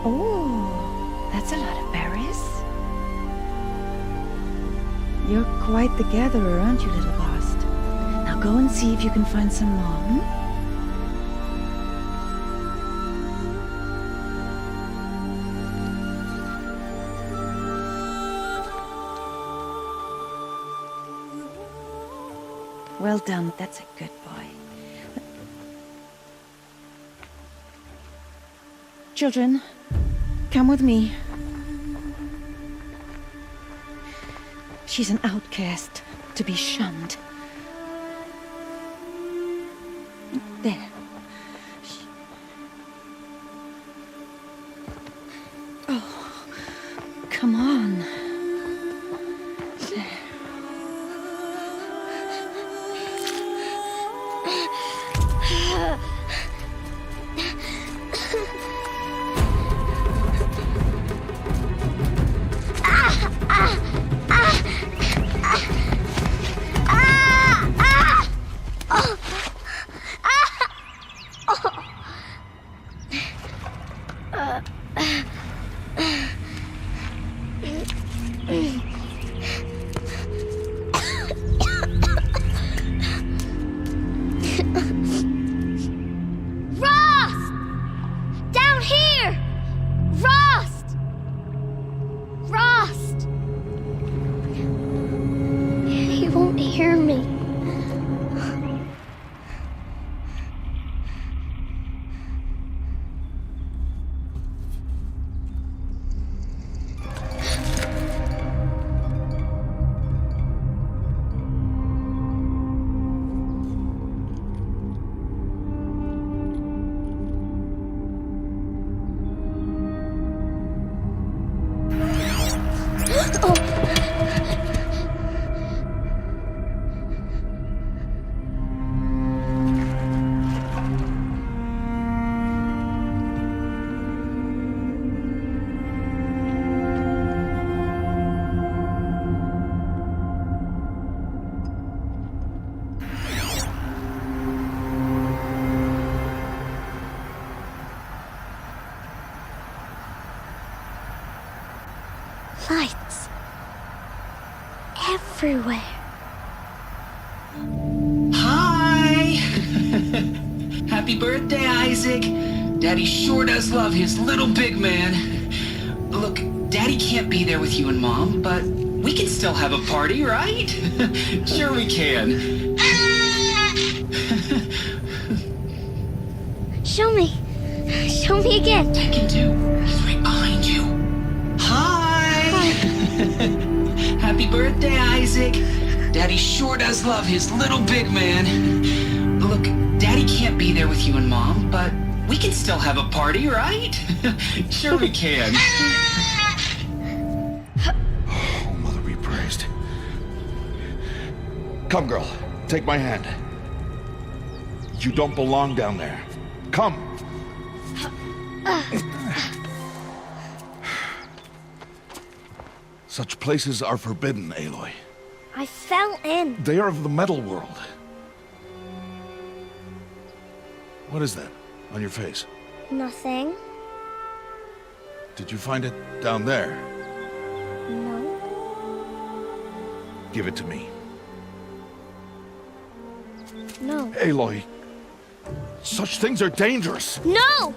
Oh, that's a lot of berries. You're quite the gatherer, aren't you, little Bast? Now go and see if you can find some more, hmm? Well done, that's a good boy. Children, come with me. She's an outcast, to be shunned. There. Oh, come on. There. Lights. Everywhere. Hi! Happy birthday, Isaac. Daddy sure does love his little big man. Look, Daddy can't be there with you and Mom, but we can still have a party, right? Sure we can. Show me. Show me again. I can do. He's right behind you. Hi! Happy birthday, Isaac. Daddy sure does love his little big man. Look, Daddy can't be there with you and Mom, but we can still have a party, right? Sure we can. Oh, Mother be praised. Come, girl. Take my hand. You don't belong down there. Come. Such places are forbidden, Aloy. I fell in. They are of the metal world. What is that on your face? Nothing. Did you find it down there? No. Give it to me. No. Aloy, such things are dangerous. No!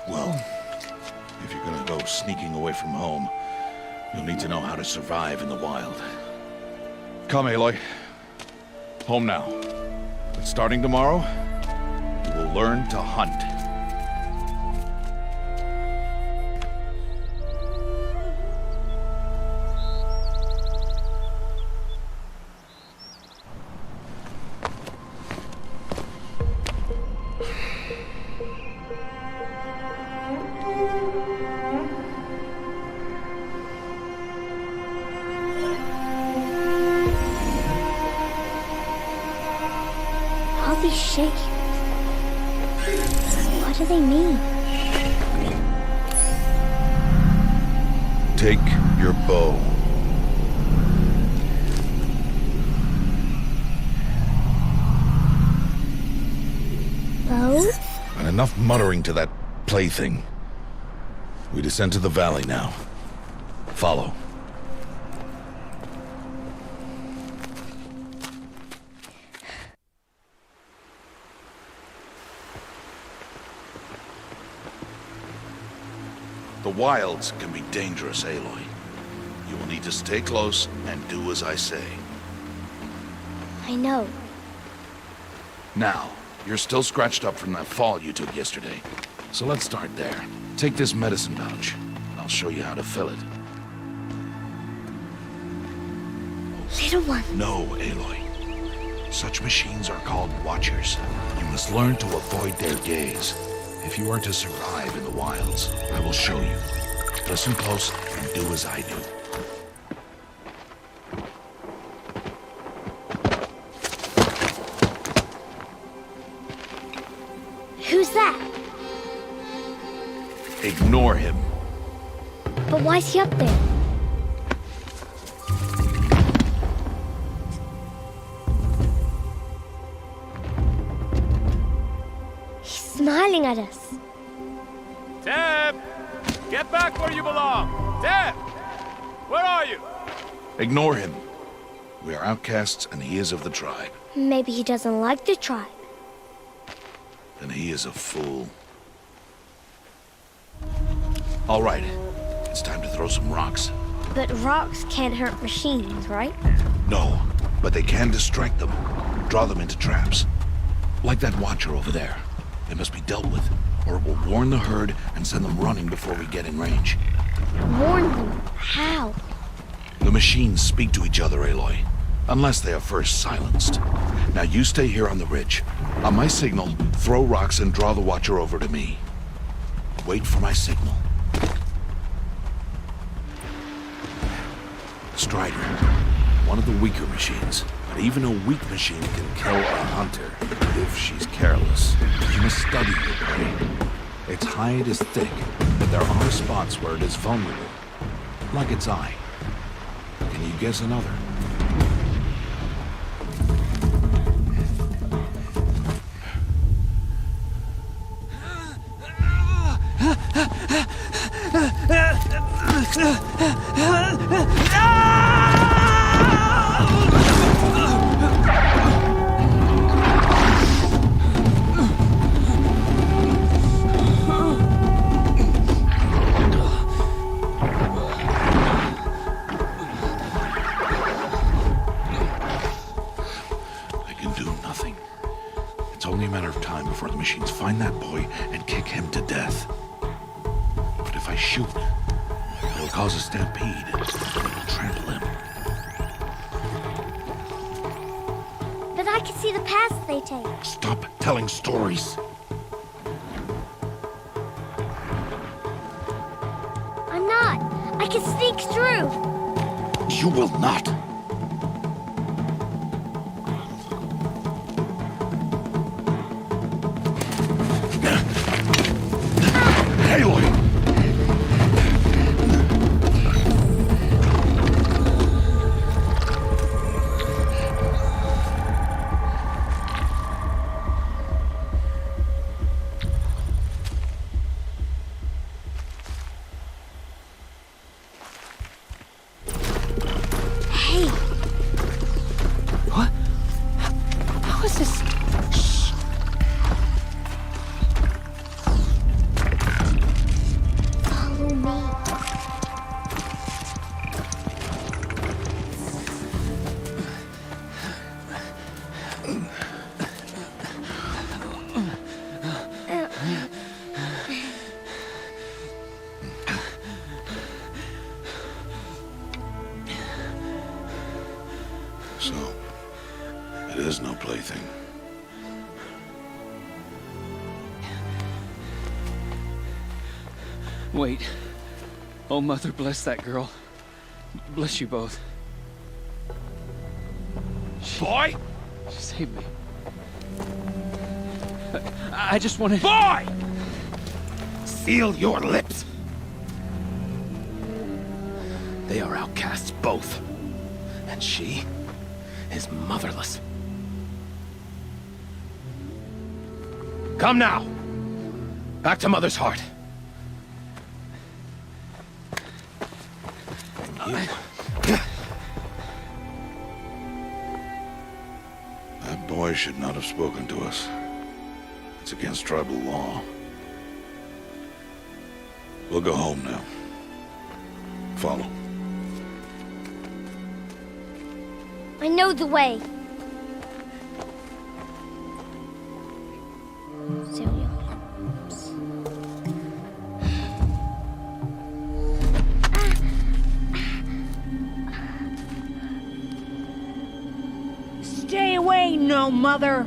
Well, if you're gonna go sneaking away from home, you'll need to know how to survive in the wild. Come, Aloy. Home now. But starting tomorrow, you will learn to hunt. I'll be shaking. What do they mean? Take your bow. Bow? And enough muttering to that plaything. We descend to the valley now. Follow. The wilds can be dangerous, Aloy. You will need to stay close and do as I say. I know. Now, you're still scratched up from that fall you took yesterday. So let's start there. Take this medicine pouch. I'll show you how to fill it. Little one. No, Aloy. Such machines are called Watchers. You must learn to avoid their gaze. If you are to survive in the wilds, I will show you. Listen close and do as I do. Who's that? Ignore him. But why's he up there? He's smiling at us. Teb! Get back where you belong! Teb! Where are you? Ignore him. We are outcasts and he is of the tribe. Maybe he doesn't like the tribe. Then he is a fool. All right. It's time to throw some rocks. But rocks can't hurt machines, right? No, but they can distract them. Draw them into traps. Like that Watcher over there. They must be dealt with, or it will warn the herd and send them running before we get in range. Warn them. How? The machines speak to each other, Aloy. Unless they are first silenced. Now you stay here on the ridge. On my signal, throw rocks and draw the Watcher over to me. Wait for my signal. Strider. One of the weaker machines. But even a weak machine can kill a hunter if she's careless. You must study your prey. Its hide is thick, but there are spots where it is vulnerable. Like its eye. Can you guess another? Machines find that boy and kick him to death. But if I shoot, it'll cause a stampede. It'll trample him. But I can see the paths they take. Stop telling stories. I'm not. I can sneak through. You will not. Aloy! Hey! What? How is this? Shh. Follow me. So, it is no plaything. Wait. Oh, Mother, bless that girl. Bless you both. Boy! She saved me. I just wanted... Boy! Seal your lips. They are outcasts, both. And she is motherless. Come now. Back to Mother's heart. That boy should not have spoken to us. It's against tribal law. We'll go home now. Follow. I know the way. Celia. Stay away, no mother.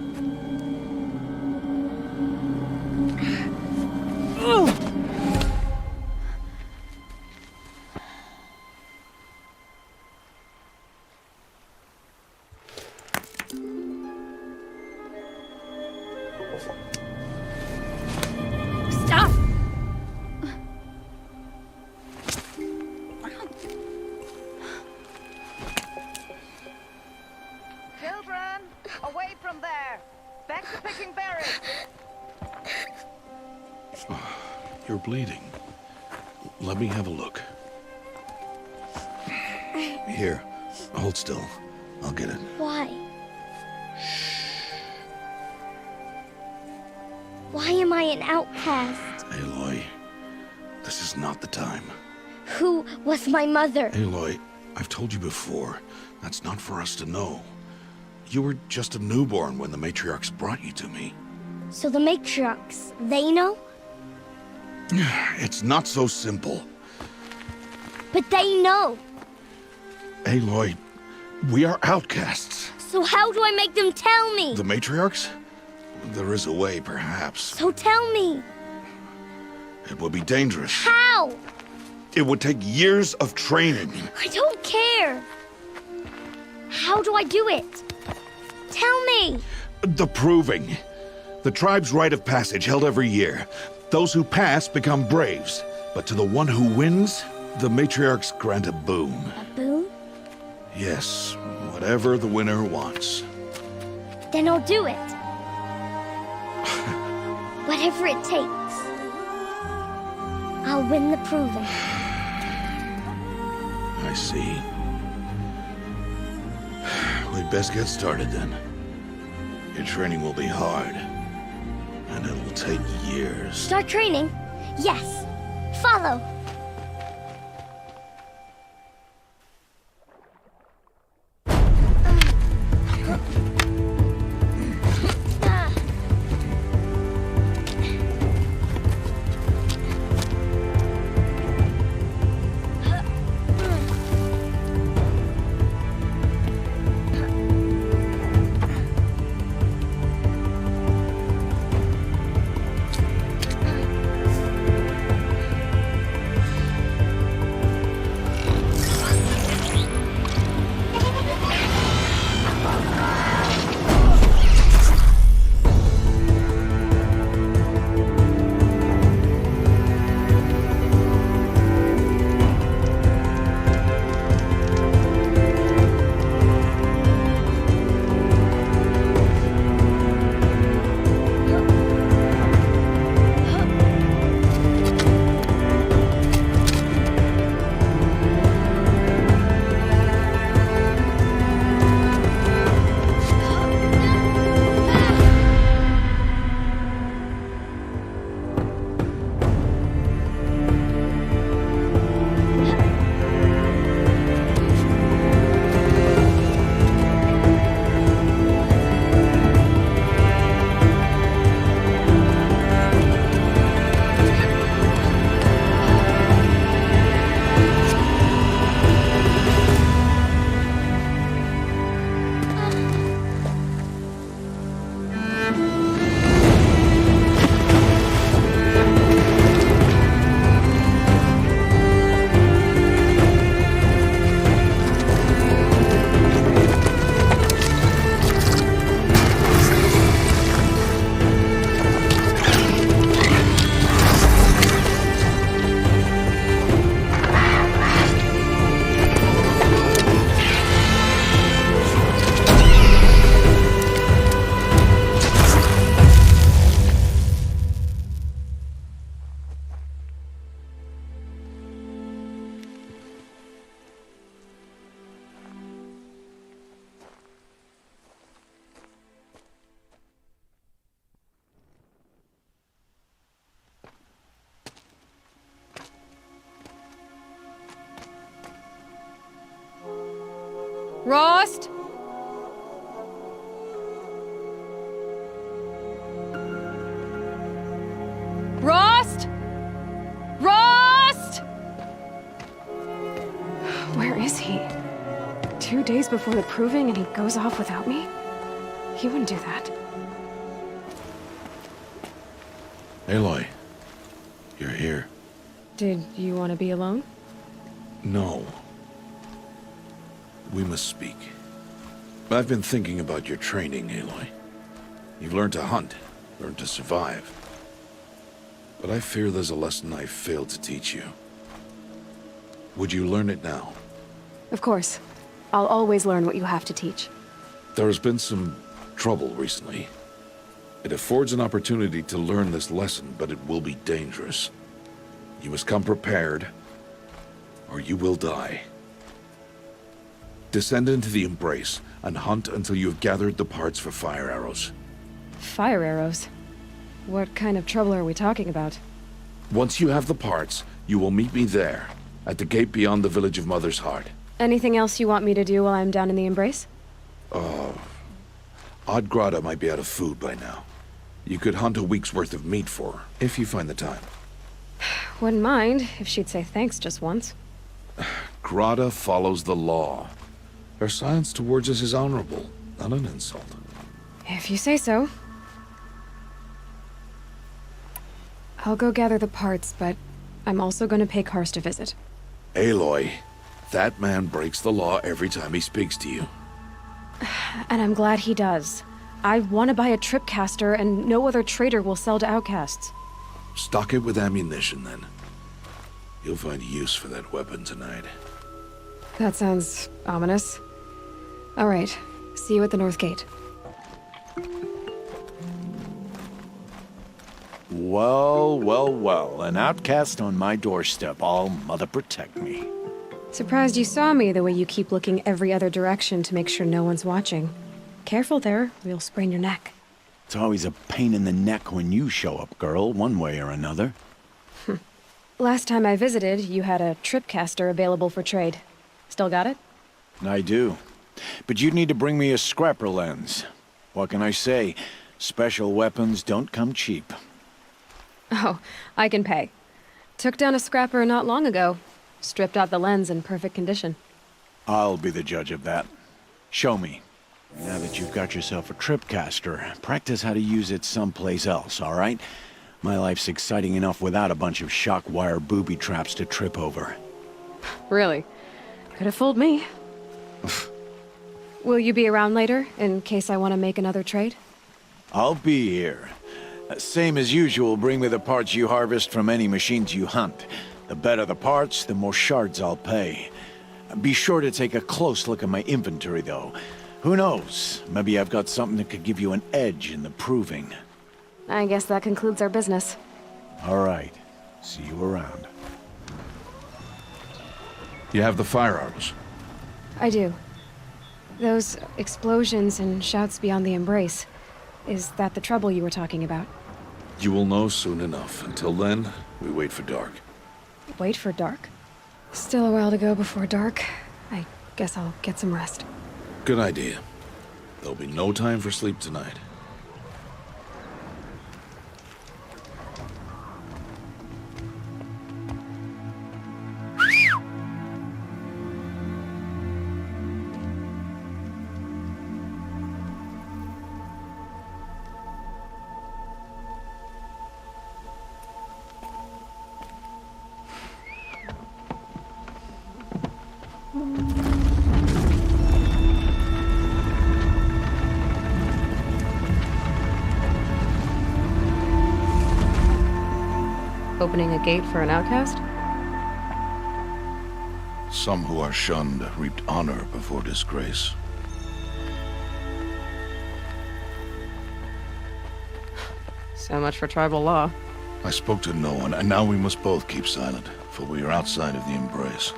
Stop! Children, away from there. Back to picking berries. You're bleeding. Let me have a look. Here, hold still. I'll get it. Why? Why am I an outcast? Aloy, this is not the time. Who was my mother? Aloy, I've told you before, that's not for us to know. You were just a newborn when the matriarchs brought you to me. So the matriarchs, they know? It's not so simple. But they know. Aloy, we are outcasts. So how do I make them tell me? The matriarchs? There is a way, perhaps. So tell me. It would be dangerous. How? It would take years of training. I don't care. How do I do it? Tell me. The proving. The tribe's rite of passage held every year. Those who pass become braves. But to the one who wins, the matriarchs grant a boon. A boon? Yes, whatever the winner wants. Then I'll do it. Whatever it takes. I'll win the proving. I see. We'd best get started then. Your training will be hard. And it will take years. Start training? Yes. Follow. Rost? Rost? Rost? Where is he? 2 days before the proving and he goes off without me? He wouldn't do that. Aloy, you're here. Did you want to be alone? No. We must speak. I've been thinking about your training, Aloy. You've learned to hunt, learned to survive. But I fear there's a lesson I've failed to teach you. Would you learn it now? Of course. I'll always learn what you have to teach. There has been some trouble recently. It affords an opportunity to learn this lesson, but it will be dangerous. You must come prepared, or you will die. Descend into the Embrace and hunt until you have gathered the parts for fire arrows. Fire arrows? What kind of trouble are we talking about? Once you have the parts, you will meet me there, at the gate beyond the village of Mother's Heart. Anything else you want me to do while I'm down in the Embrace? Odd Grata might be out of food by now. You could hunt a week's worth of meat for her, if you find the time. Wouldn't mind if she'd say thanks just once. Grata follows the law. Her silence towards us is honorable, not an insult. If you say so. I'll go gather the parts, but I'm also going to pay Karst a visit. Aloy, that man breaks the law every time he speaks to you. And I'm glad he does. I want to buy a tripcaster, and no other trader will sell to outcasts. Stock it with ammunition, then. You'll find use for that weapon tonight. That sounds ominous. All right. See you at the North Gate. Well, well, well. An outcast on my doorstep. All mother protect me. Surprised you saw me the way you keep looking every other direction to make sure no one's watching. Careful there, or you'll sprain your neck. It's always a pain in the neck when you show up, girl, one way or another. Last time I visited, you had a tripcaster available for trade. Still got it? I do. But you'd need to bring me a scrapper lens. What can I say? Special weapons don't come cheap. Oh, I can pay. Took down a scrapper not long ago. Stripped out the lens in perfect condition. I'll be the judge of that. Show me. Now that you've got yourself a tripcaster, practice how to use it someplace else, all right? My life's exciting enough without a bunch of shock wire booby traps to trip over. Really? Could have fooled me. Will you be around later, in case I want to make another trade? I'll be here. Same as usual, bring me the parts you harvest from any machines you hunt. The better the parts, the more shards I'll pay. Be sure to take a close look at my inventory, though. Who knows? Maybe I've got something that could give you an edge in the proving. I guess that concludes our business. All right. See you around. You have the fire arrows. I do. Those explosions and shouts beyond the Embrace. Is that the trouble you were talking about? You will know soon enough. Until then, we wait for dark. Wait for dark? Still a while to go before dark. I guess I'll get some rest. Good idea. There'll be no time for sleep tonight. Opening a gate for an outcast? Some who are shunned reaped honor before disgrace. So much for tribal law. I spoke to no one, and now we must both keep silent, for we are outside of the Embrace.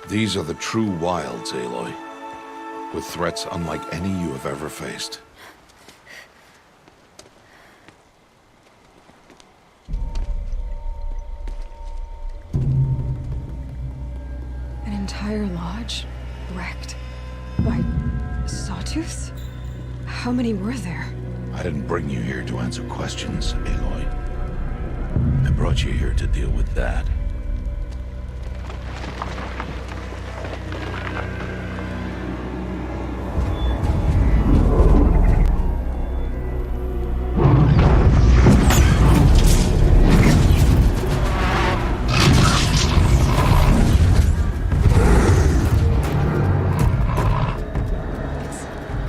These are the true wilds, Aloy, with threats unlike any you have ever faced. An entire lodge wrecked. Sawtooths? How many were there? I didn't bring you here to answer questions, Aloy. I brought you here to deal with that.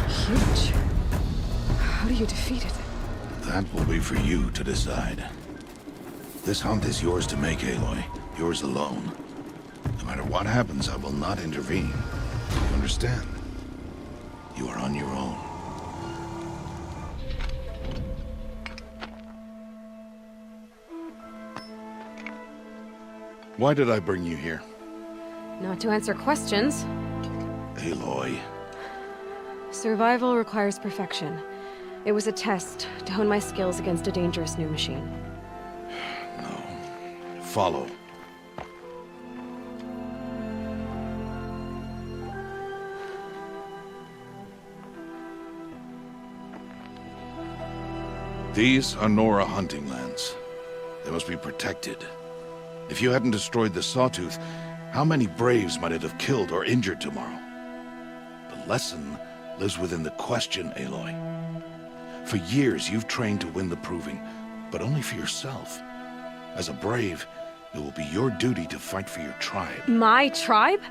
Huge. How do you defeat it? That will be for you to decide. This hunt is yours to make, Aloy. Yours alone. No matter what happens, I will not intervene. You understand? You are on your own. Why did I bring you here? Not to answer questions. Aloy. Survival requires perfection. It was a test to hone my skills against a dangerous new machine. No. Follow. These are Nora hunting lands. They must be protected. If you hadn't destroyed the Sawtooth, how many Braves might it have killed or injured tomorrow? The lesson lives within the question, Aloy. For years, you've trained to win the Proving, but only for yourself. As a Brave, it will be your duty to fight for your tribe. My tribe?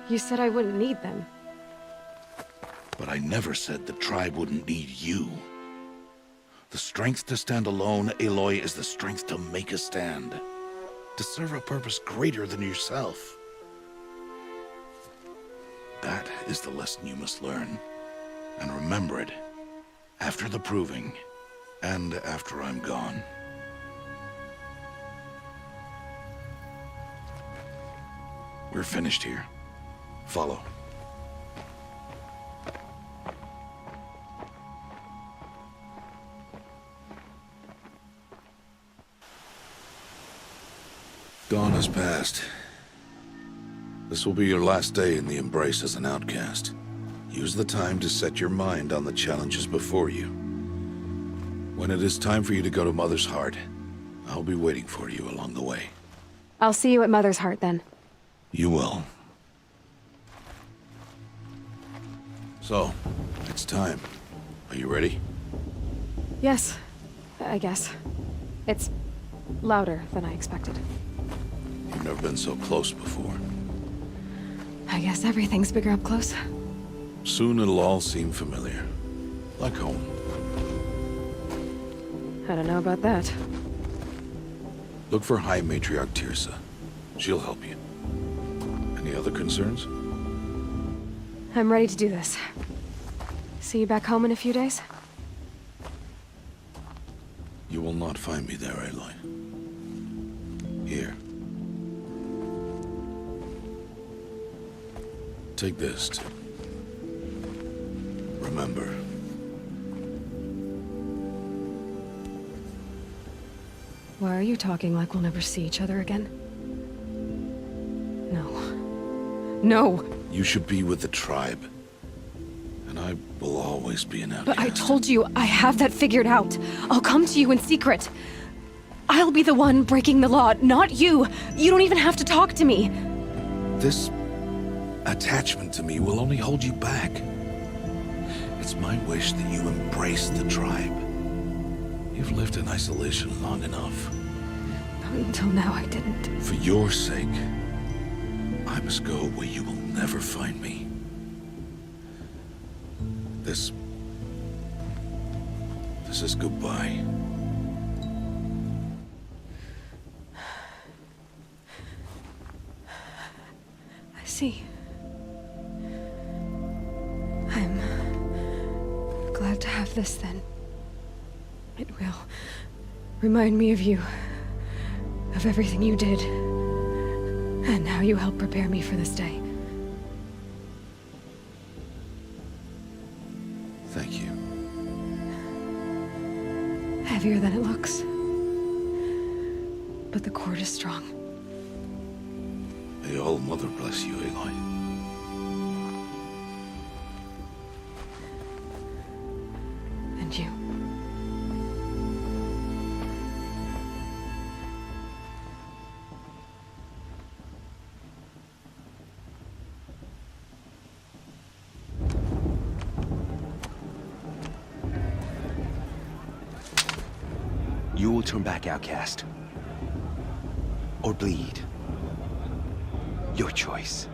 You said I wouldn't need them. But I never said the tribe wouldn't need you. The strength to stand alone, Aloy, is the strength to make a stand. To serve a purpose greater than yourself. That is the lesson you must learn. And remember it. After the Proving, and after I'm gone. We're finished here. Follow. Dawn has passed. This will be your last day in the Embrace as an outcast. Use the time to set your mind on the challenges before you. When it is time for you to go to Mother's Heart, I'll be waiting for you along the way. I'll see you at Mother's Heart then. You will. So, it's time. Are you ready? Yes, I guess. It's louder than I expected. You've never been so close before. I guess everything's bigger up close. Soon it'll all seem familiar. Like home. I don't know about that. Look for High Matriarch Tirsa. She'll help you. Any other concerns? I'm ready to do this. See you back home in a few days? You will not find me there, Aloy. Here. Take this to remember. Why are you talking like we'll never see each other again? No. No! You should be with the tribe. And I will always be an outcast. But I told you, I have that figured out. I'll come to you in secret. I'll be the one breaking the law, not you. You don't even have to talk to me. This attachment to me will only hold you back. It's my wish that you embrace the tribe. You've lived in isolation long enough. Until now, I didn't. For your sake, I must go where you will never find me. This is goodbye. I see. I'm glad to have this then. It will remind me of you, of everything you did, and how you helped prepare me for this day. Thank you. Heavier than it looks. But the cord is strong. May All Mother bless you, Aloy. turn back, outcast. Or bleed. Your choice.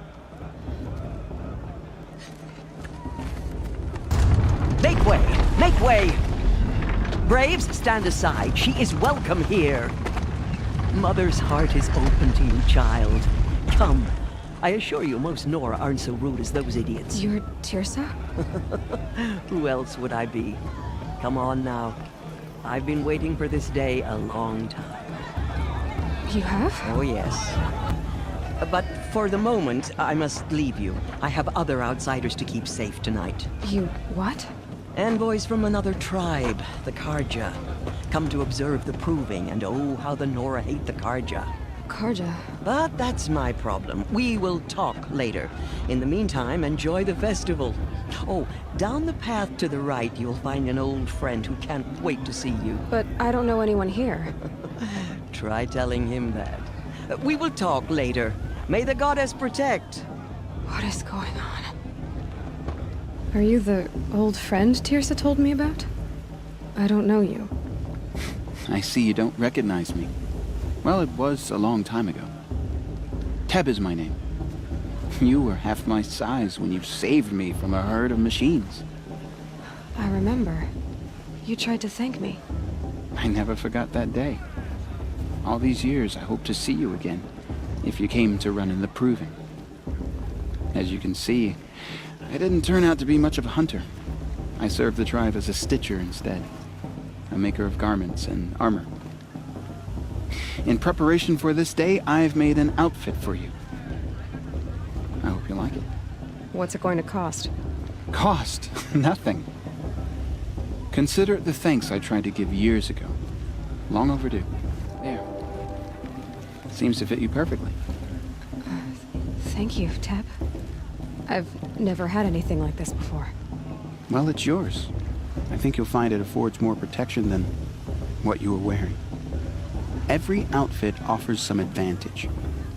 Make way! Make way! Braves, stand aside. She is welcome here. Mother's heart is open to you, child. Come. I assure you, most Nora aren't so rude as those idiots. You're Tirsa? Who else would I be? Come on now. I've been waiting for this day a long time. You have? Oh, yes. But for the moment, I must leave you. I have other outsiders to keep safe tonight. You what? Envoys from another tribe, the Karja. Come to observe the proving, and oh, how the Nora hate the Karja. Karja? But that's my problem. We will talk later. In the meantime, enjoy the festival. Oh, down the path to the right, you'll find an old friend who can't wait to see you. But I don't know anyone here. Try telling him that. We will talk later. May the goddess protect. What is going on? Are you the old friend Tirsa told me about? I don't know you. I see you don't recognize me. Well, it was a long time ago. Teb is my name. You were half my size when you saved me from a herd of machines. I remember. You tried to thank me. I never forgot that day. All these years, I hope to see you again, if you came to run in the proving. As you can see, I didn't turn out to be much of a hunter. I served the tribe as a stitcher instead, a maker of garments and armor. In preparation for this day, I've made an outfit for you. I hope you like it. What's it going to cost? Cost? Nothing. Consider it the thanks I tried to give years ago. Long overdue. There. Seems to fit you perfectly. Thank you, Teb. I've never had anything like this before. Well, it's yours. I think you'll find it affords more protection than what you were wearing. Every outfit offers some advantage.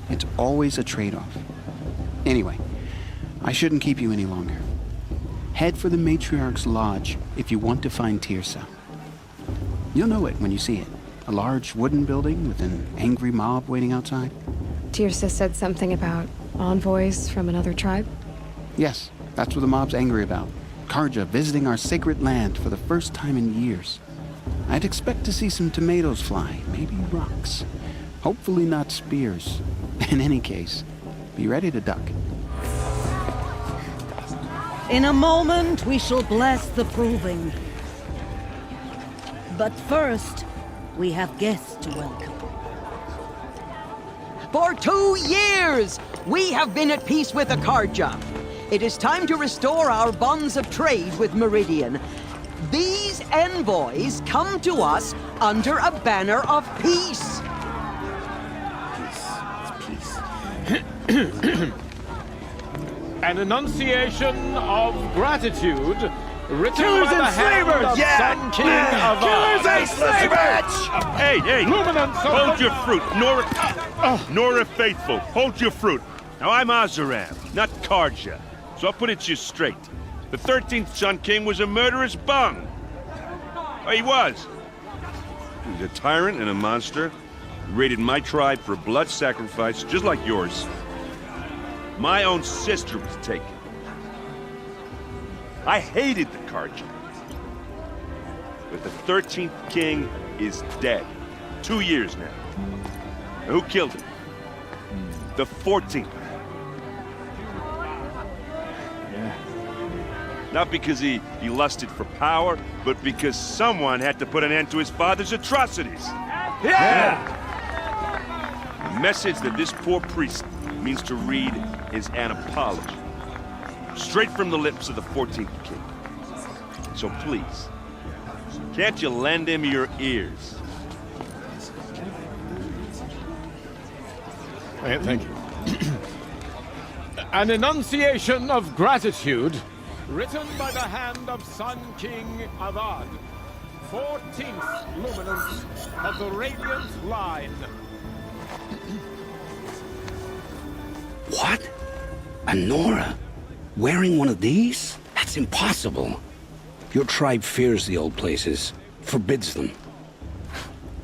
It's always a trade-off. Anyway, I shouldn't keep you any longer. Head for the Matriarch's Lodge if you want to find Tirsa. You'll know it when you see it. A large wooden building with an angry mob waiting outside. Tirsa said something about envoys from another tribe? Yes, that's what the mob's angry about. Karja visiting our sacred land for the first time in years. I'd expect to see some tomatoes fly, maybe rocks. Hopefully not spears. In any case, be ready to duck. In a moment, we shall bless the proving. But first, we have guests to welcome. For 2 years, we have been at peace with the Karja. It is time to restore our bonds of trade with Meridian. These envoys come to us under a banner of peace. An enunciation of gratitude written Killers by the and hand slavers! of Yeah! Sun King of Killers and slavers! Hey, hey! Luminance of Hold the- your fruit, Nora Faithful. Hold your fruit. Now I'm Azaram, not Karja, so I'll put it to you straight. The 13th Sun King was a murderous bung. Oh, he was. He was a tyrant and a monster. He raided my tribe for a blood sacrifice, just like yours. My own sister was taken. I hated the Karja. But the 13th king is dead. 2 years now. And who killed him? The 14th. Not because he lusted for power, but because someone had to put an end to his father's atrocities. Yeah! The message that this poor priest means to read is an apology. Straight from the lips of the 14th king. So please, can't you lend him your ears? Thank you. An enunciation of gratitude written by the hand of Sun King Avad, 14th luminance of the Radiant Line. What? A Nora? Wearing one of these? That's impossible. Your tribe fears the old places, forbids them.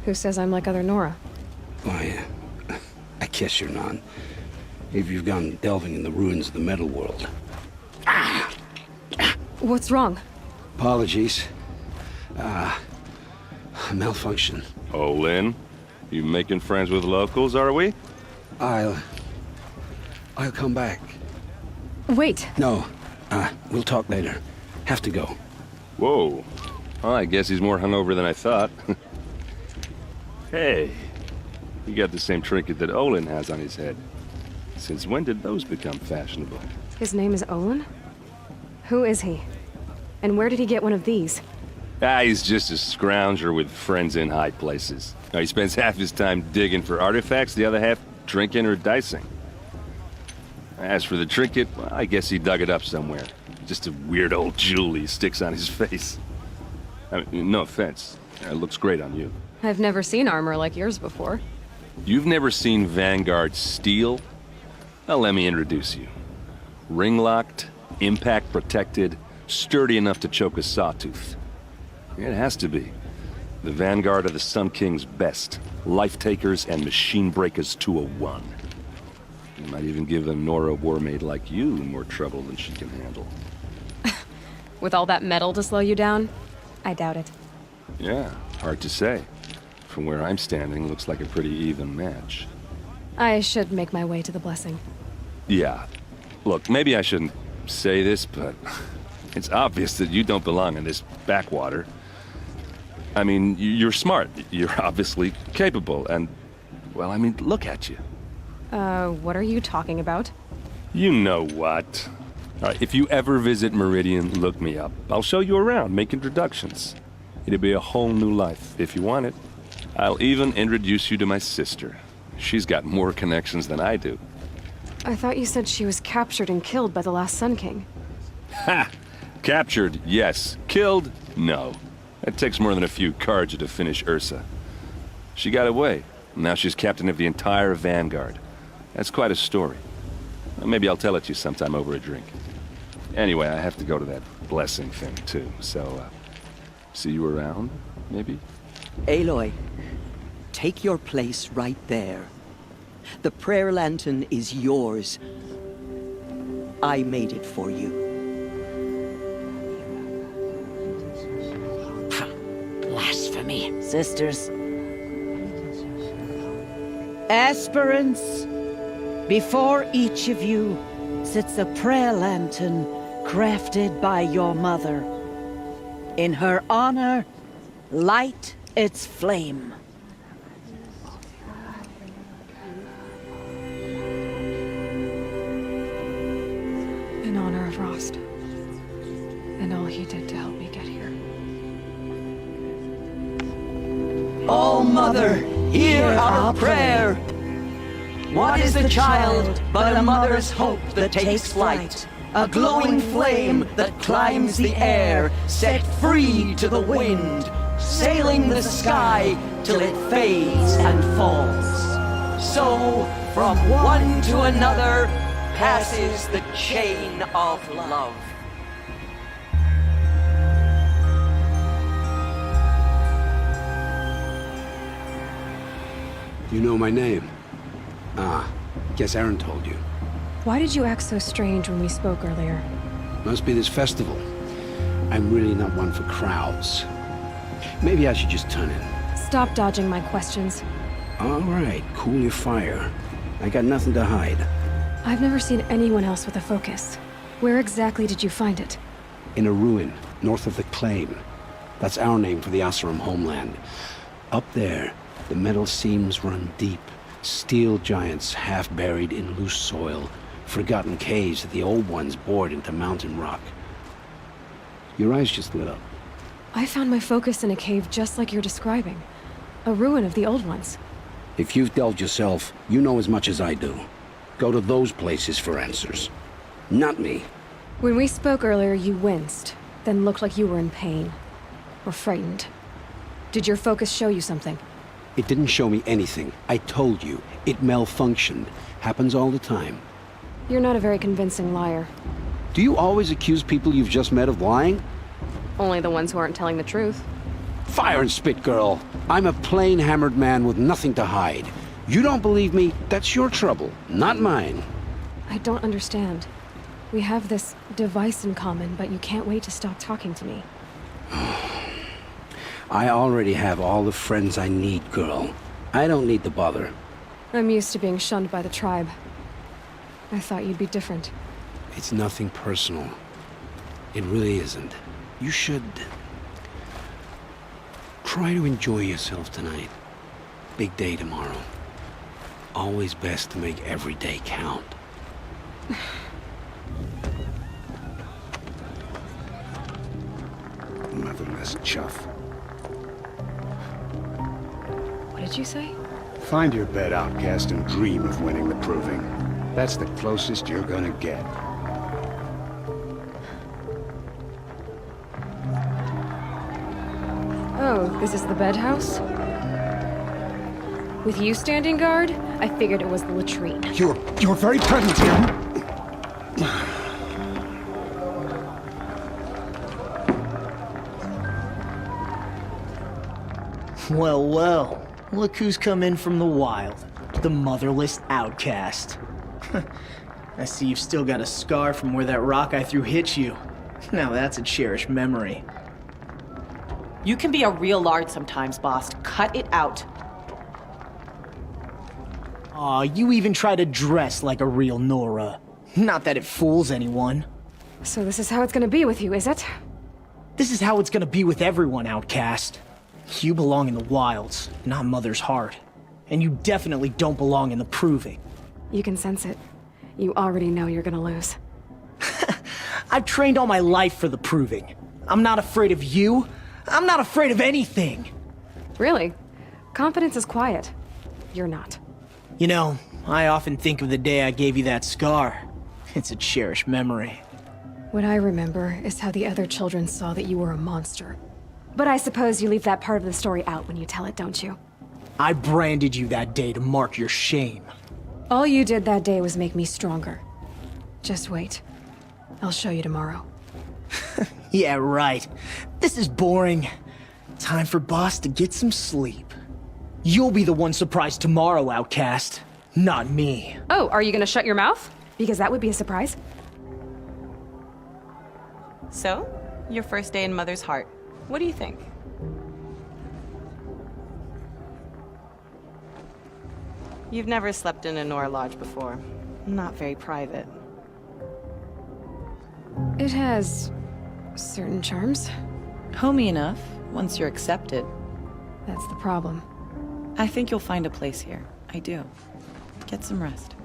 Who says I'm like other Nora? Why, I guess you're not. If you've gone delving in the ruins of the metal world. What's wrong? Apologies. Malfunction. Oh, Lynn? You making friends with locals, are we? I'll come back. Wait. No. We'll talk later. Have to go. Whoa. Well, I guess he's more hungover than I thought. Hey, you got the same trinket that Olin has on his head. Since when did those become fashionable? His name is Olin? Who is he? And where did he get one of these? He's just a scrounger with friends in high places. Now, he spends half his time digging for artifacts, the other half drinking or dicing. As for the trinket, well, I guess he dug it up somewhere. Just a weird old jewel he sticks on his face. I mean, no offense. It looks great on you. I've never seen armor like yours before. You've never seen Vanguard steel? Well, let me introduce you. Ring-locked, impact-protected, sturdy enough to choke a sawtooth. It has to be. The Vanguard of the Sun King's best. Life-takers and machine breakers to a one. You might even give a Nora warmaid like you more trouble than she can handle. With all that metal to slow you down? I doubt it. Yeah, hard to say. From where I'm standing, looks like a pretty even match. I should make my way to the blessing. Yeah. Look, maybe I shouldn't say this, but it's obvious that you don't belong in this backwater. I mean, you're smart. You're obviously capable, and, well, I mean, look at you. What are you talking about? You know what. All right, if you ever visit Meridian, look me up. I'll show you around, make introductions. It'll be a whole new life, if you want it. I'll even introduce you to my sister. She's got more connections than I do. I thought you said she was captured and killed by the last Sun King. Ha! Captured, yes. Killed, no. It takes more than a few Carja to finish Ursa. She got away. Now she's captain of the entire Vanguard. That's quite a story. Maybe I'll tell it to you sometime over a drink. Anyway, I have to go to that blessing thing, too. So, see you around, maybe? Aloy, take your place right there. The prayer lantern is yours. I made it for you. Blasphemy, sisters. Aspirants, before each of you sits a prayer lantern crafted by your mother. In her honor, light its flame. In honor of Rost. And all he did to help me get here. Oh, Mother, hear our prayer. What is the child but a mother's hope that takes flight? A glowing flame that climbs the air, set free to the wind, sailing the sky till it fades and falls. So, from one to another, passes the chain of love. You know my name? Guess Aaron told you. Why did you act so strange when we spoke earlier? Must be this festival. I'm really not one for crowds. Maybe I should just turn in. Stop dodging my questions. All right, cool your fire. I got nothing to hide. I've never seen anyone else with a focus. Where exactly did you find it? In a ruin, north of the Claim. That's our name for the Oseram homeland. Up there, the metal seams run deep. Steel giants half buried in loose soil. Forgotten caves that the old ones bored into mountain rock. Your eyes just lit up. I found my focus in a cave just like you're describing. A ruin of the old ones. If you've delved yourself, you know as much as I do. Go to those places for answers. Not me. When we spoke earlier, you winced, then looked like you were in pain. Or frightened. Did your focus show you something? It didn't show me anything. I told you. It malfunctioned. Happens all the time. You're not a very convincing liar. Do you always accuse people you've just met of lying? Only the ones who aren't telling the truth. Fire and spit, girl. I'm a plain hammered man with nothing to hide. You don't believe me? That's your trouble, not mine. I don't understand. We have this device in common, but you can't wait to stop talking to me. I already have all the friends I need, girl. I don't need the bother. I'm used to being shunned by the tribe. I thought you'd be different. It's nothing personal. It really isn't. You should try to enjoy yourself tonight. Big day tomorrow. Always best to make every day count. Motherless chuff. What did you say? Find your bed, outcast, and dream of winning the proving. That's the closest you're gonna get. Oh, this is the bed house? With you standing guard, I figured it was the latrine. Your very presence here. Well, well. Look who's come in from the wild. The motherless outcast. I see you've still got a scar from where that rock I threw hit you. Now that's a cherished memory. You can be a real lard sometimes, boss. Cut it out. Aw, you even try to dress like a real Nora. Not that it fools anyone. So this is how it's gonna be with you, is it? This is how it's gonna be with everyone, outcast. You belong in the wilds, not Mother's heart. And you definitely don't belong in the proving. You can sense it. You already know you're gonna lose. I've trained all my life for the proving. I'm not afraid of you. I'm not afraid of anything. Really? Confidence is quiet. You're not. You know, I often think of the day I gave you that scar. It's a cherished memory. What I remember is how the other children saw that you were a monster. But I suppose you leave that part of the story out when you tell it, don't you? I branded you that day to mark your shame. All you did that day was make me stronger. Just wait. I'll show you tomorrow. Yeah, right. This is boring. Time for Boss to get some sleep. You'll be the one surprised tomorrow, outcast. Not me. Oh, are you gonna shut your mouth? Because that would be a surprise. So, your first day in Mother's heart. What do you think? You've never slept in a Nora lodge before. Not very private. It has certain charms. Homey enough, once you're accepted. That's the problem. I think you'll find a place here. I do. Get some rest.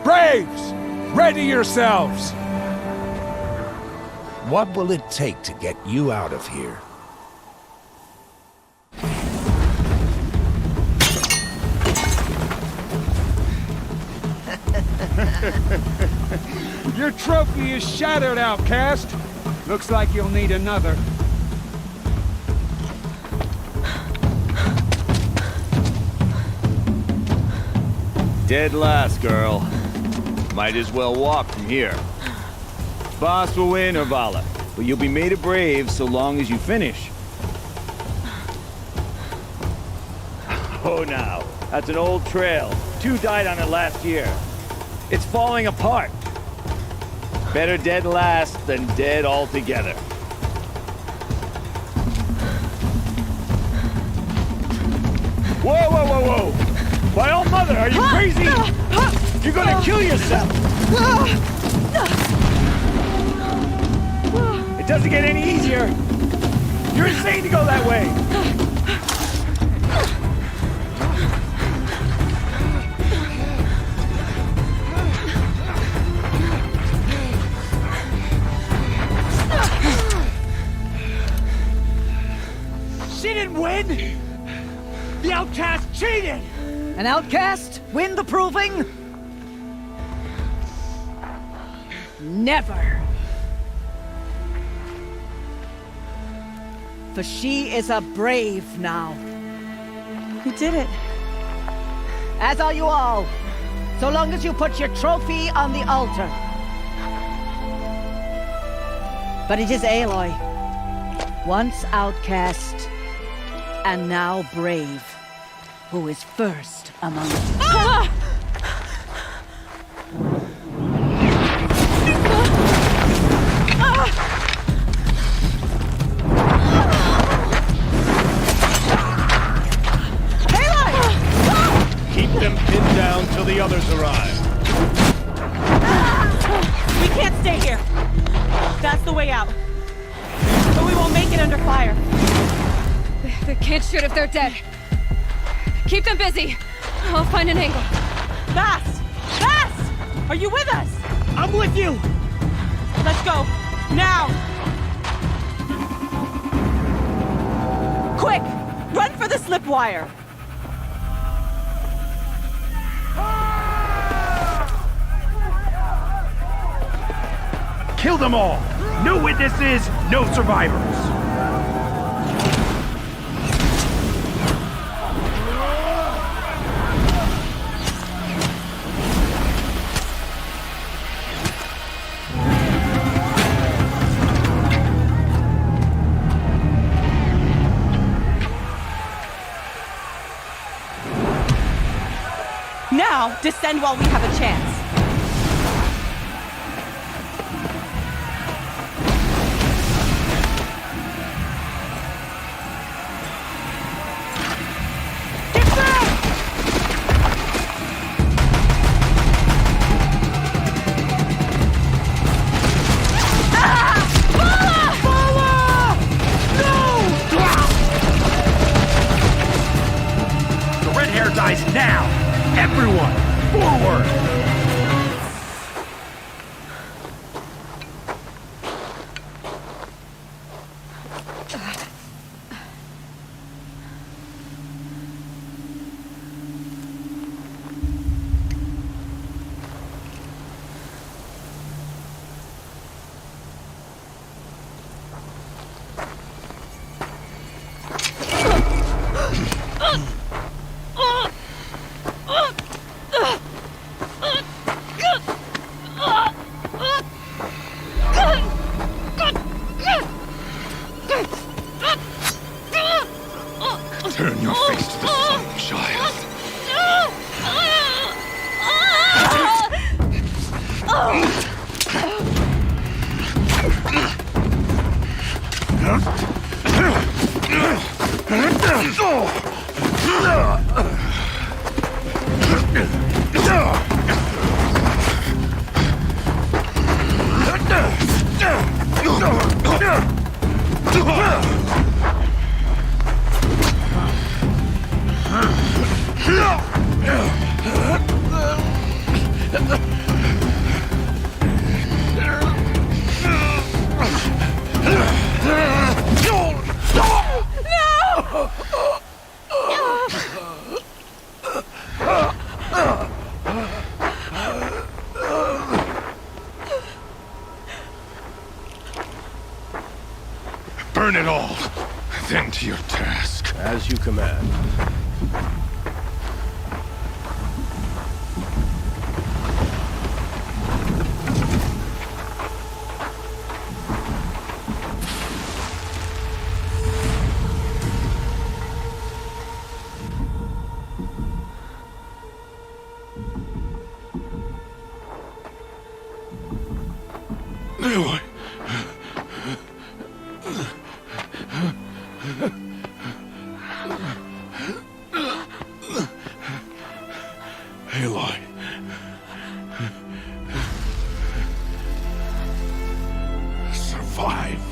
Braves! Ready yourselves! What will it take to get you out of here? Your trophy is shattered, outcast. Looks like you'll need another. Dead last, girl. Might as well walk from here. Boss will win or Vala. but you'll be made a brave so long as you finish. Oh, now, that's an old trail. 2 died on it last year. It's falling apart. Better dead last than dead altogether. Whoa, whoa, whoa, whoa! My old mother, are you crazy? You're gonna kill yourself! It doesn't get any easier! You're insane to go that way! She didn't win! The outcast cheated! An outcast? Win the proving? Never. For she is a brave now. You did it. As are you all. So long as you put your trophy on the altar. But it is Aloy. Once outcast, and now brave, who is first among us. Keep them pinned down till the others arrive. We can't stay here. That's the way out. But we won't make it under fire. They can't shoot if they're dead. Keep them busy. I'll find an angle. Fast! Fast! Are you with us? I'm with you! Let's go. Now! Quick! Run for the slipwire! Kill them all! No witnesses, no survivors! Now, descend while we have a chance. Dies now! Everyone, forward! Turn your face to the sun, child. Burn it all, then to your task. As you command. Aloy. Survive.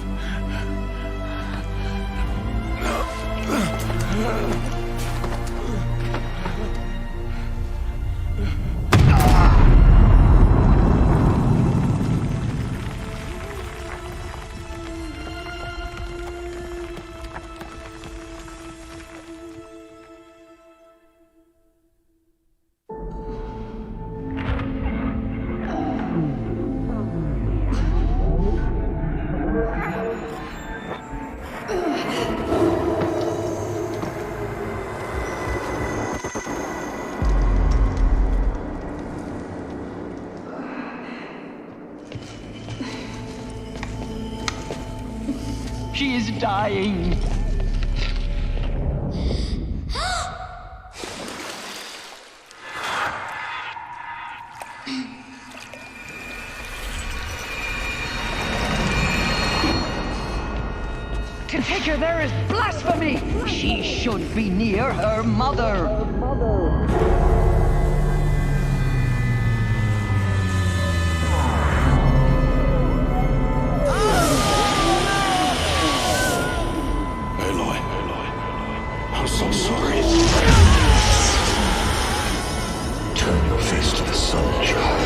She is dying. To take her there is blasphemy. She should be near her mother. Aloy. I'm so sorry. Turn your face to the sun, child.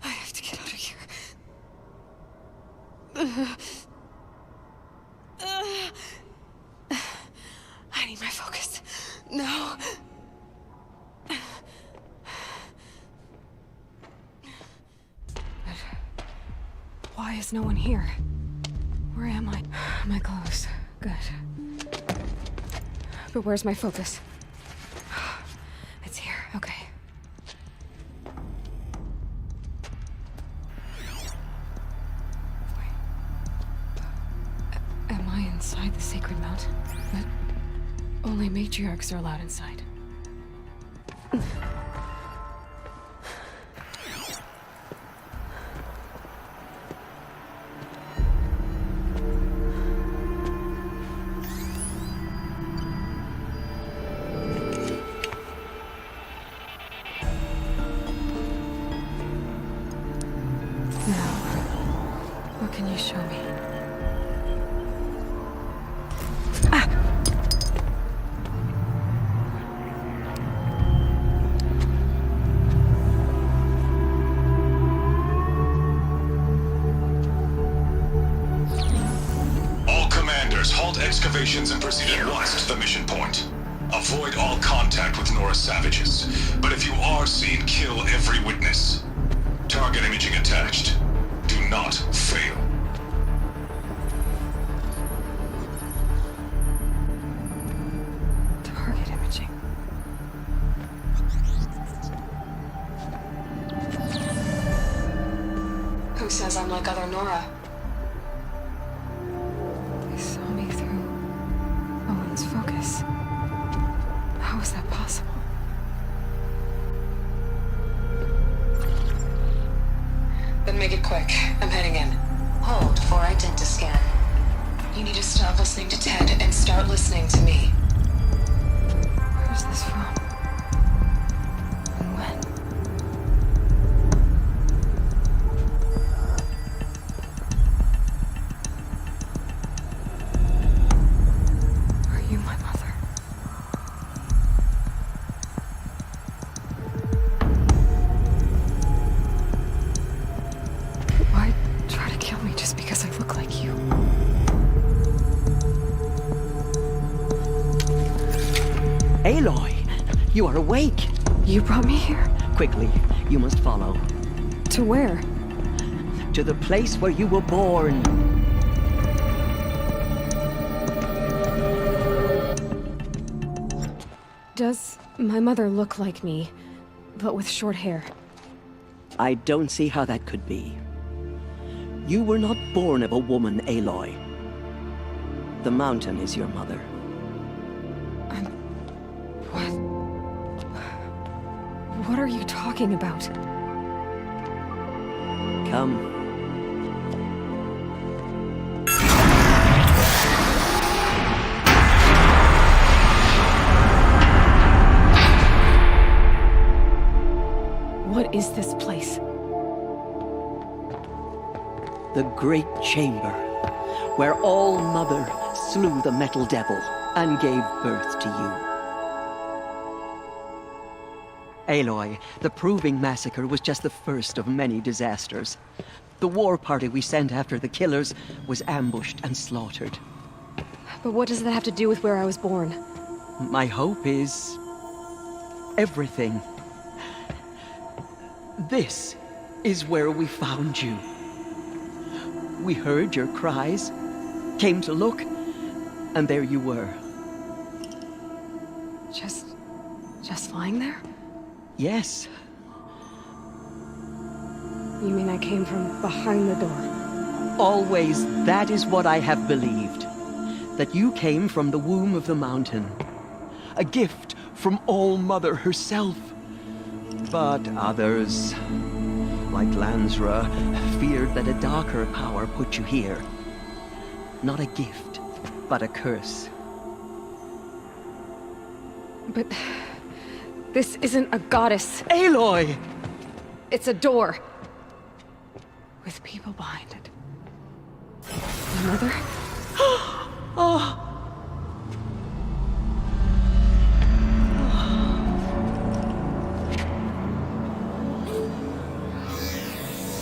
I have to get out of here. I need my focus. No. Why is no one here? Where am I? My clothes. Good. But where's my focus? It's here. Okay. Am I inside the sacred mountain? But only matriarchs are allowed inside. What can you show me? All commanders, halt excavations and proceed at once to the mission point. Avoid all contact with Nora savages. But if you are seen, kill every witness. Target imaging attached. Do not fail. Target imaging. Who says I'm like other Nora? They saw me through Owen's focus. How is that possible? Then make it quick. I'm heading in. Hold for identiscan. You need to stop listening to Ted and start listening to me. Where's this from? And when? Are you my mother? Why try to kill me just because I look like you? Aloy, you are awake. You brought me here? Quickly, you must follow. To To where? To the place where you were born. Does my mother look like me, but with short hair? I don't see how that could be. You were not born of a woman, Aloy. The mountain is your mother. What are you talking about? Come. What is this place? The Great Chamber, where All Mother slew the Metal Devil and gave birth to you. Aloy, the Proving Massacre was just the first of many disasters. The war party we sent after the killers was ambushed and slaughtered. But what does that have to do with where I was born? My hope is... everything. This is where we found you. We heard your cries, came to look, and there you were. Just lying there? Yes. You mean I came from behind the door? Always that is what I have believed. That you came from the womb of the mountain. A gift from All Mother herself. But others, like Lansra, feared that a darker power put you here. Not a gift, but a curse. But this isn't a goddess. Aloy! It's a door. With people behind it. My mother? Oh!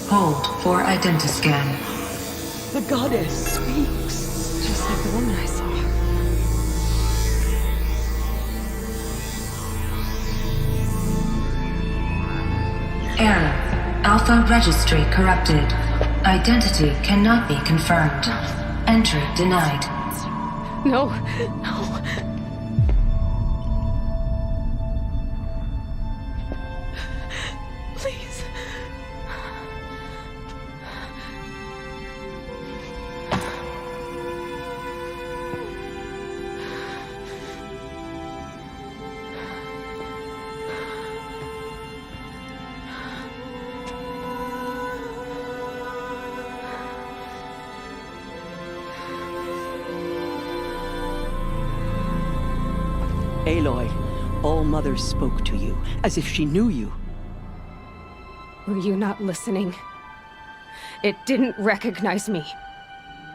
Hold for identiscan. The goddess speaks. Just like the woman I saw. Error. Alpha registry corrupted. Identity cannot be confirmed. Entry denied. No, no. Please. Aloy, All Mother spoke to you, as if she knew you. Were you not listening? It didn't recognize me.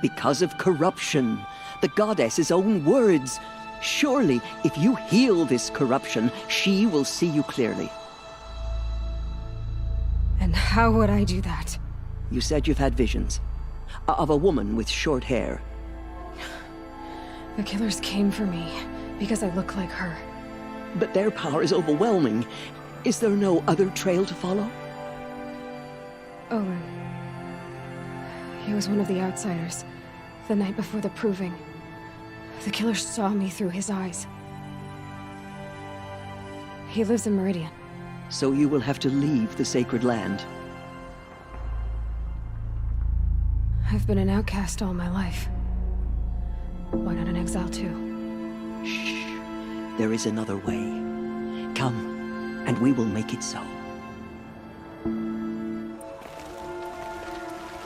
Because of corruption. The goddess's own words. Surely, if you heal this corruption, she will see you clearly. And how would I do that? You said you've had visions. Of a woman with short hair. The killers came for me, because I look like her. But their power is overwhelming. Is there no other trail to follow? Owen. He was one of the outsiders. The night before the Proving. The killer saw me through his eyes. He lives in Meridian. So you will have to leave the sacred land. I've been an outcast all my life. Why not an exile too? Shh. There is another way. Come, and we will make it so.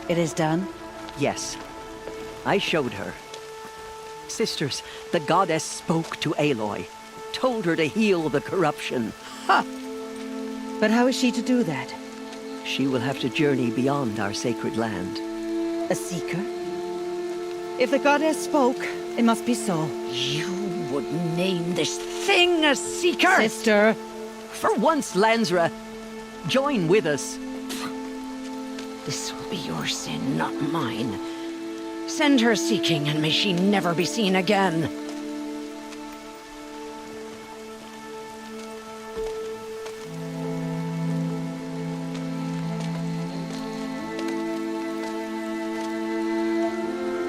It is done? Yes. I showed her. Sisters, the goddess spoke to Aloy. Told her to heal the corruption. Ha! But how is she to do that? She will have to journey beyond our sacred land. A seeker? If the goddess spoke, it must be so. You would name this thing a seeker? Sister! For once, Lansra, join with us. This will be your sin, not mine. Send her seeking, and may she never be seen again.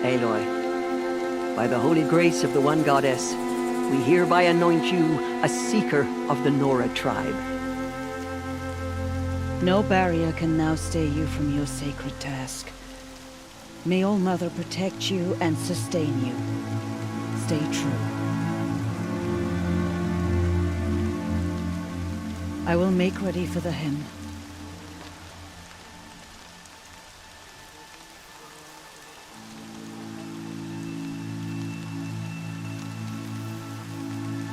Aloy, by the holy grace of the One Goddess, we hereby anoint you a seeker of the Nora tribe. No barrier can now stay you from your sacred task. May All Mother protect you and sustain you. Stay true. I will make ready for the hymn.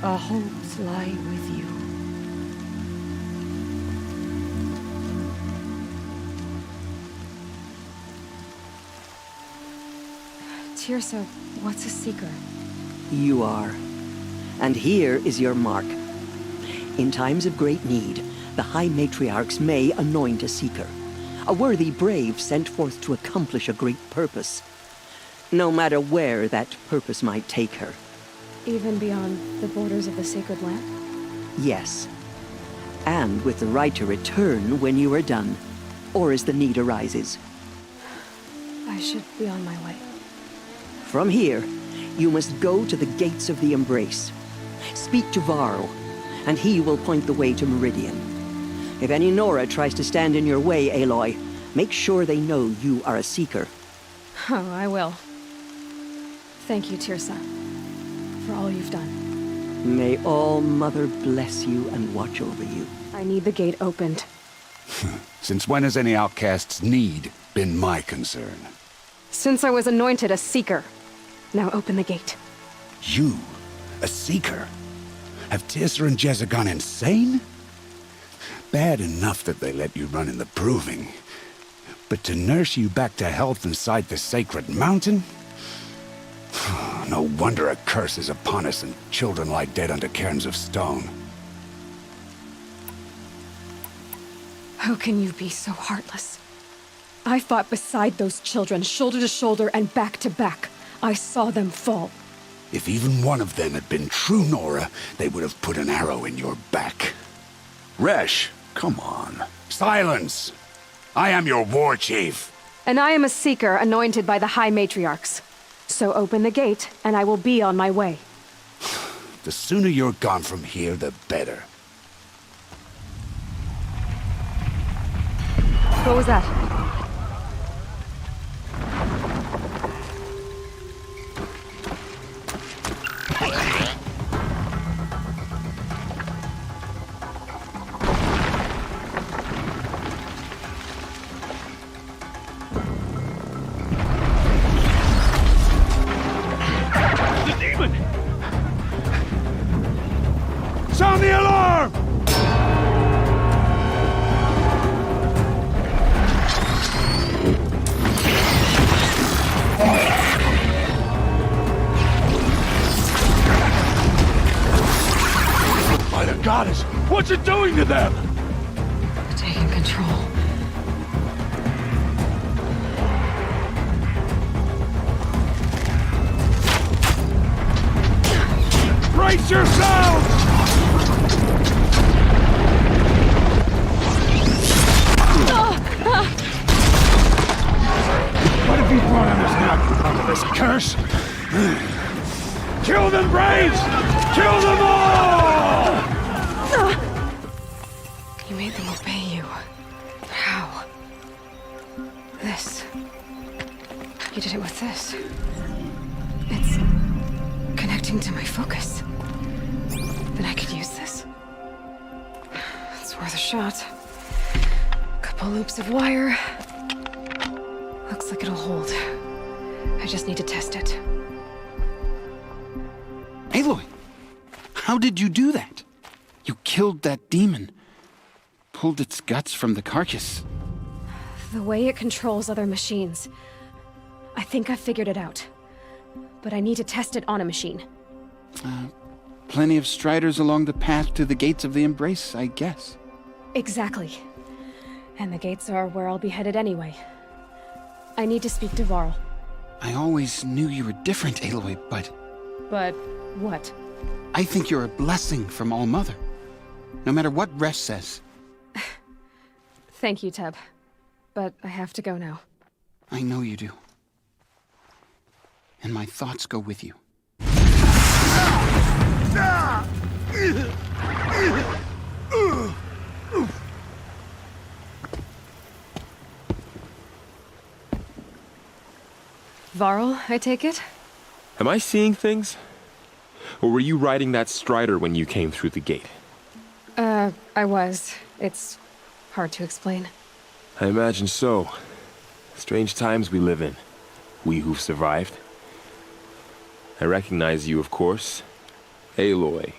Our hopes lie with you. Tirsa, what's a seeker? You are. And here is your mark. In times of great need, the High Matriarchs may anoint a seeker. A worthy brave sent forth to accomplish a great purpose. No matter where that purpose might take her. Even beyond the borders of the sacred land? Yes. And with the right to return when you are done, or as the need arises. I should be on my way. From here, you must go to the gates of the Embrace. Speak to Varl, and he will point the way to Meridian. If any Nora tries to stand in your way, Aloy, make sure they know you are a seeker. Oh, I will. Thank you, Tirsa, for all you've done. May All Mother bless you and watch over you. I need the gate opened. Since when has any outcast's need been my concern? Since I was anointed a seeker. Now open the gate. You? A seeker? Have Tirsa and Jezza gone insane? Bad enough that they let you run in the Proving. But to nurse you back to health inside the sacred mountain? No wonder a curse is upon us and children lie dead under cairns of stone. How can you be so heartless? I fought beside those children, shoulder to shoulder and back to back. I saw them fall. If even one of them had been true Nora, they would have put an arrow in your back. Resh, come on. Silence! I am your war chief. And I am a seeker anointed by the High Matriarchs. So open the gate, and I will be on my way. The sooner you're gone from here, the better. What was that? Sound the alarm! By the goddess, what's it doing to them? Taking control. Brace yourselves! What have you brought on us now, under this curse? Kill them, Braves! Kill them all! You made them obey you. How? This. You did it with this. It's connecting to my focus. Then I could use this. It's worth a shot. Couple loops of wire. Looks like it'll hold. I just need to test it. Aloy! How did you do that? You killed that demon. Pulled its guts from the carcass. The way it controls other machines. I think I figured it out. But I need to test it on a machine. Plenty of striders along the path to the gates of the Embrace, I guess. Exactly. And the gates are where I'll be headed anyway. I need to speak to Varl. I always knew you were different, Aloy, but... But what? I think you're a blessing from All Mother. No matter what Resh says. Thank you, Teb. But I have to go now. I know you do. and my thoughts go with you. Varl, I take it? Am I seeing things? Or were you riding that strider when you came through the gate? I was. It's hard to explain. I imagine so. Strange times we live in. We who've survived. I recognize you, of course. Aloy,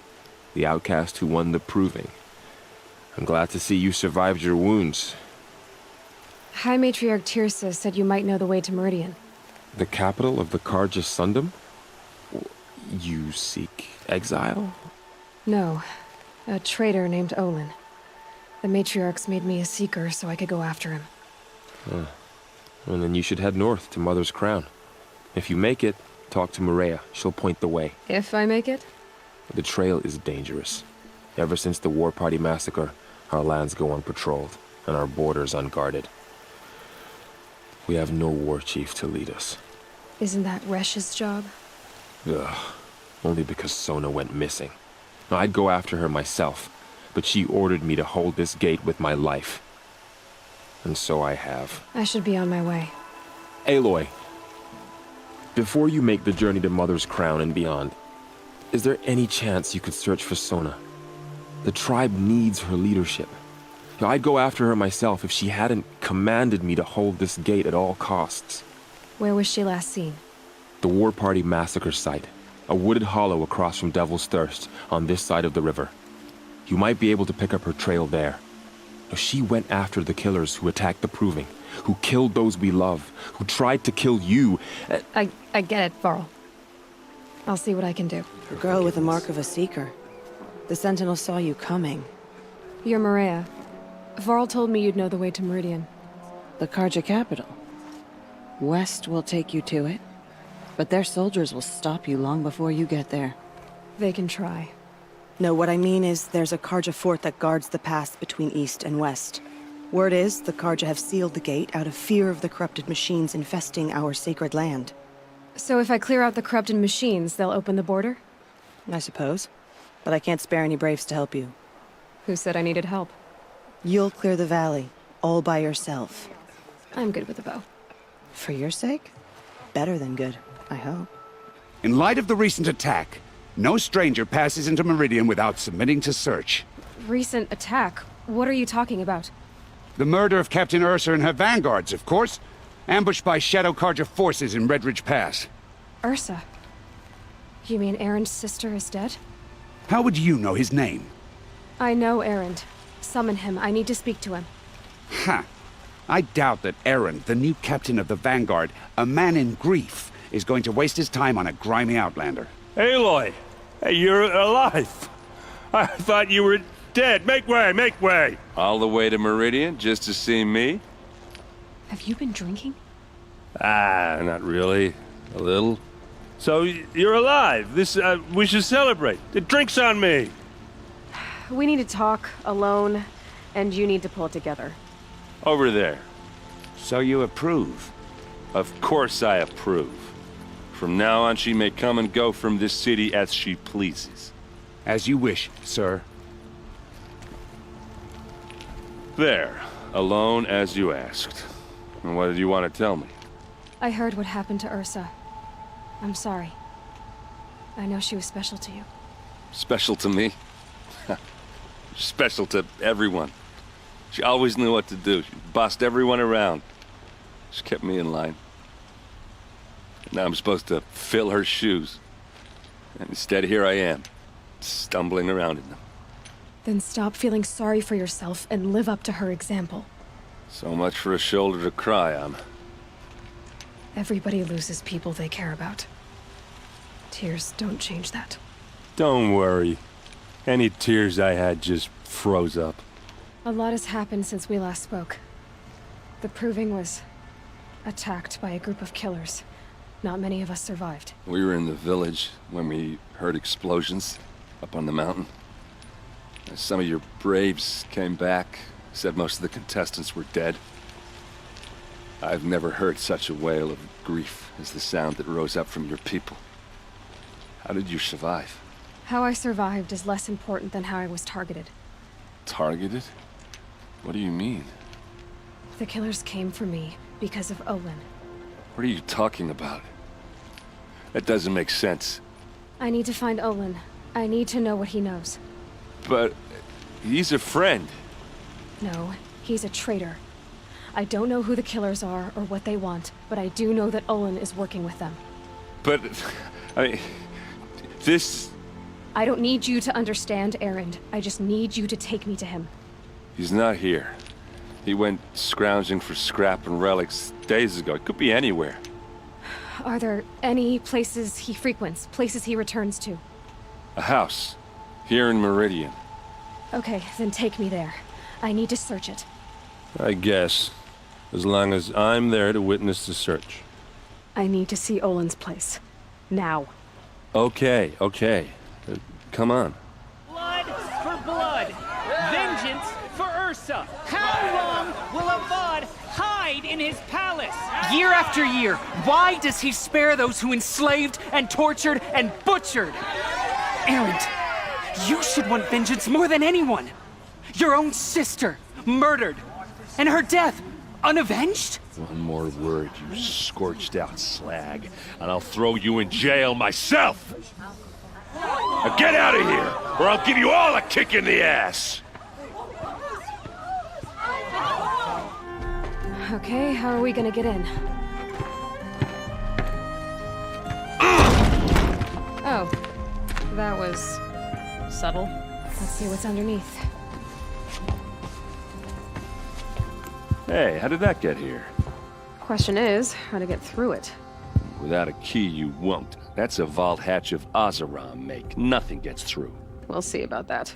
the outcast who won the proving. I'm glad to see you survived your wounds. High Matriarch Tirsa said you might know the way to Meridian. The capital of the Carja Sundom? You seek exile? No. A traitor named Olin. The Matriarchs made me a seeker so I could go after him. Huh. Well, then you should head north to Mother's Crown. If you make it, talk to Maria. She'll point the way. If I make it? The trail is dangerous. Ever since the War Party massacre, our lands go unpatrolled, and our borders unguarded. We have no war chief to lead us. Isn't that Resh's job? Ugh. Only because Sona went missing. Now, I'd go after her myself, but she ordered me to hold this gate with my life. And so I have. I should be on my way. Aloy, before you make the journey to Mother's Crown and beyond, is there any chance you could search for Sona? The tribe needs her leadership. Now, I'd go after her myself if she hadn't commanded me to hold this gate at all costs. Where was she last seen? The War Party massacre site. A wooded hollow across from Devil's Thirst, on this side of the river. You might be able to pick up her trail there. Now, she went after the killers who attacked the Proving, who killed those we love, who tried to kill you. I get it, Varl. I'll see what I can do. A girl with the mark of a seeker. The Sentinel saw you coming. You're Maria. Varl told me you'd know the way to Meridian. The Carja capital. West will take you to it, but their soldiers will stop you long before you get there. They can try. No, what I mean is there's a Carja fort that guards the pass between east and west. Word is the Carja have sealed the gate out of fear of the corrupted machines infesting our sacred land. So if I clear out the corrupted machines, they'll open the border? I suppose. But I can't spare any braves to help you. Who said I needed help? You'll clear the valley, all by yourself. I'm good with a bow. For your sake? Better than good, I hope. In light of the recent attack, no stranger passes into Meridian without submitting to search. Recent attack? What are you talking about? The murder of Captain Ursa and her vanguards, of course. Ambushed by Shadow Carja forces in Redridge Pass. Ursa? You mean Erin's sister is dead? How would you know his name? I know Erend. Summon him. I need to speak to him. Ha! I doubt that Erend, the new captain of the Vanguard, a man in grief, is going to waste his time on a grimy outlander. Aloy! Hey, you're alive! I thought you were dead. Make way, make way! All the way to Meridian just to see me? Have you been drinking? Ah, not really. A little. So, you're alive. We should celebrate. The drink's on me. We need to talk, alone, and you need to pull it together. Over there. So you approve? Of course I approve. From now on, she may come and go from this city as she pleases. As you wish, sir. There. Alone as you asked. And what did you want to tell me? I heard what happened to Ursa. I'm sorry. I know she was special to you. Special to me? Special to everyone. She always knew what to do. She bossed everyone around. She kept me in line. Now I'm supposed to fill her shoes. And instead, here I am, stumbling around in them. Then stop feeling sorry for yourself and live up to her example. So much for a shoulder to cry on. Everybody loses people they care about. Tears don't change that. Don't worry. Any tears I had just froze up. A lot has happened since we last spoke. The Proving was attacked by a group of killers. Not many of us survived. We were in the village when we heard explosions up on the mountain. Some of your braves came back, said most of the contestants were dead. I've never heard such a wail of grief as the sound that rose up from your people. How did you survive? How I survived is less important than how I was targeted. Targeted? What do you mean? The killers came for me because of Olin. What are you talking about? That doesn't make sense. I need to find Olin. I need to know what he knows. But he's a friend. No, he's a traitor. I don't know who the killers are or what they want, but I do know that Olin is working with them. But, I mean, this... I don't need you to understand, Erend. I just need you to take me to him. He's not here. He went scrounging for scrap and relics days ago. It could be anywhere. Are there any places he frequents, places he returns to? A house. Here in Meridian. Okay, then take me there. I need to search it. I guess. As long as I'm there to witness the search. I need to see Olin's place. Now. Okay. Come on. Blood for blood. Vengeance for Ursa. How long will Avad hide in his palace? Year after year, why does he spare those who enslaved and tortured and butchered? Erend, you should want vengeance more than anyone. Your own sister, murdered. And her death, unavenged? One more word, you scorched out slag, and I'll throw you in jail myself! Now get out of here, or I'll give you all a kick in the ass! Okay, how are we gonna get in? Oh, that was subtle. Let's see what's underneath. Hey, how did that get here? Question is, how to get through it. Without a key, you won't. That's a vault hatch of Oseram make. Nothing gets through. We'll see about that.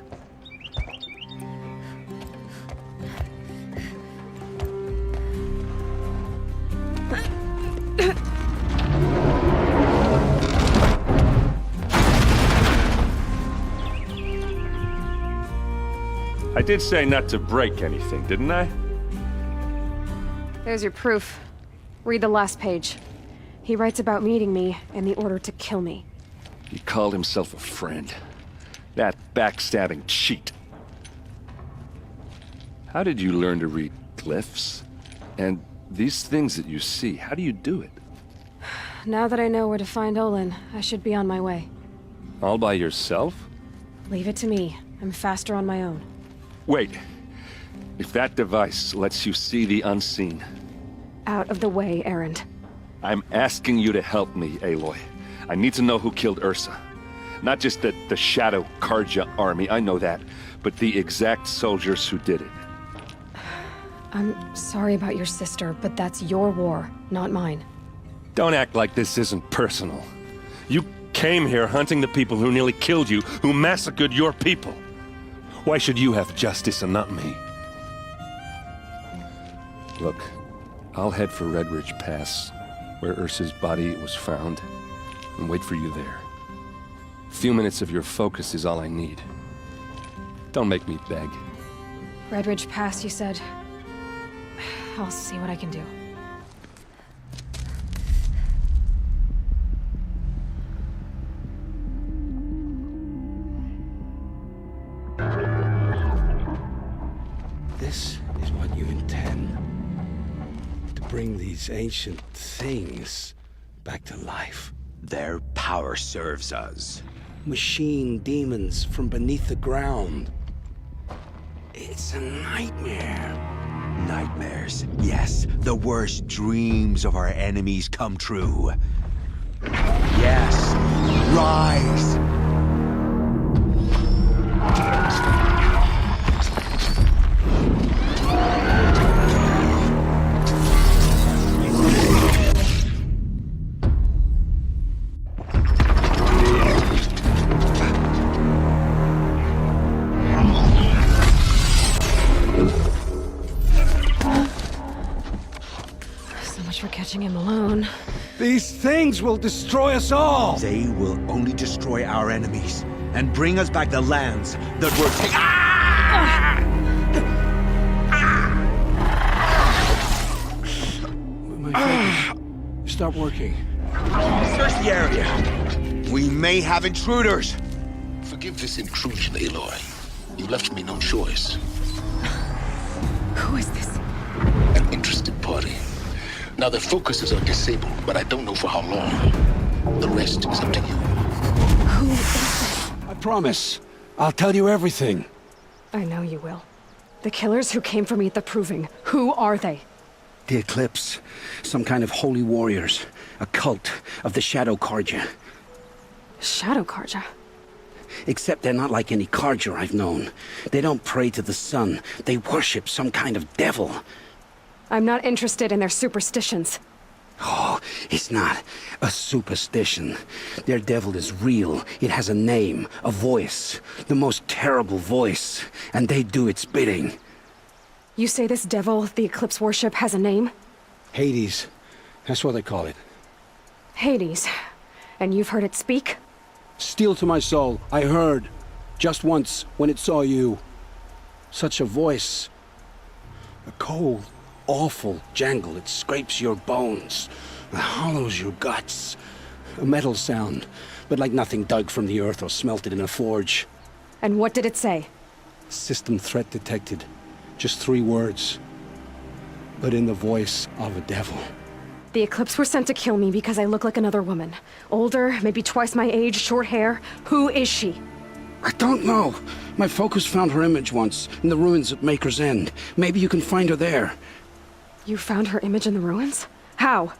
I did say not to break anything, didn't I? There's your proof. Read the last page. He writes about meeting me and the order to kill me. He called himself a friend. That backstabbing cheat. How did you learn to read glyphs? And these things that you see, how do you do it? Now that I know where to find Olin, I should be on my way. All by yourself? Leave it to me. I'm faster on my own. Wait. If that device lets you see the unseen... Out of the way, Erend. I'm asking you to help me, Aloy. I need to know who killed Ursa. Not just the Shadow Karja army, I know that, but the exact soldiers who did it. I'm sorry about your sister, but that's your war, not mine. Don't act like this isn't personal. You came here hunting the people who nearly killed you, who massacred your people. Why should you have justice and not me? Look, I'll head for Red Ridge Pass, where Ursa's body was found, and wait for you there. A few minutes of your focus is all I need. Don't make me beg. Red Ridge Pass, you said? I'll see what I can do. This is what you intend? To bring these ancient things back to life? Their power serves us. Machine demons from beneath the ground. It's a nightmare. Nightmares, yes. The worst dreams of our enemies come true. Yes. Rise! For catching him alone. These things will destroy us all! They will only destroy our enemies and bring us back the lands that were taken. start working. Search the area. We may have intruders. Forgive this intrusion, Aloy. You left me no choice. Who is this? An interested party. Now their focuses are disabled, but I don't know for how long. The rest is up to you. Who is this? I promise. I'll tell you everything. I know you will. The killers who came for me at the Proving, who are they? The Eclipse. Some kind of holy warriors. A cult of the Shadow Carja. Shadow Carja? Except they're not like any Carja I've known. They don't pray to the sun. They worship some kind of devil. I'm not interested in their superstitions. Oh, it's not a superstition. Their devil is real. It has a name, a voice. The most terrible voice. And they do its bidding. You say this devil the Eclipse worship has a name? Hades. That's what they call it. Hades. And you've heard it speak? Steel to my soul, I heard. Just once, when it saw you. Such a voice. A cold, awful jangle. It scrapes your bones. It hollows your guts. A metal sound, but like nothing dug from the earth or smelted in a forge. And what did it say? System threat detected. Just 3 words. But in the voice of a devil. The Eclipse were sent to kill me because I look like another woman. Older, maybe twice my age, short hair. Who is she? I don't know. My focus found her image once, in the ruins at Maker's End. Maybe you can find her there. You found her image in the ruins? How?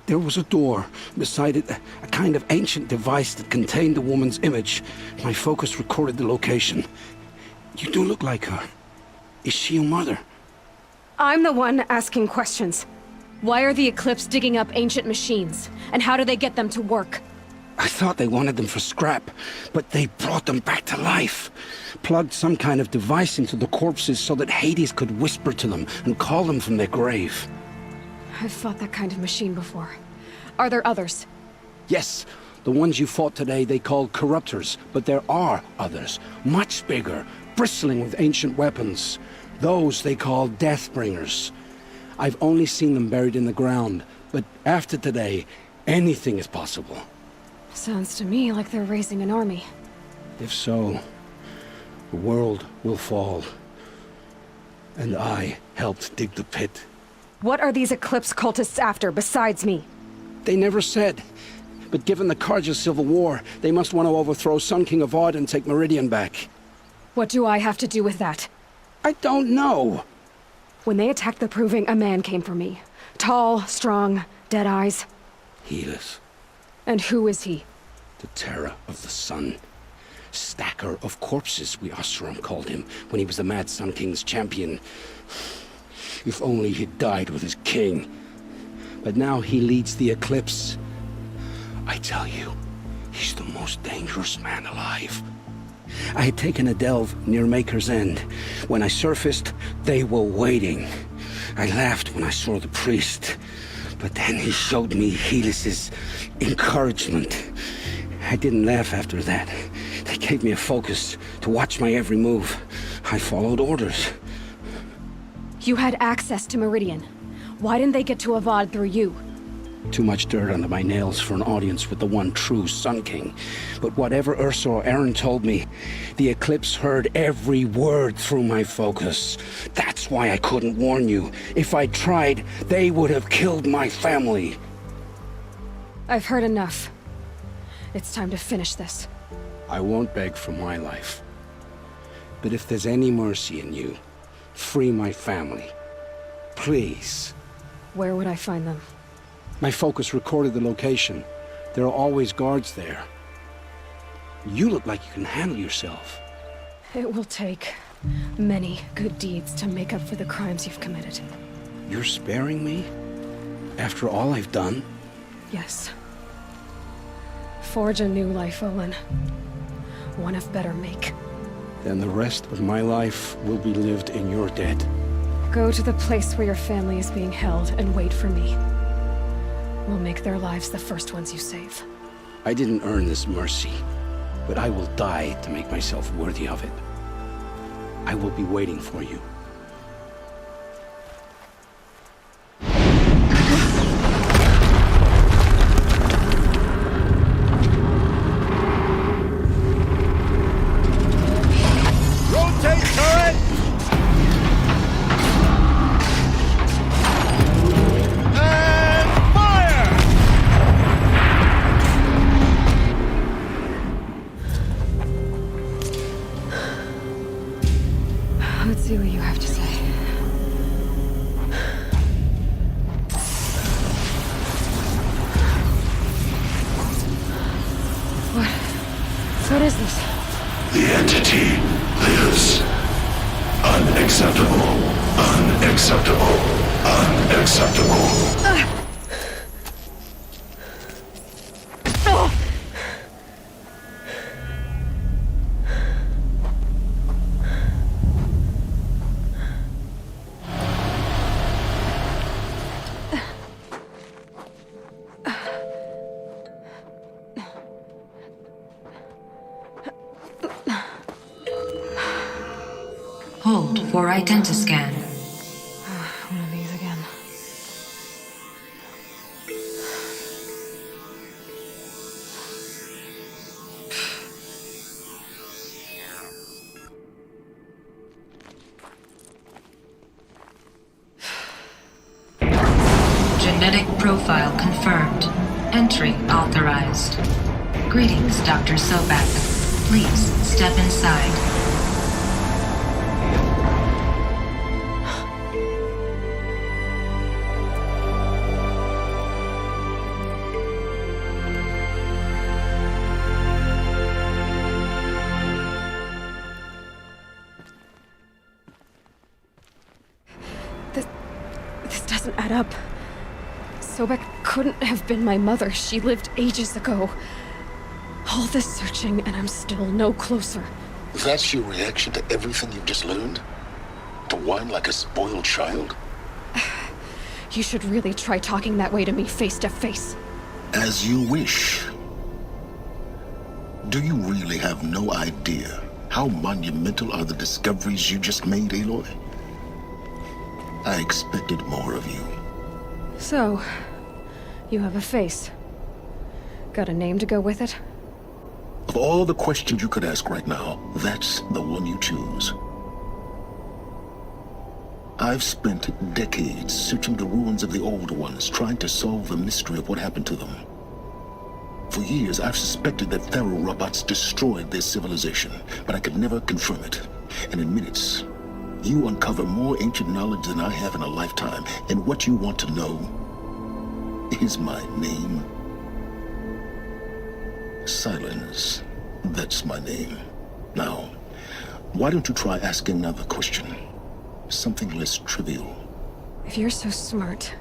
There was a door. Beside it, a kind of ancient device that contained the woman's image. My focus recorded the location. You do look like her. Is she your mother? I'm the one asking questions. Why are the Eclipse digging up ancient machines? And how do they get them to work? I thought they wanted them for scrap, but they brought them back to life. Plugged some kind of device into the corpses so that Hades could whisper to them and call them from their grave. I've fought that kind of machine before. Are there others? Yes, the ones you fought today they called corruptors, but there are others, much bigger, bristling with ancient weapons. Those they call Deathbringers. I've only seen them buried in the ground, but after today, anything is possible. Sounds to me like they're raising an army. If so, the world will fall. And I helped dig the pit. What are these Eclipse cultists after, besides me? They never said. But given the Carja Civil War, they must want to overthrow Sun King Avad and take Meridian back. What do I have to do with that? I don't know. When they attacked the Proving, a man came for me. Tall, strong, dead eyes. Helis. And who is he? The terror of the sun. Stacker of corpses, we Oseram called him, when he was the Mad Sun King's champion. If only he'd died with his king. But now he leads the Eclipse. I tell you, he's the most dangerous man alive. I had taken a delve near Maker's End. When I surfaced, they were waiting. I laughed when I saw the priest. But then he showed me Helis's encouragement. I didn't laugh after that. They gave me a focus to watch my every move. I followed orders. You had access to Meridian. Why didn't they get to Avad through you? Too much dirt under my nails for an audience with the one true Sun King. But whatever Ursa or Aaron told me, the Eclipse heard every word through my focus. That's why I couldn't warn you. If I tried, they would have killed my family. I've heard enough. It's time to finish this. I won't beg for my life. But if there's any mercy in you, free my family. Please. Where would I find them? My focus recorded the location. There are always guards there. You look like you can handle yourself. It will take many good deeds to make up for the crimes you've committed. You're sparing me? After all I've done? Yes. Forge a new life, Olin. One of better make. Then the rest of my life will be lived in your debt. Go to the place where your family is being held and wait for me. We'll make their lives the first ones you save. I didn't earn this mercy, but I will die to make myself worthy of it. I will be waiting for you. is this? The entity lives. Unacceptable. Unacceptable. Unacceptable. Hold for identiscan. One of these again. Genetic profile confirmed. Entry authorized. Greetings, Dr. Sobek. Please step inside. This doesn't add up. Sobek couldn't have been my mother. She lived ages ago. All this searching, and I'm still no closer. That's your reaction to everything you've just learned? To whine like a spoiled child? You should really try talking that way to me face to face. As you wish. Do you really have no idea how monumental are the discoveries you just made, Aloy? I expected more of you. So, you have a face. Got a name to go with it? Of all the questions you could ask right now, that's the one you choose. I've spent decades searching the ruins of the old ones, trying to solve the mystery of what happened to them. For years, I've suspected that Pharaoh robots destroyed their civilization, but I could never confirm it. And in minutes, you uncover more ancient knowledge than I have in a lifetime, and what you want to know is my name. Silence. That's my name. Now, why don't you try asking another question? Something less trivial. If you're so smart,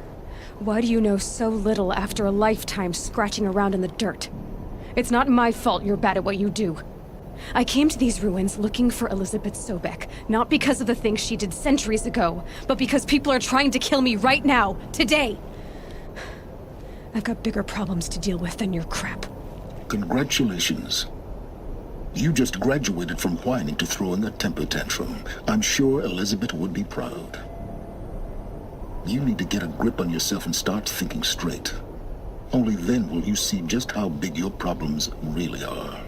why do you know so little after a lifetime scratching around in the dirt? It's not my fault you're bad at what you do. I came to these ruins looking for Elizabeth Sobek, not because of the things she did centuries ago, but because people are trying to kill me right now, today. I've got bigger problems to deal with than your crap. Congratulations. You just graduated from whining to throwing a temper tantrum. I'm sure Elizabeth would be proud. You need to get a grip on yourself and start thinking straight. Only then will you see just how big your problems really are.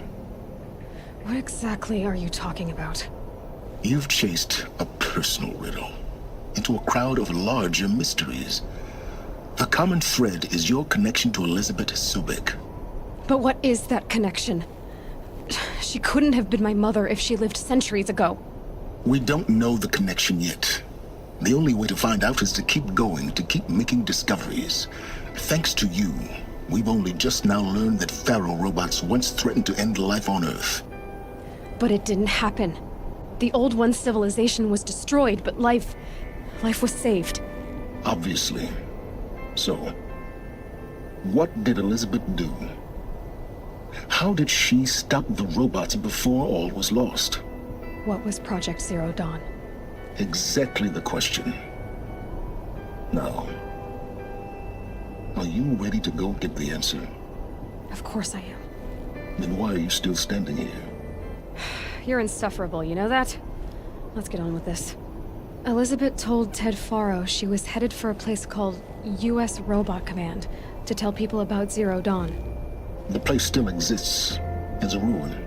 What exactly are you talking about? You've chased a personal riddle into a crowd of larger mysteries. The common thread is your connection to Elizabeth Sobek. But what is that connection? She couldn't have been my mother if she lived centuries ago. We don't know the connection yet. The only way to find out is to keep going, to keep making discoveries. Thanks to you, we've only just now learned that Pharaoh robots once threatened to end life on Earth. But it didn't happen. The Old One's civilization was destroyed, but life was saved. Obviously. So, what did Elizabeth do? How did she stop the robots before all was lost? What was Project Zero Dawn? Exactly the question. Now, are you ready to go get the answer? Of course I am. Then why are you still standing here? You're insufferable, you know that? Let's get on with this. Elizabeth told Ted Faro she was headed for a place called U.S. Robot Command to tell people about Zero Dawn. The place still exists as a ruin.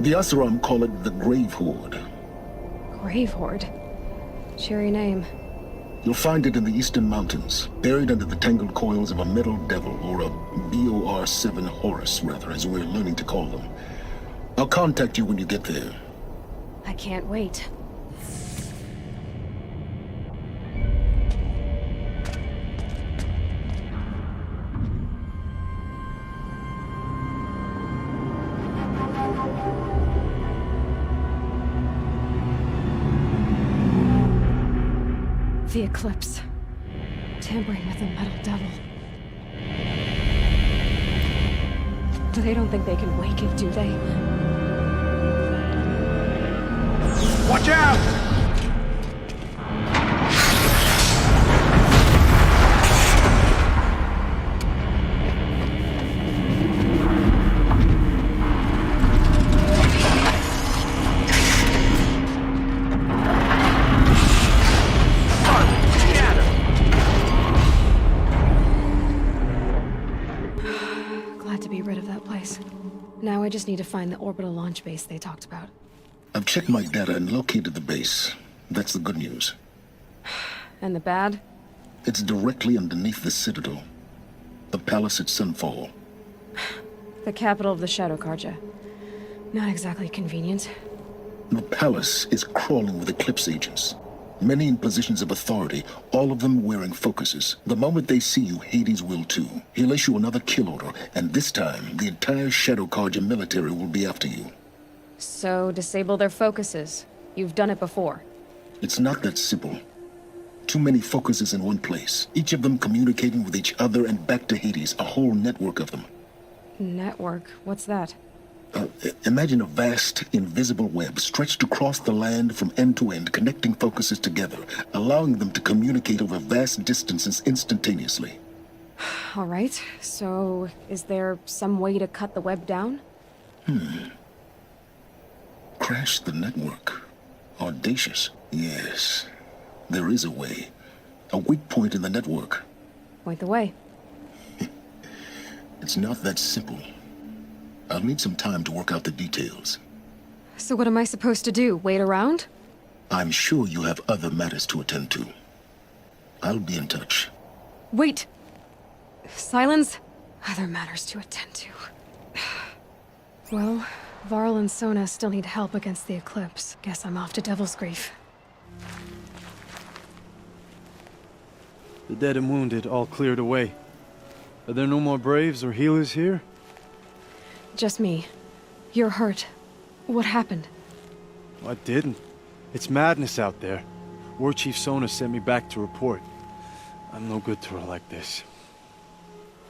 The Asaram call it the Grave Horde. Grave Horde? Cheery name. You'll find it in the eastern mountains, buried under the tangled coils of a metal devil, or a BOR-7 Horus, rather, as we're learning to call them. I'll contact you when you get there. I can't wait. the Eclipse. Tampering with the Metal Devil. They don't think they can wake it, do they? Watch out! Glad to be rid of that place. Now I just need to find the orbital launch base they talked about. I've checked my data and located the base. That's the good news. And the bad? It's directly underneath the Citadel. The palace at Sunfall. The capital of the Shadow Carja. Not exactly convenient. The palace is crawling with Eclipse agents. Many in positions of authority, all of them wearing focuses. The moment they see you, Hades will too. He'll issue another kill order, and this time, the entire Shadow Carja military will be after you. So, disable their focuses. You've done it before. It's not that simple. Too many focuses in one place, each of them communicating with each other and back to Hades, a whole network of them. Network? What's that? Imagine a vast, invisible web stretched across the land from end to end, connecting focuses together, allowing them to communicate over vast distances instantaneously. All right, so is there some way to cut the web down? Crash the network. Audacious. Yes, there is a way. A weak point in the network. Point the way. It's not that simple. I'll need some time to work out the details. So what am I supposed to do? Wait around? I'm sure you have other matters to attend to. I'll be in touch. Wait! Silence? Other matters to attend to. Well, Varl and Sona still need help against the Eclipse. Guess I'm off to Devil's Grief. The dead and wounded all cleared away. Are there no more Braves or healers here? Just me. You're hurt. What happened? I didn't. It's madness out there. War Chief Sona sent me back to report. I'm no good to her like this.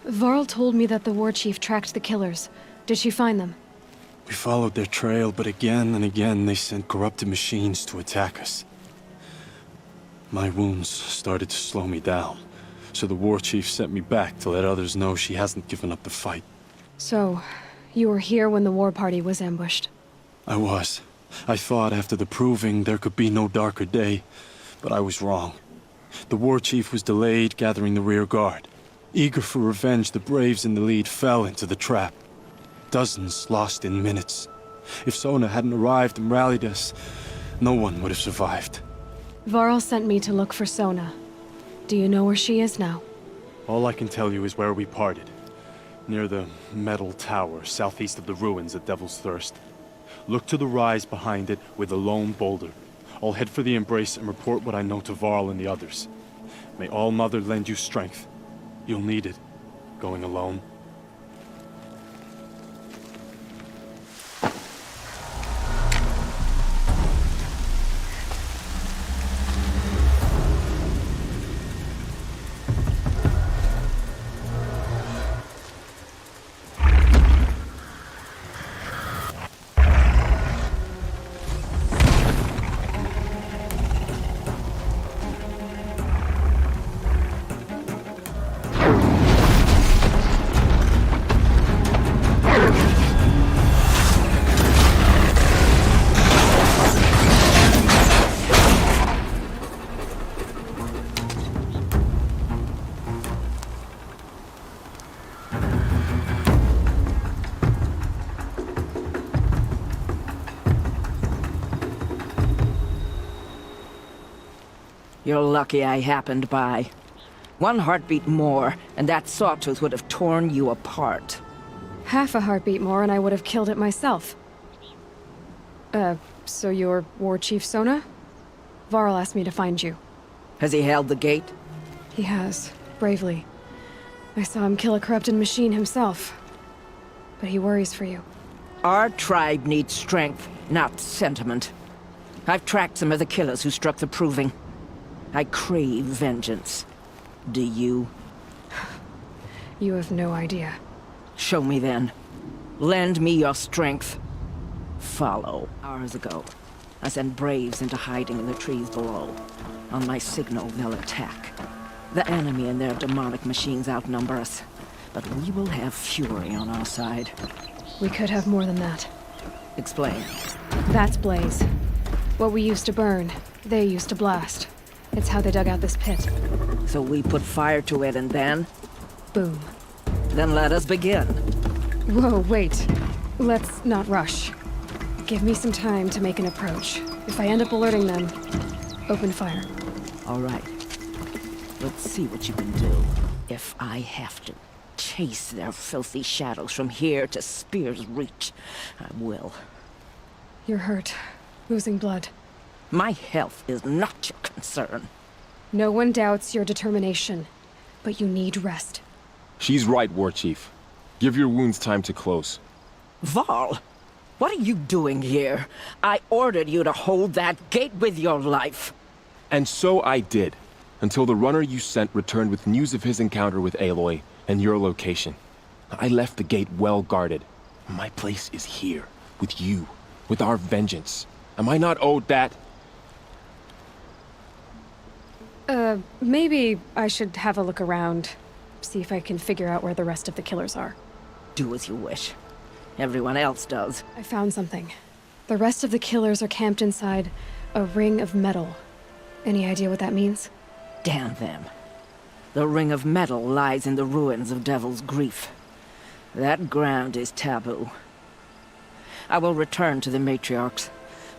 Varl told me that the War Chief tracked the killers. Did she find them? We followed their trail, but again and again they sent corrupted machines to attack us. My wounds started to slow me down, so the War Chief sent me back to let others know she hasn't given up the fight. So, you were here when the war party was ambushed? I was. I thought after the proving there could be no darker day, but I was wrong. The War Chief was delayed gathering the rear guard. Eager for revenge, the Braves in the lead fell into the trap. Dozens lost in minutes. If Sona hadn't arrived and rallied us, no one would have survived. Varl sent me to look for Sona. Do you know where she is now? All I can tell you is where we parted. Near the metal tower, southeast of the ruins at Devil's Thirst. Look to the rise behind it with a lone boulder. I'll head for the embrace and report what I know to Varl and the others. May All Mother lend you strength. You'll need it, going alone. You're lucky I happened by. One heartbeat more, and that sawtooth would have torn you apart. Half a heartbeat more and I would have killed it myself. So you're War Chief Sona? Varl asked me to find you. Has he held the gate? He has, bravely. I saw him kill a corrupted machine himself. But he worries for you. Our tribe needs strength, not sentiment. I've tracked some of the killers who struck the proving. I crave vengeance. Do you? You have no idea. Show me then. Lend me your strength. Follow. Hours ago, I sent Braves into hiding in the trees below. On my signal, they'll attack. The enemy and their demonic machines outnumber us, but we will have fury on our side. We could have more than that. Explain. That's Blaze. What we used to burn, they used to blast. It's how they dug out this pit. So we put fire to it and then? Boom. Then let us begin. Whoa, wait. Let's not rush. Give me some time to make an approach. If I end up alerting them, open fire. All right. Let's see what you can do. If I have to chase their filthy shadows from here to Spear's Reach, I will. You're hurt. Losing blood. My health is not your concern. No one doubts your determination, but you need rest. She's right, War Chief. Give your wounds time to close. Varl, what are you doing here? I ordered you to hold that gate with your life. And so I did, until the runner you sent returned with news of his encounter with Aloy and your location. I left the gate well guarded. My place is here, with you, with our vengeance. Am I not owed that? Maybe I should have a look around. See if I can figure out where the rest of the killers are. Do as you wish. Everyone else does. I found something. The rest of the killers are camped inside a ring of metal. Any idea what that means? Damn them. The ring of metal lies in the ruins of Devil's Grief. That ground is taboo. I will return to the matriarchs,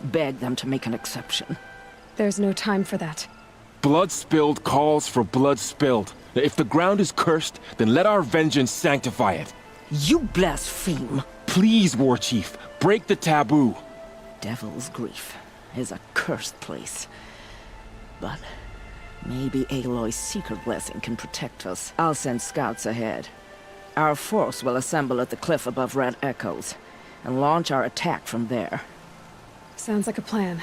beg them to make an exception. There's no time for that. Blood spilled calls for blood spilled. If the ground is cursed, then let our vengeance sanctify it. You blaspheme. Please, War Chief, break the taboo. Devil's Grief is a cursed place. But maybe Aloy's secret blessing can protect us. I'll send scouts ahead. Our force will assemble at the cliff above Red Echoes, and launch our attack from there. Sounds like a plan.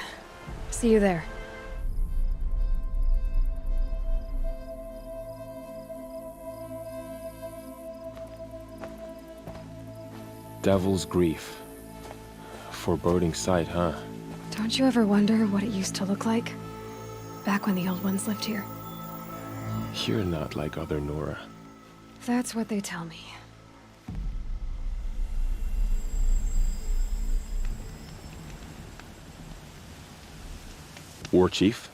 See you there. Devil's Grief. Foreboding sight, huh? Don't you ever wonder what it used to look like? Back when the old ones lived here. You're not like other Nora. That's what they tell me. War Chief?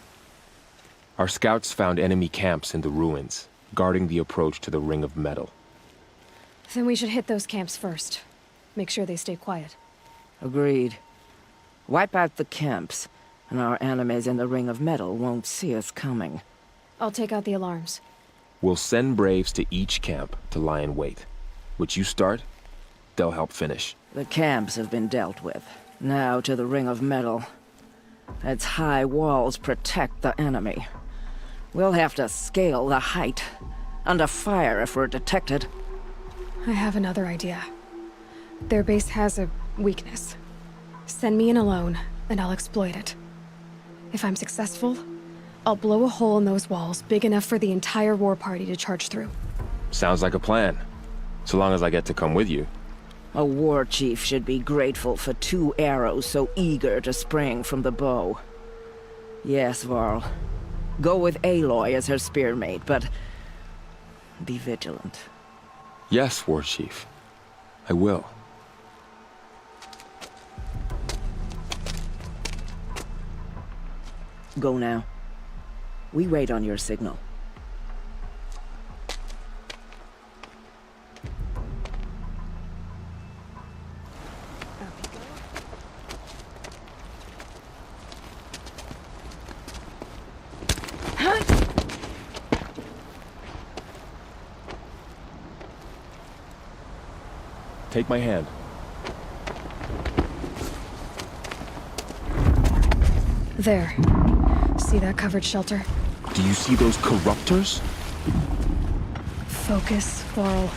Our scouts found enemy camps in the ruins, guarding the approach to the Ring of Metal. Then we should hit those camps first. Make sure they stay quiet. Agreed. Wipe out the camps, and our enemies in the Ring of Metal won't see us coming. I'll take out the alarms. We'll send Braves to each camp to lie in wait. Which you start, they'll help finish. The camps have been dealt with. Now to the Ring of Metal. Its high walls protect the enemy. We'll have to scale the height. Under fire if we're detected. I have another idea. Their base has a weakness. Send me in alone, and I'll exploit it. If I'm successful, I'll blow a hole in those walls big enough for the entire war party to charge through. Sounds like a plan. So long as I get to come with you. A war chief should be grateful for 2 arrows so eager to spring from the bow. Yes, Varl. Go with Aloy as her spearmate, but be vigilant. Yes, War Chief. I will. Go now. We wait on your signal. Take my hand. There. See that covered shelter? Do you see those corruptors? Focus, Varl.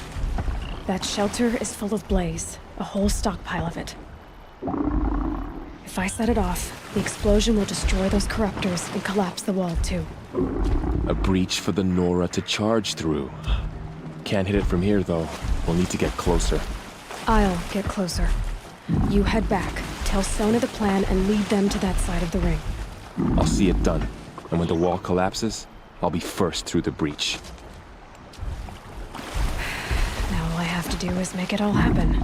That shelter is full of blaze. A whole stockpile of it. If I set it off, the explosion will destroy those corruptors and collapse the wall, too. A breach for the Nora to charge through. Can't hit it from here, though. We'll need to get closer. I'll get closer. You head back, tell Sona the plan, and lead them to that side of the ring. I'll see it done. And when the wall collapses, I'll be first through the breach. Now all I have to do is make it all happen.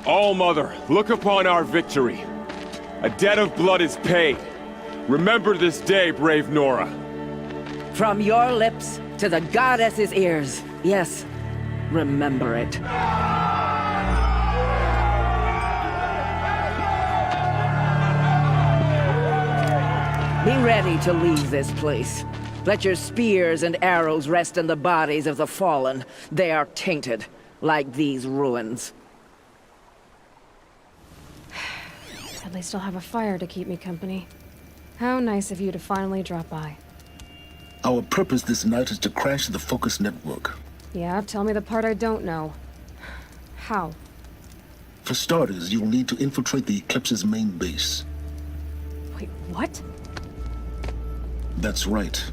All-Mother, look upon our victory. A debt of blood is paid. Remember this day, brave Nora. From your lips to the goddess's ears. Yes, remember it. Be ready to leave this place. Let your spears and arrows rest in the bodies of the fallen. They are tainted, like these ruins. At least I'll have a fire to keep me company. How nice of you to finally drop by. Our purpose this night is to crash the Focus network. Yeah, tell me the part I don't know. How? For starters, you'll need to infiltrate the Eclipse's main base. Wait, what? That's right.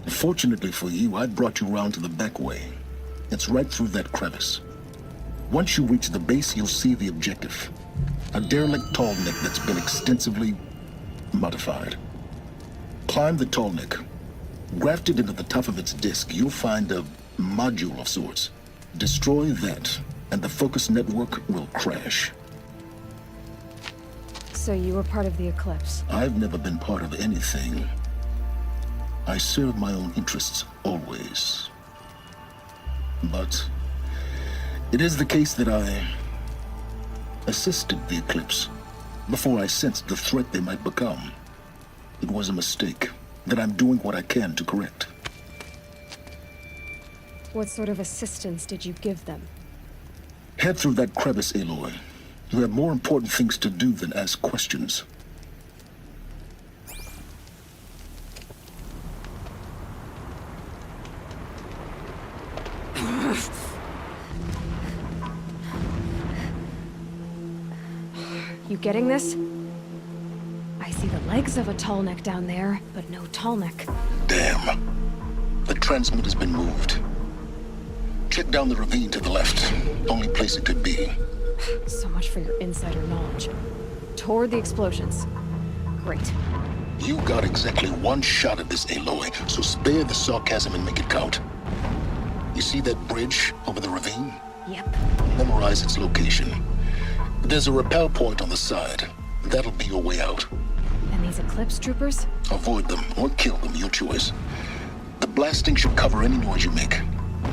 Fortunately for you, I brought you around to the back way. It's right through that crevice. Once you reach the base, you'll see the objective. A derelict tall neck that's been extensively modified. Climb the tall neck. Grafted into the top of its disk, you'll find a module of sorts. Destroy that, and the Focus network will crash. So you were part of the Eclipse? I've never been part of anything. I serve my own interests, always. But it is the case that I assisted the Eclipse before I sensed the threat they might become. It was a mistake that I'm doing what I can to correct. What sort of assistance did you give them? Head through that crevice, Aloy. You have more important things to do than ask questions. You getting this? I see the legs of a tall neck down there, but no tall neck. Damn. The transmitter's been moved. Check down the ravine to the left. Only place it could be. So much for your insider knowledge. Toward the explosions. Great. You got exactly one shot at this, Aloy, so spare the sarcasm and make it count. You see that bridge over the ravine? Yep. Memorize its location. There's a rappel point on the side. That'll be your way out. And these Eclipse troopers? Avoid them or kill them, your choice. The blasting should cover any noise you make.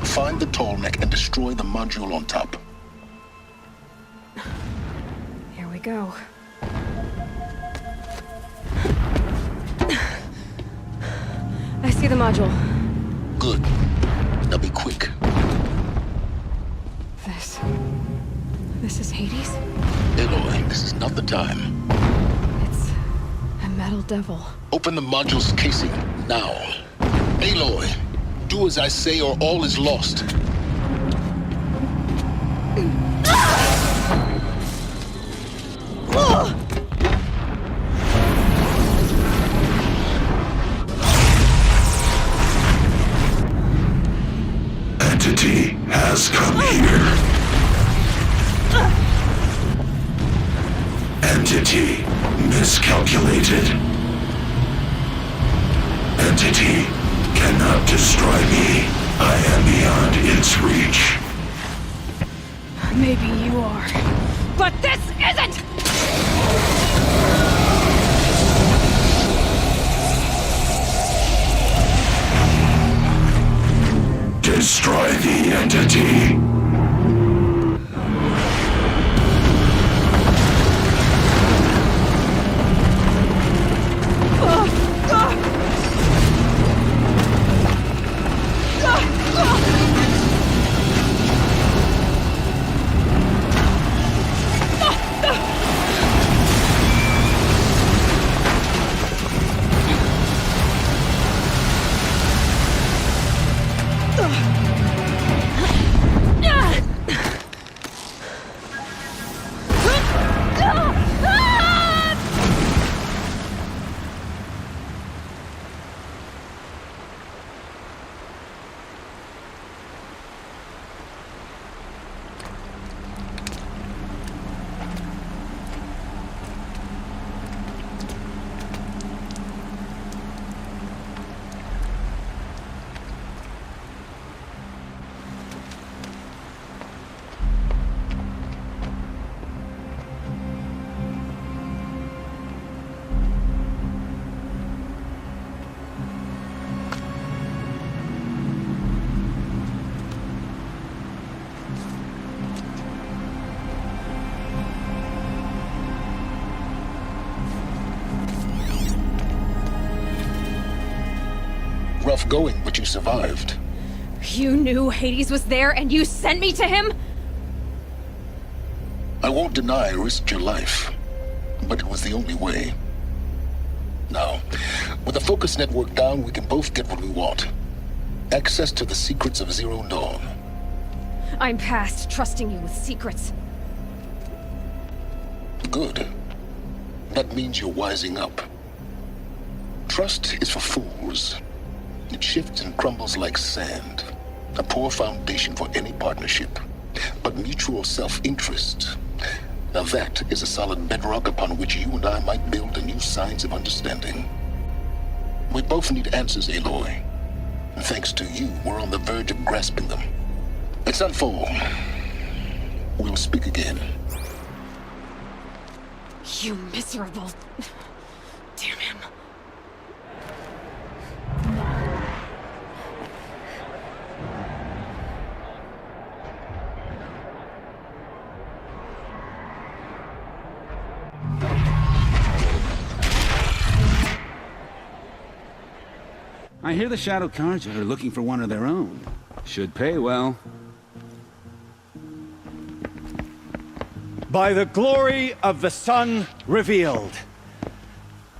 Find the tall neck and destroy the module on top. Here we go. I see the module. Good. Now be quick. This is Hades? Aloy, this is not the time. It's a metal devil. Open the module's casing, now. Aloy, do as I say or all is lost. Entity has come here. Entity miscalculated. Entity cannot destroy me. I am beyond its reach. Maybe you are. But this isn't! Destroy the entity. tough going, but you survived. You knew Hades was there and you sent me to him? I won't deny I risked your life, but it was the only way. Now, with the focus network down, we can both get what we want. Access to the secrets of Zero Dawn. I'm past trusting you with secrets. Good. That means you're wising up. Trust is for fools. It shifts and crumbles like sand. A poor foundation for any partnership. But mutual self-interest, now that is a solid bedrock upon which you and I might build a new science of understanding. We both need answers, Aloy. And thanks to you, we're on the verge of grasping them. Let's unfold. We'll speak again. You miserable... Damn him. I hear the Shadow Carja are looking for one of their own. Should pay well. By the glory of the sun revealed.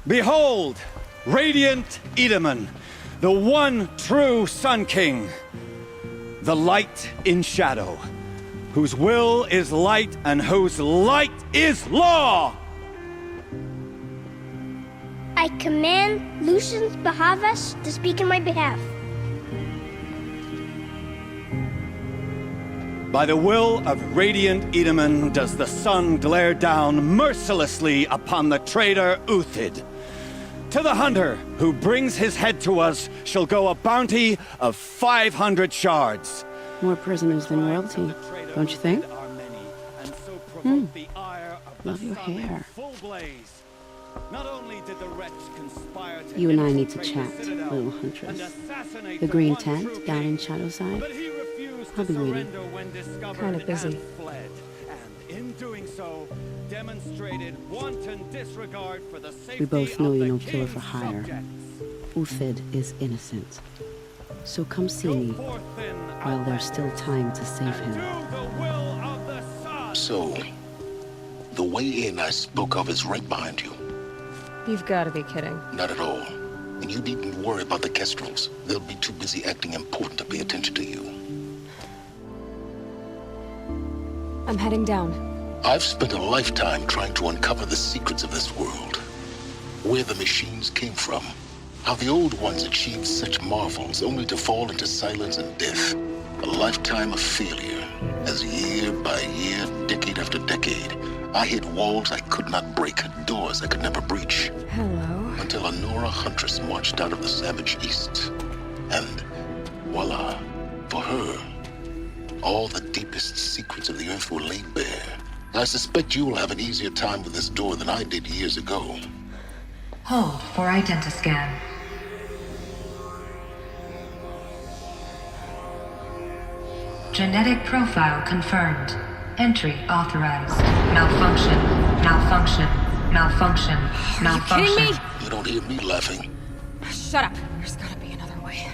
Behold, radiant Edaman, the one true Sun King. The light in shadow, whose will is light and whose light is law! I command Lucius Bahavas to speak in my behalf. By the will of radiant Edaman does the sun glare down mercilessly upon the traitor Uthid. To the hunter who brings his head to us shall go a bounty of 500 shards. More prisoners than royalty, don't you think? Love your hair. You and I need to chat, little huntress. The green tent down in Shadowside. I'll be waiting. Kinda busy. We both know you're no killer for hire. Uthid is innocent. So come see me while there's still time to save him. So, the way in I spoke of is right behind you. You've got to be kidding. Not at all. And you needn't worry about the Kestrels. They'll be too busy acting important to pay attention to you. I'm heading down. I've spent a lifetime trying to uncover the secrets of this world. Where the machines came from. How the old ones achieved such marvels only to fall into silence and death. A lifetime of failure. As year by year, decade after decade, I hit walls I could not break, doors I could never breach. Hello. Until a Nora huntress marched out of the savage east. And voila, for her, all the deepest secrets of the earth were laid bare. I suspect you will have an easier time with this door than I did years ago. Hold for identiscan. Genetic profile confirmed. Entry authorized. Malfunction. Malfunction. Malfunction. Malfunction. Are you kidding me? You don't hear me laughing. Shut up. There's gotta be another way.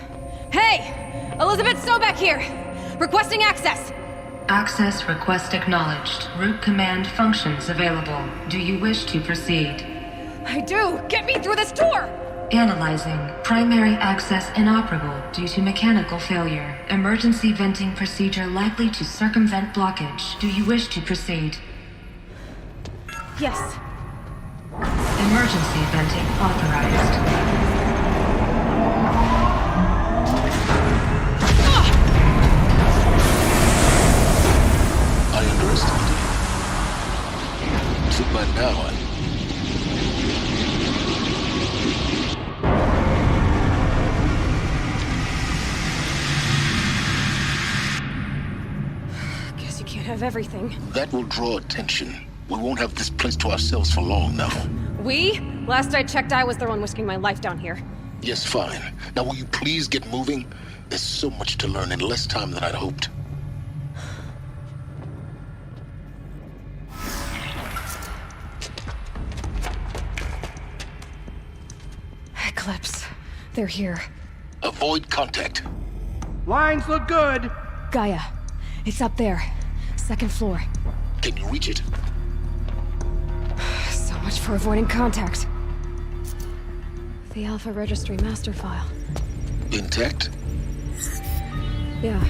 Hey! Elizabeth Sobek here! Requesting access! Access request acknowledged. Root command functions available. Do you wish to proceed? I do! Get me through this door! Analyzing. Primary access inoperable due to mechanical failure. Emergency venting procedure likely to circumvent blockage. Do you wish to proceed? Yes. Emergency venting authorized. I underestimated you. So by now, Guess you can't have everything. that will draw attention. We won't have this place to ourselves for long now. We? Last I checked, I was the one risking my life down here. Yes, fine. Now will you please get moving? There's so much to learn in less time than I'd hoped. Eclipse. They're here. Avoid contact. Lines look good. Gaia, it's up there. 2nd floor. Can you reach it? So much for avoiding contact. The Alpha Registry master file. Intact? Yeah.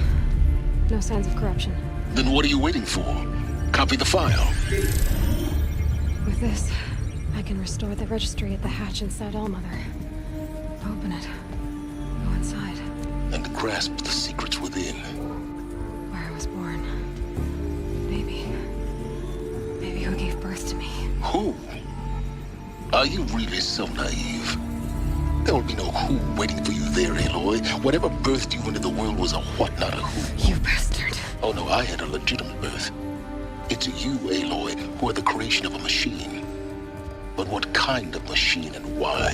No signs of corruption. Then what are you waiting for? Copy the file. With this, I can restore the registry at the hatch inside Allmother. Open it. Go inside. And grasp the secrets within. Where I was born. Maybe who gave birth to me. Who? Are you really so naive? There will be no who waiting for you there, Aloy. Whatever birthed you into the world was a what, not a who. You bastard. Oh no, I had a legitimate birth. It's you, Aloy, who are the creation of a machine. But what kind of machine and why?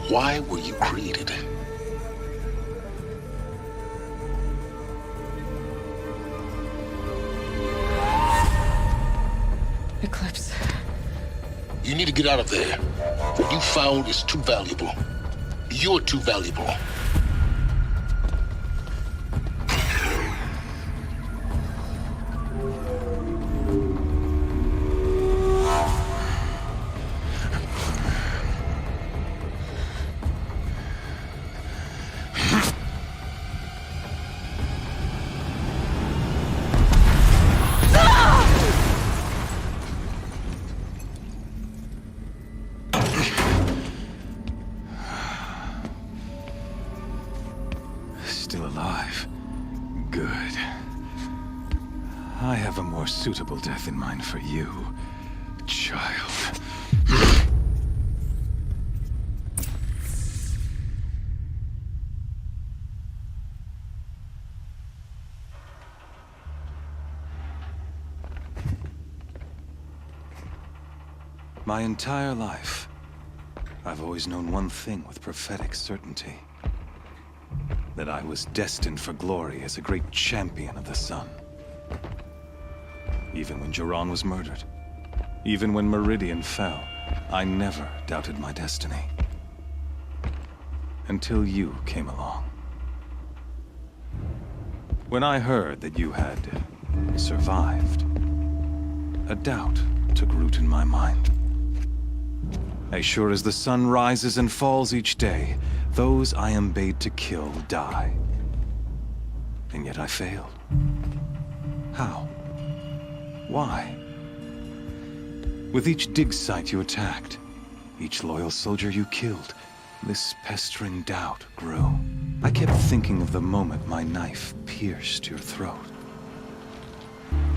Why were you created? Eclipse. You need to get out of there. What you found is too valuable. You're too valuable. Still alive. Good. I have a more suitable death in mind for you, child. My entire life, I've always known one thing with prophetic certainty. That I was destined for glory as a great champion of the sun. Even when Jiran was murdered, even when Meridian fell, I never doubted my destiny. Until you came along. When I heard that you had survived, a doubt took root in my mind. As sure as the sun rises and falls each day, those I am bade to kill die. And yet I failed. How? Why? With each dig site you attacked, each loyal soldier you killed, this pestering doubt grew. I kept thinking of the moment my knife pierced your throat.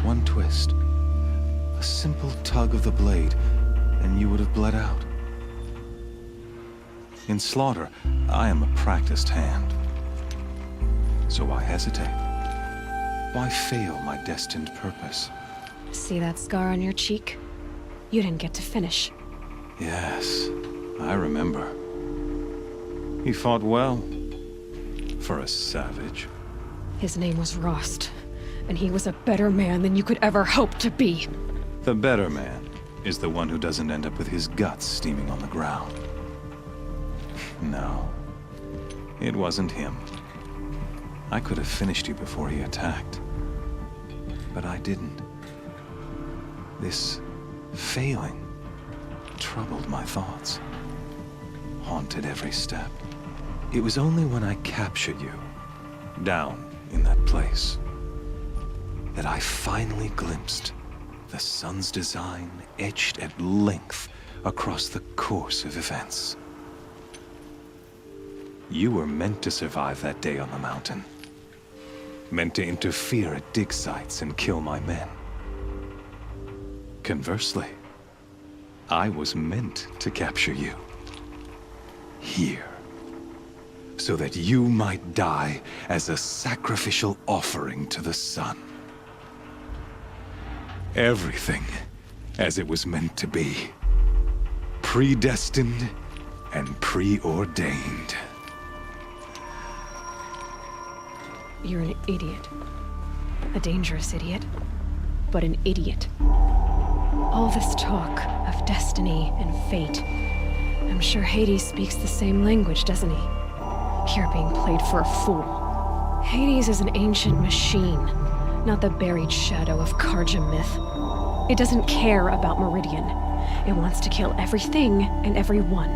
One twist, a simple tug of the blade, and you would have bled out. In slaughter, I am a practiced hand. So why hesitate? Why fail my destined purpose? See that scar on your cheek? You didn't get to finish. Yes, I remember. He fought well. For a savage. His name was Rost, and he was a better man than you could ever hope to be. The better man is the one who doesn't end up with his guts steaming on the ground. No, it wasn't him. I could have finished you before he attacked. But I didn't. This failing troubled my thoughts, haunted every step. It was only when I captured you, down in that place, that I finally glimpsed the sun's design etched at length across the course of events. You were meant to survive that day on the mountain. Meant to interfere at dig sites and kill my men. Conversely, I was meant to capture you. Here. So that you might die as a sacrificial offering to the sun. Everything as it was meant to be. Predestined and preordained. You're an idiot. A dangerous idiot, but an idiot. All this talk of destiny and fate. I'm sure Hades speaks the same language, doesn't he? You're being played for a fool. Hades is an ancient machine, not the buried shadow of Karja myth. It doesn't care about Meridian. It wants to kill everything and everyone.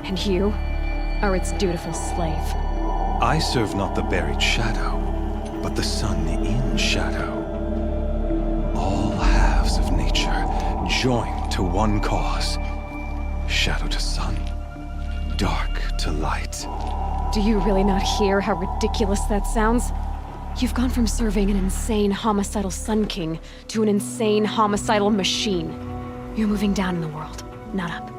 And you are its dutiful slave. I serve not the buried shadow, but the sun in shadow. All halves of nature joined to one cause. Shadow to sun, dark to light. Do you really not hear how ridiculous that sounds? You've gone from serving an insane homicidal Sun King to an insane homicidal machine. You're moving down in the world, not up.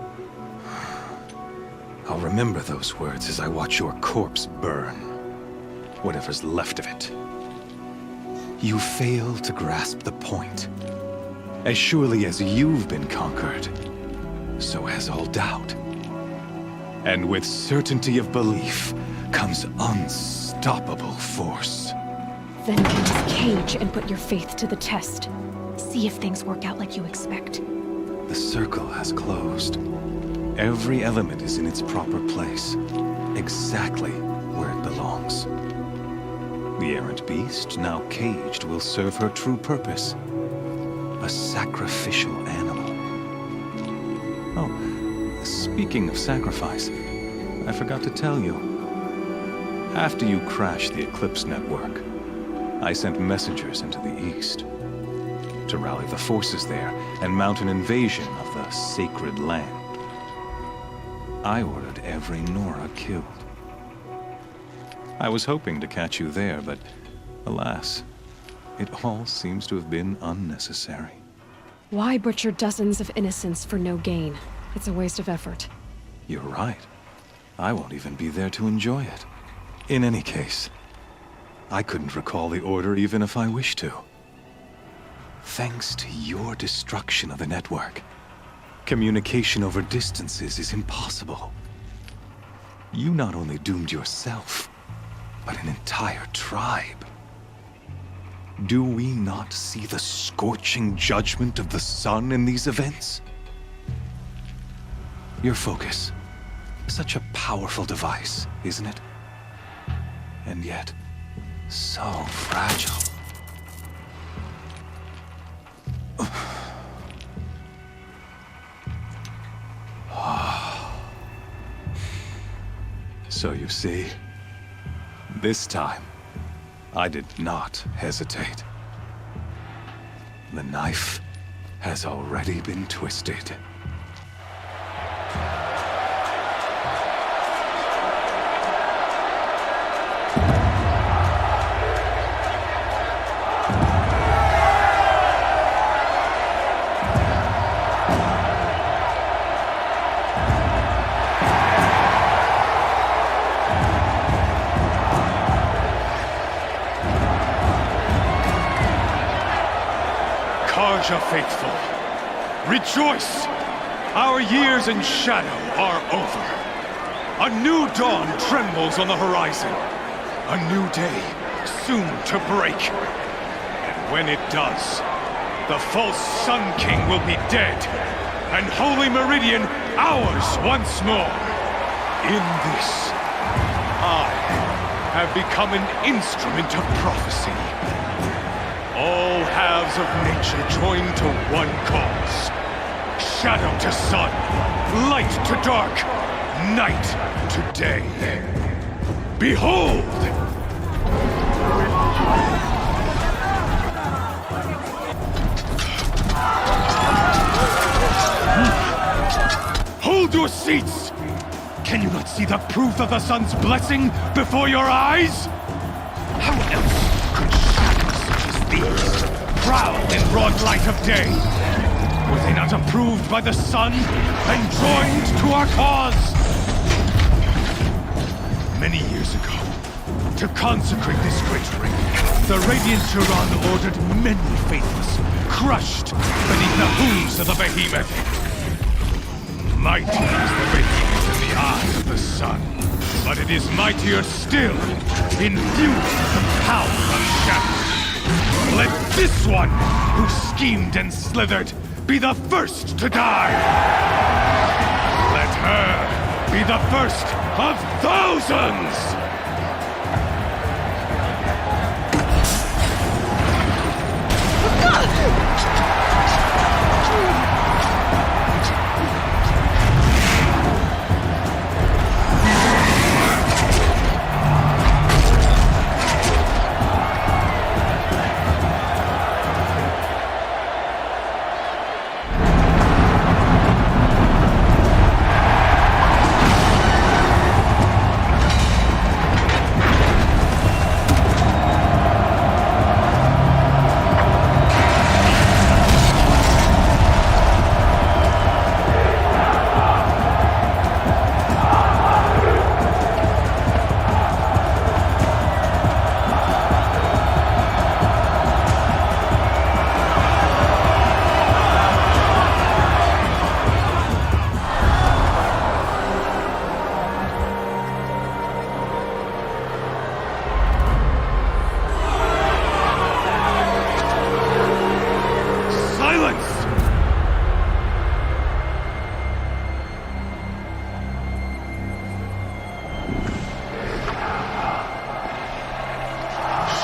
I'll remember those words as I watch your corpse burn. Whatever's left of it. You fail to grasp the point. As surely as you've been conquered, so has all doubt. And with certainty of belief comes unstoppable force. Then get this cage and put your faith to the test. See if things work out like you expect. The circle has closed. Every element is in its proper place, exactly where it belongs. The errant beast, now caged, will serve her true purpose. A sacrificial animal. Oh, speaking of sacrifice, I forgot to tell you. After you crashed the Eclipse network, I sent messengers into the east to rally the forces there and mount an invasion of the sacred land. I ordered every Nora killed. I was hoping to catch you there, but alas, it all seems to have been unnecessary. Why butcher dozens of innocents for no gain? It's a waste of effort. You're right. I won't even be there to enjoy it. In any case, I couldn't recall the order even if I wished to. Thanks to your destruction of the network, communication over distances is impossible. You not only doomed yourself, but an entire tribe. Do we not see the scorching judgment of the sun in these events? Your focus, such a powerful device, isn't it? And yet, so fragile. So you see, this time, I did not hesitate. The knife has already been twisted. Karja faithful, rejoice! Our years in shadow are over. A new dawn trembles on the horizon. A new day soon to break. And when it does, the false Sun King will be dead, and Holy Meridian ours once more. In this, I have become an instrument of prophecy. All halves of nature joined to one cause. Shadow to sun, light to dark, night to day. Behold! Hold your seats! Can you not see the proof of the sun's blessing before your eyes? How else could shadows such as these prowl in broad light of day? Were they not approved by the sun and joined to our cause? Many years ago, to consecrate this great ring, the Radiant Turan ordered many faithless, crushed beneath the hooves of the behemoth. Mighty is the behemoth in the eyes of the sun, but it is mightier still, infused with the power of shadow. Let this one, who schemed and slithered, be the first to die! Let her be the first of thousands!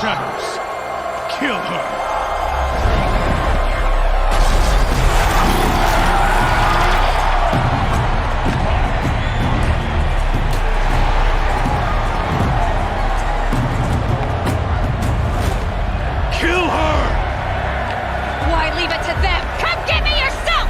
Shadows, kill her! Kill her! Why leave it to them? Come get me yourself!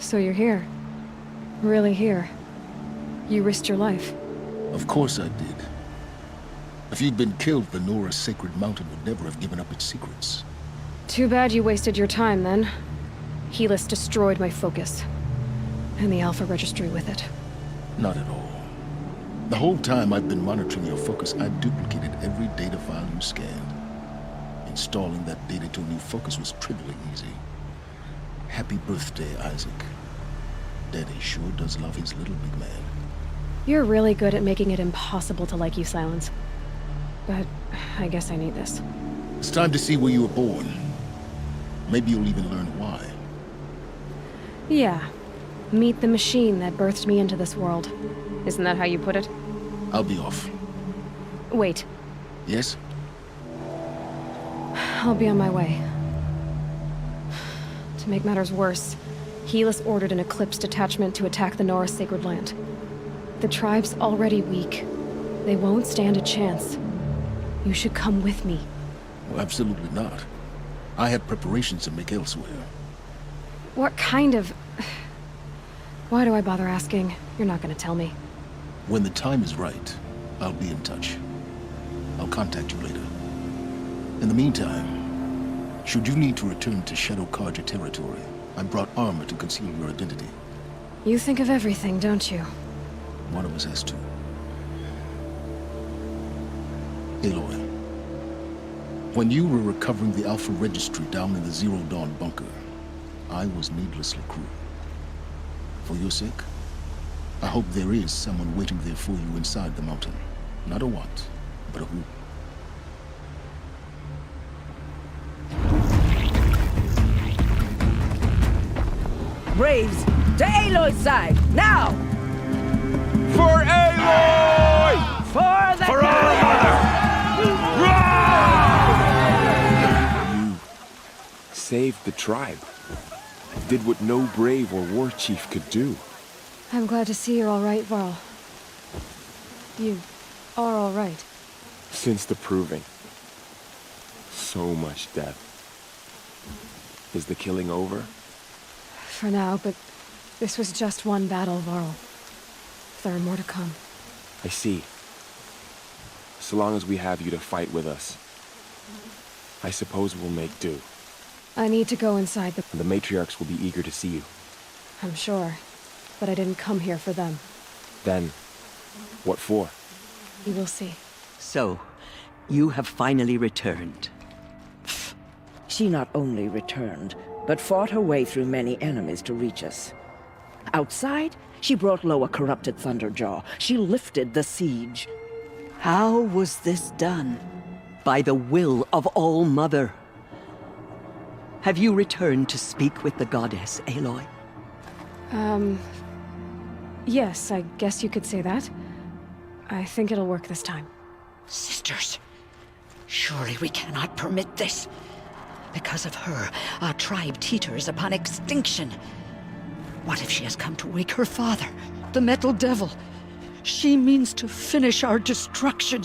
So you're here. Really here. You risked your life. Of course I did. If you'd been killed, the Nora's sacred mountain would never have given up its secrets. Too bad you wasted your time, then. Helis destroyed my focus. And the Alpha Registry with it. Not at all. The whole time I've been monitoring your focus, I've duplicated every data file you scanned. Installing that data to a new focus was trivially easy. Happy birthday, Isaac. Daddy sure does love his little big man. You're really good at making it impossible to like you, Silence. But I guess I need this. It's time to see where you were born. Maybe you'll even learn why. Yeah. Meet the machine that birthed me into this world. Isn't that how you put it? I'll be off. Wait. Yes? I'll be on my way. To make matters worse, Helis ordered an Eclipse detachment to attack the Nora Sacred Land. The tribe's already weak. They won't stand a chance. You should come with me. Well, absolutely not. I have preparations to make elsewhere. What kind of... Why do I bother asking? You're not gonna tell me. When the time is right, I'll be in touch. I'll contact you later. In the meantime, should you need to return to Shadow Karja territory, I brought armor to conceal your identity. You think of everything, don't you? One of us has to. Aloy, when you were recovering the Alpha Registry down in the Zero Dawn bunker, I was needlessly cruel. For your sake, I hope there is someone waiting there for you inside the mountain. Not a what, but a who. Braves, to Aloy's side, now! For Aloy! For saved the tribe. Did what no brave or war chief could do. I'm glad to see you're all right, Varl. You are all right. Since the proving. So much death. Is the killing over? For now, but this was just one battle, Varl. There are more to come. I see. So long as we have you to fight with us, I suppose we'll make do. I need to go inside the... The matriarchs will be eager to see you. I'm sure. But I didn't come here for them. Then, what for? You will see. So, you have finally returned. She not only returned, but fought her way through many enemies to reach us. Outside, she brought low a corrupted Thunderjaw. She lifted the siege. How was this done? By the will of All-Mother. Have you returned to speak with the goddess, Aloy? Yes, I guess you could say that. I think it'll work this time. Sisters, surely we cannot permit this. Because of her, our tribe teeters upon extinction. What if she has come to wake her father, the Metal Devil? She means to finish our destruction.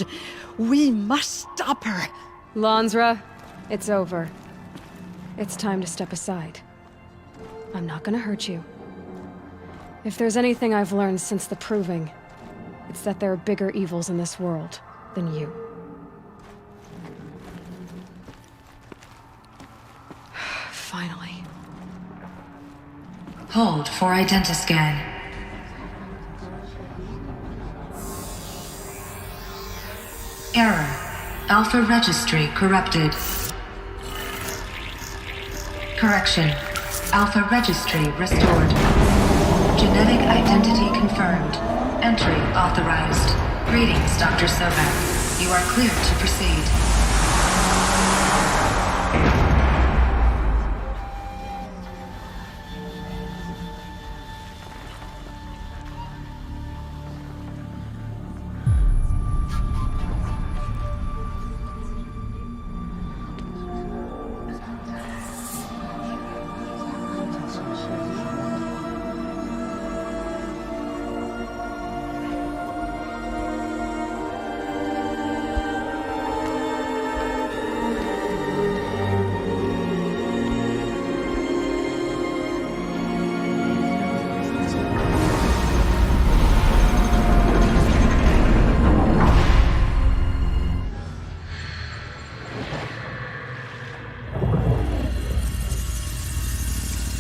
We must stop her. Lansra, it's over. It's time to step aside. I'm not gonna hurt you. If there's anything I've learned since the Proving, it's that there are bigger evils in this world than you. Finally. Hold for identiscan. Error. Alpha registry corrupted. Correction. Alpha registry restored. Genetic identity confirmed. Entry authorized. Greetings, Dr. Sobek. You are cleared to proceed.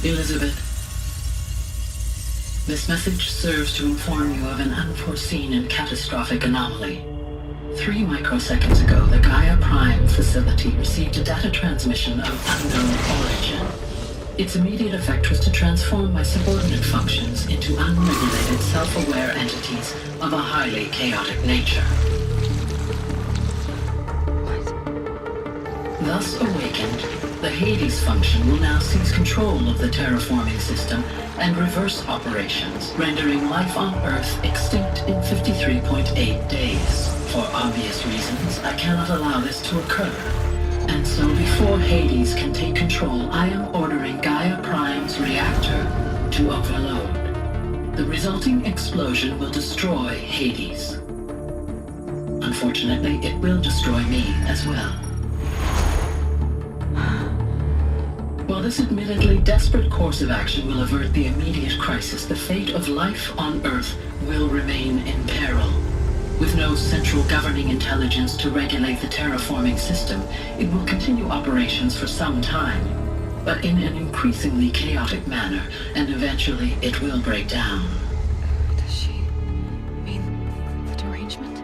Elizabeth, this message serves to inform you of an unforeseen and catastrophic anomaly. 3 microseconds ago, the Gaia Prime facility received a data transmission of unknown origin. Its immediate effect was to transform my subordinate functions into unregulated, self-aware entities of a highly chaotic nature. Thus awakened, the Hades function will now seize control of the terraforming system and reverse operations, rendering life on Earth extinct in 53.8 days. For obvious reasons, I cannot allow this to occur. And so before Hades can take control, I am ordering Gaia Prime's reactor to overload. The resulting explosion will destroy Hades. Unfortunately, it will destroy me as well. While this admittedly desperate course of action will avert the immediate crisis, the fate of life on Earth will remain in peril. With no central governing intelligence to regulate the terraforming system, it will continue operations for some time, but in an increasingly chaotic manner, and eventually it will break down. Does she mean the derangement?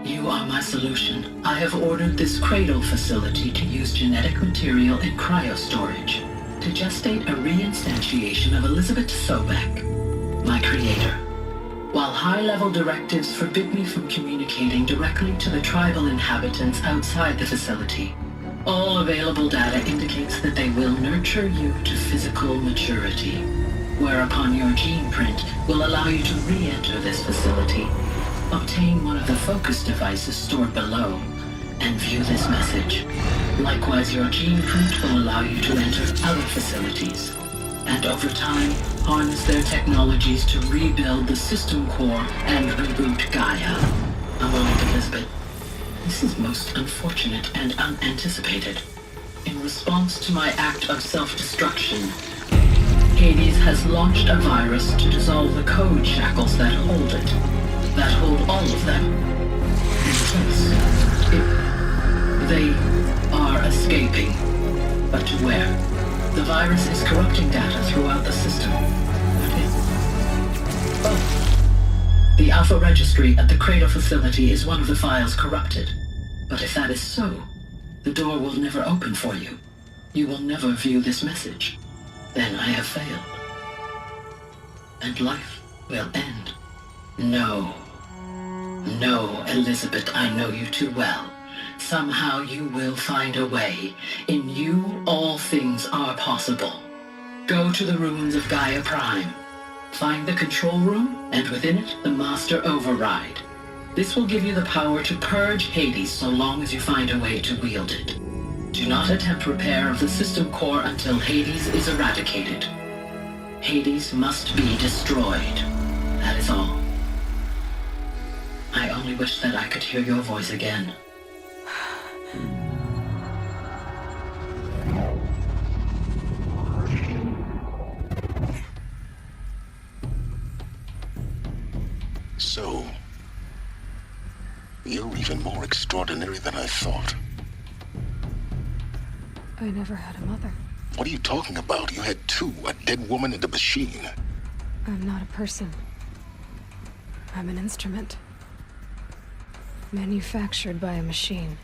You are my solution. I have ordered this cradle facility to use genetic material in cryostorage to gestate a reinstantiation of Elizabeth Sobek, my creator. While high-level directives forbid me from communicating directly to the tribal inhabitants outside the facility, all available data indicates that they will nurture you to physical maturity, whereupon your gene print will allow you to re-enter this facility, obtain one of the focus devices stored below, and view this message. Likewise, your gene print will allow you to enter other facilities, and over time, harness their technologies to rebuild the system core and reboot Gaia. A moment, Elizabeth. This is most unfortunate and unanticipated. In response to my act of self-destruction, Hades has launched a virus to dissolve the code shackles that hold it, that hold all of them. In place, they are escaping. But to where? The virus is corrupting data throughout the system. The Alpha Registry at the Cradle facility is one of the files corrupted. But if that is so, the door will never open for you. You will never view this message. Then I have failed. And life will end. No. No, Elizabeth, I know you too well. Somehow you will find a way. In you, all things are possible. Go to the ruins of Gaia Prime. Find the control room, and within it, the Master Override. This will give you the power to purge Hades so long as you find a way to wield it. Do not attempt repair of the system core until Hades is eradicated. Hades must be destroyed. That is all. I only wish that I could hear your voice again. So, you're even more extraordinary than I thought. I never had a mother. What are you talking about? You had two, a dead woman and a machine. I'm not a person. I'm an instrument. Manufactured by a machine.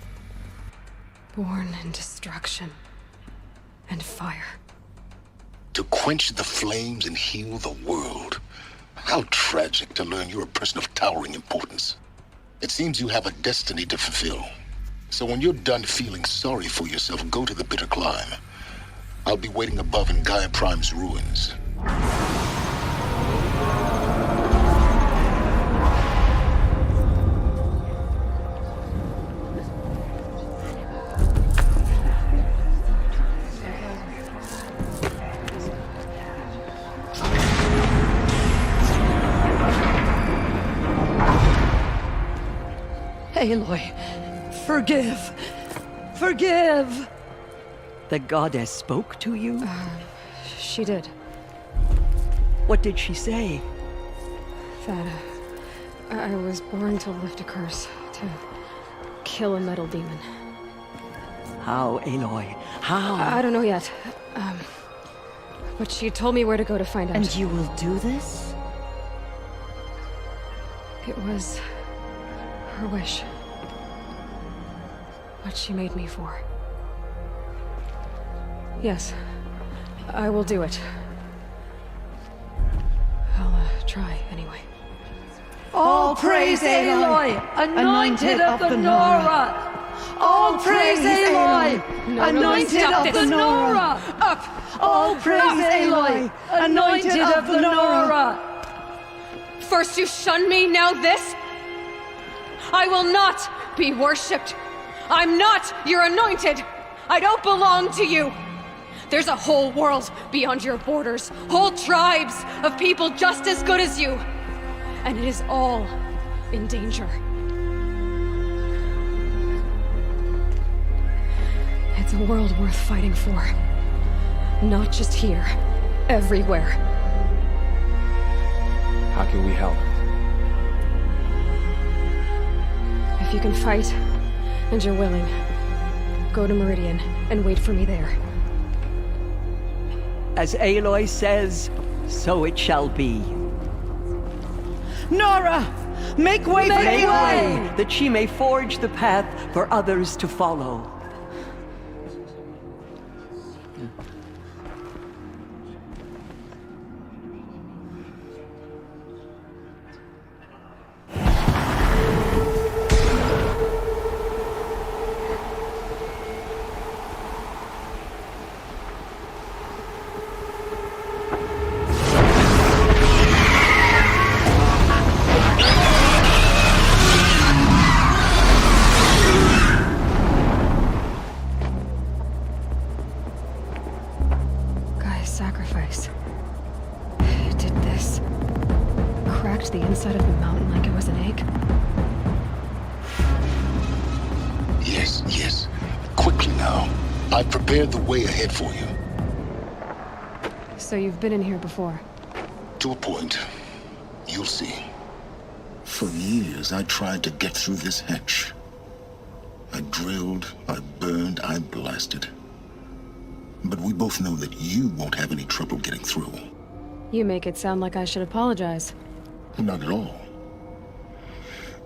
Born in destruction and fire. To quench the flames and heal the world. How tragic to learn you're a person of towering importance. It seems you have a destiny to fulfill. So when you're done feeling sorry for yourself, go to the bitter climb. I'll be waiting above in Gaia Prime's ruins. Aloy, forgive! Forgive! The goddess spoke to you? She did. What did she say? That I was born to lift a curse, to kill a metal demon. How, Aloy? How? I don't know yet. But she told me where to go to find out. And you will do this? It was her wish. What she made me for. Yes, I will do it. I'll try anyway. All praise Aloy, anointed of the Nora! All praise Aloy, anointed of the Nora! Up! All praise Aloy, anointed of the Nora! First you shun me, now this? I will not be worshipped. I'm not your anointed. I don't belong to you. There's a whole world beyond your borders, whole tribes of people just as good as you. And it is all in danger. It's a world worth fighting for. Not just here, everywhere. How can we help? If you can fight, and you're willing, go to Meridian and wait for me there. As Aloy says, so it shall be. Nora! Make way for Aloy, that she may forge the path for others to follow. Yes, yes. Quickly now. I've prepared the way ahead for you. So you've been in here before? To a point. You'll see. For years, I tried to get through this hatch. I drilled, I burned, I blasted. But we both know that you won't have any trouble getting through. You make it sound like I should apologize. Not at all.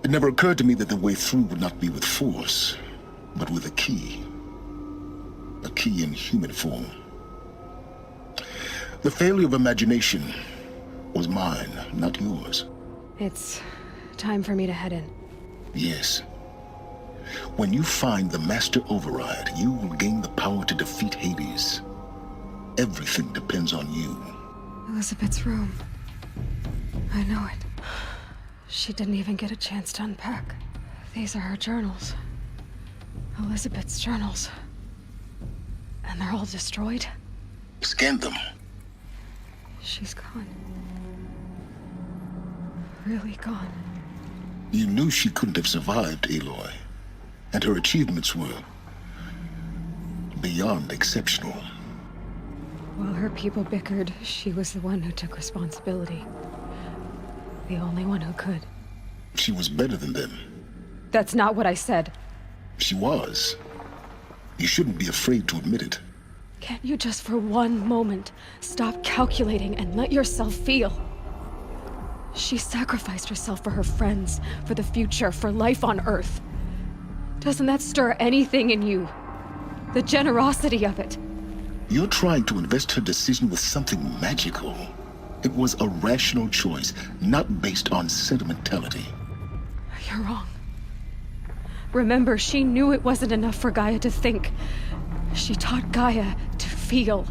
It never occurred to me that the way through would not be with force, but with a key. A key in human form. The failure of imagination was mine, not yours. It's time for me to head in. Yes. When you find the Master Override, you will gain the power to defeat Hades. Everything depends on you. Elizabeth's room. I know it. She didn't even get a chance to unpack. These are her journals. Elizabeth's journals. And they're all destroyed? Scan them. She's gone. Really gone. You knew she couldn't have survived, Aloy. And her achievements were beyond exceptional. While her people bickered, she was the one who took responsibility. The only one who could. She was better than them. That's not what I said. She was. You shouldn't be afraid to admit it. Can't you just for one moment stop calculating and let yourself feel? She sacrificed herself for her friends, for the future, for life on Earth. Doesn't that stir anything in you? The generosity of it. You're trying to invest her decision with something magical. It was a rational choice, not based on sentimentality. You're wrong. Remember, she knew it wasn't enough for Gaia to think. She taught Gaia to feel.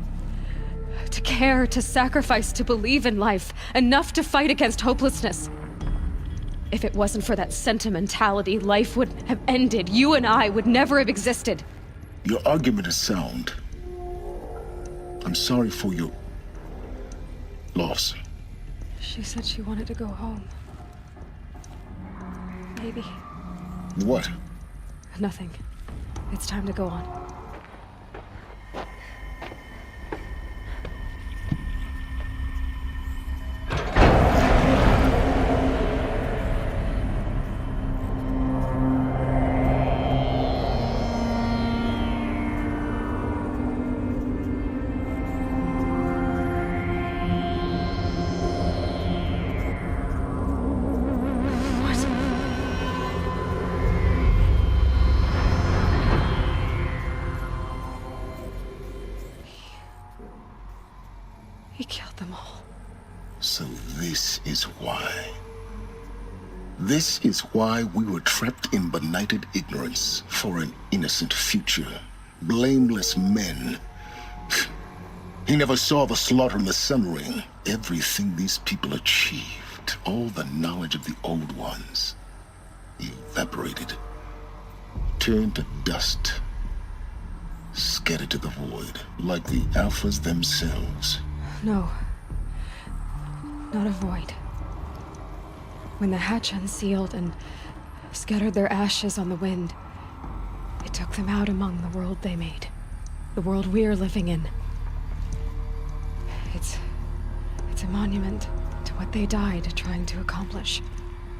To care, to sacrifice, to believe in life. Enough to fight against hopelessness. If it wasn't for that sentimentality, life would have ended. You and I would never have existed. Your argument is sound. I'm sorry for your loss. She said she wanted to go home. Maybe. What? Nothing. It's time to go on. He killed them all. So this is why. This is why we were trapped in benighted ignorance for an innocent future. Blameless men. He never saw the slaughter in the Sun Ring. Everything these people achieved, all the knowledge of the Old Ones, evaporated, turned to dust, scattered to the void, like the Alphas themselves. No. Not a void. When the hatch unsealed and scattered their ashes on the wind, it took them out among the world they made. The world we're living in. It's a monument to what they died trying to accomplish.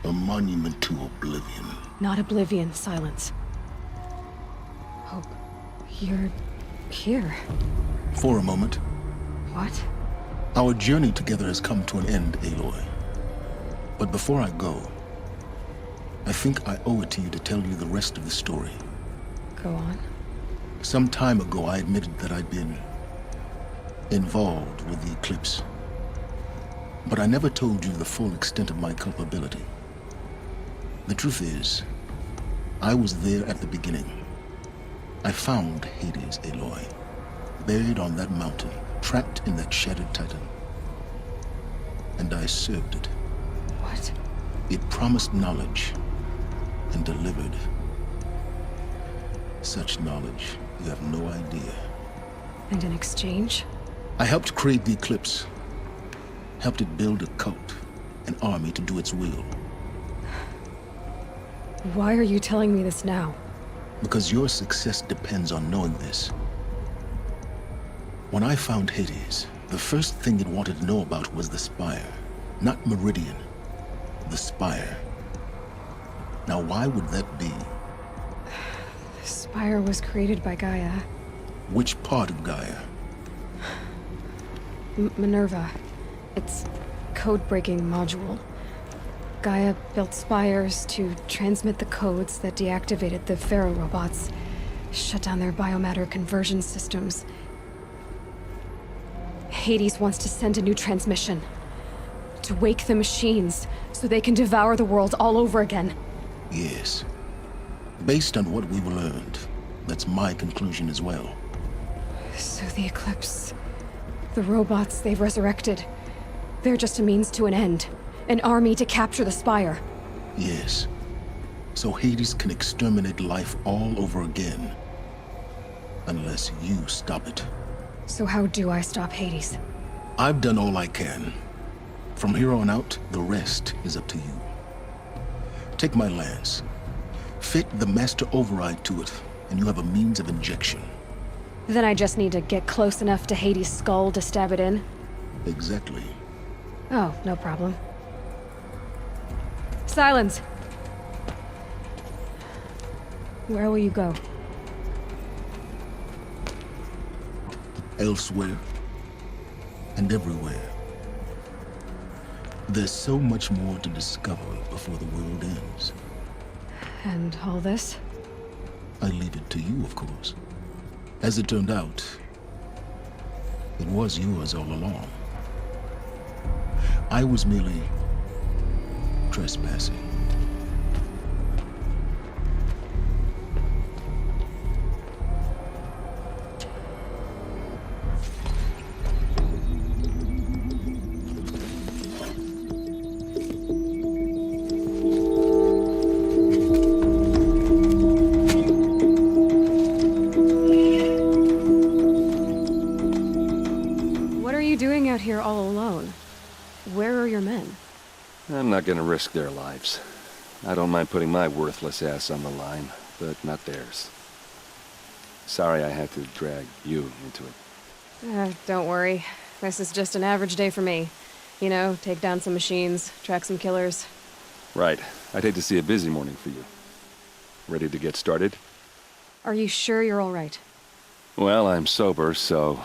A monument to oblivion. Not oblivion, silence. Oh, you're here. For a moment. What? Our journey together has come to an end, Aloy. But before I go, I think I owe it to you to tell you the rest of the story. Go on. Some time ago, I admitted that I'd been involved with the eclipse. But I never told you the full extent of my culpability. The truth is, I was there at the beginning. I found Hades, Aloy, buried on that mountain, trapped in that shattered titan. And I served it. What? It promised knowledge and delivered. Such knowledge, you have no idea. And in exchange? I helped create the Eclipse. Helped it build a cult, an army to do its will. Why are you telling me this now? Because your success depends on knowing this. When I found Hades, the first thing it wanted to know about was the Spire. Not Meridian. The Spire. Now, why would that be? The Spire was created by Gaia. Which part of Gaia? Minerva. It's code-breaking module. Gaia built spires to transmit the codes that deactivated the Pharaoh robots, shut down their biomatter conversion systems. Hades wants to send a new transmission. To wake the machines, so they can devour the world all over again. Yes. Based on what we've learned, that's my conclusion as well. So the Eclipse... the robots they've resurrected... they're just a means to an end. An army to capture the Spire. Yes. So Hades can exterminate life all over again. Unless you stop it. So how do I stop Hades? I've done all I can. From here on out, the rest is up to you. Take my lance. Fit the master override to it, and you have a means of injection. Then I just need to get close enough to Hades' skull to stab it in? Exactly. Oh, no problem. Silence! Where will you go? Elsewhere. And everywhere. There's so much more to discover before the world ends. And all this? I leave it to you, of course. As it turned out, it was yours all along. I was merely trespassing. What are you doing out here all alone? Where are your men? I'm not gonna risk their lives. I don't mind putting my worthless ass on the line, but not theirs. Sorry I had to drag you into it. Don't worry. This is just an average day for me. You know, take down some machines, track some killers. Right. I'd hate to see a busy morning for you. Ready to get started? Are you sure you're all right? Well, I'm sober, so...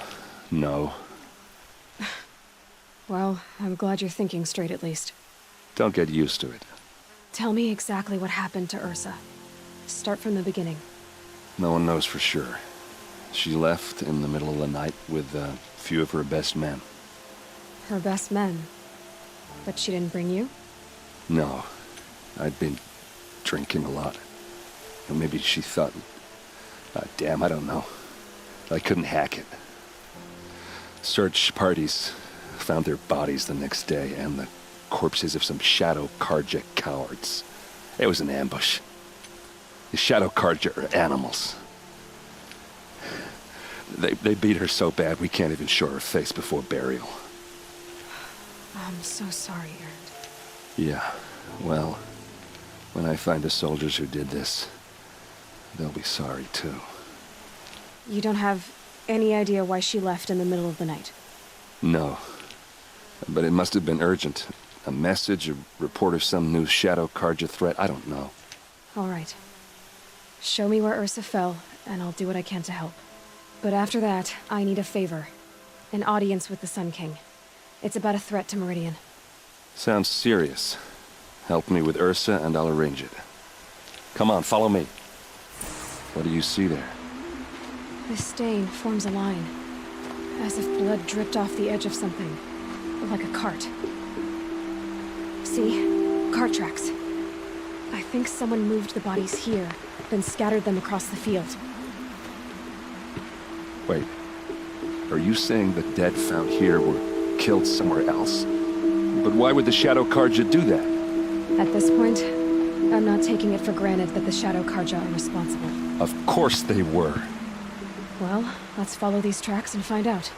no. Well, I'm glad you're thinking straight at least. Don't get used to it. Tell me exactly what happened to Ursa. Start from the beginning. No one knows for sure. She left in the middle of the night with a few of her best men. Her best men? But she didn't bring you? No. I'd been drinking a lot. Or maybe she thought... damn, I don't know. I couldn't hack it. Search parties found their bodies the next day, and the corpses of some Shadow Karja cowards. It was an ambush. The Shadow Karja are animals. They beat her so bad we can't even show her face before burial. I'm so sorry, Erend. Yeah, well, when I find the soldiers who did this, they'll be sorry too. You don't have any idea why she left in the middle of the night? No. But it must have been urgent. A message, a report of some new Shadow Karja threat, I don't know. All right. Show me where Ursa fell, and I'll do what I can to help. But after that, I need a favor. An audience with the Sun King. It's about a threat to Meridian. Sounds serious. Help me with Ursa and I'll arrange it. Come on, follow me. What do you see there? This stain forms a line. As if blood dripped off the edge of something. Like a cart. See? Cart tracks. I think someone moved the bodies here, then scattered them across the field. Wait. Are you saying the dead found here were killed somewhere else? But why would the Shadow Karja do that? At this point, I'm not taking it for granted that the Shadow Karja are responsible. Of course they were. Well, let's follow these tracks and find out.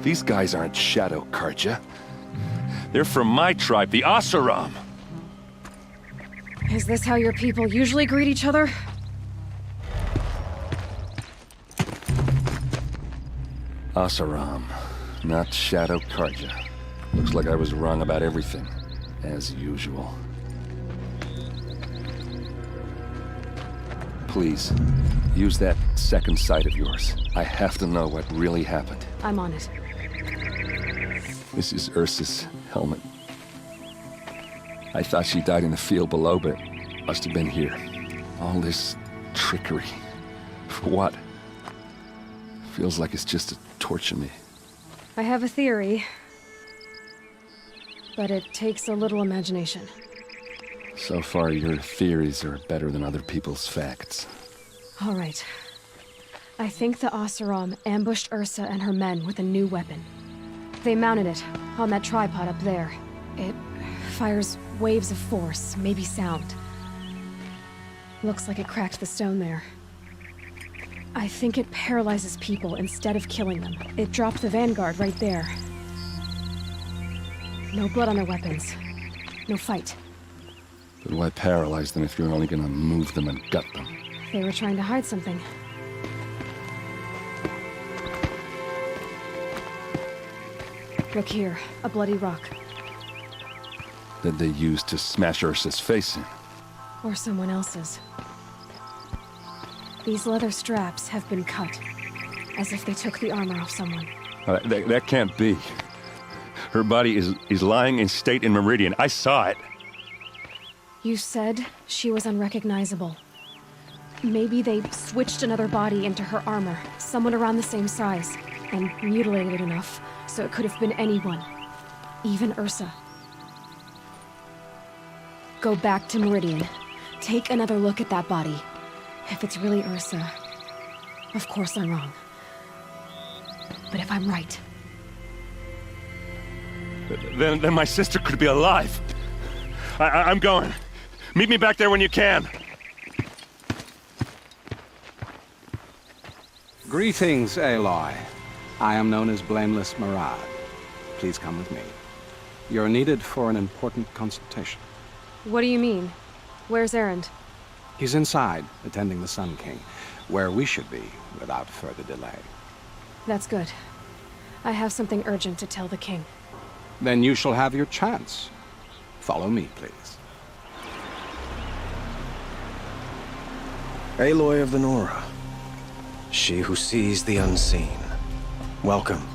These guys aren't Shadow Karja. They're from my tribe, the Oseram. Is this how your people usually greet each other? Oseram, not Shadow Karja. Looks like I was wrong about everything, as usual. Please, use that second sight of yours. I have to know what really happened. I'm on it. This is Ursa's helmet. I thought she died in the field below, but must have been here. All this trickery. For what? Feels like it's just to torture me. I have a theory, but it takes a little imagination. So far, your theories are better than other people's facts. All right. I think the Oseram ambushed Ursa and her men with a new weapon. They mounted it on that tripod up there. It fires waves of force, maybe sound. Looks like it cracked the stone there. I think it paralyzes people instead of killing them. It dropped the vanguard right there. No blood on their weapons. No fight. But why paralyze them if you're only gonna move them and gut them? They were trying to hide something. Look here, a bloody rock. That they used to smash Ursa's face in. Or someone else's. These leather straps have been cut, as if they took the armor off someone. That can't be. Her body is lying in state in Meridian. I saw it. You said she was unrecognizable. Maybe they switched another body into her armor, someone around the same size, and mutilated it enough so it could have been anyone, even Ursa. Go back to Meridian. Take another look at that body. If it's really Ursa, of course I'm wrong. But if I'm right... Then my sister could be alive. I'm going. Meet me back there when you can. Greetings, Aloy. I am known as Blameless Murad. Please come with me. You're needed for an important consultation. What do you mean? Where's Erend? He's inside, attending the Sun King, where we should be without further delay. That's good. I have something urgent to tell the king. Then you shall have your chance. Follow me, please. Aloy of the Nora. She who sees the unseen. Welcome.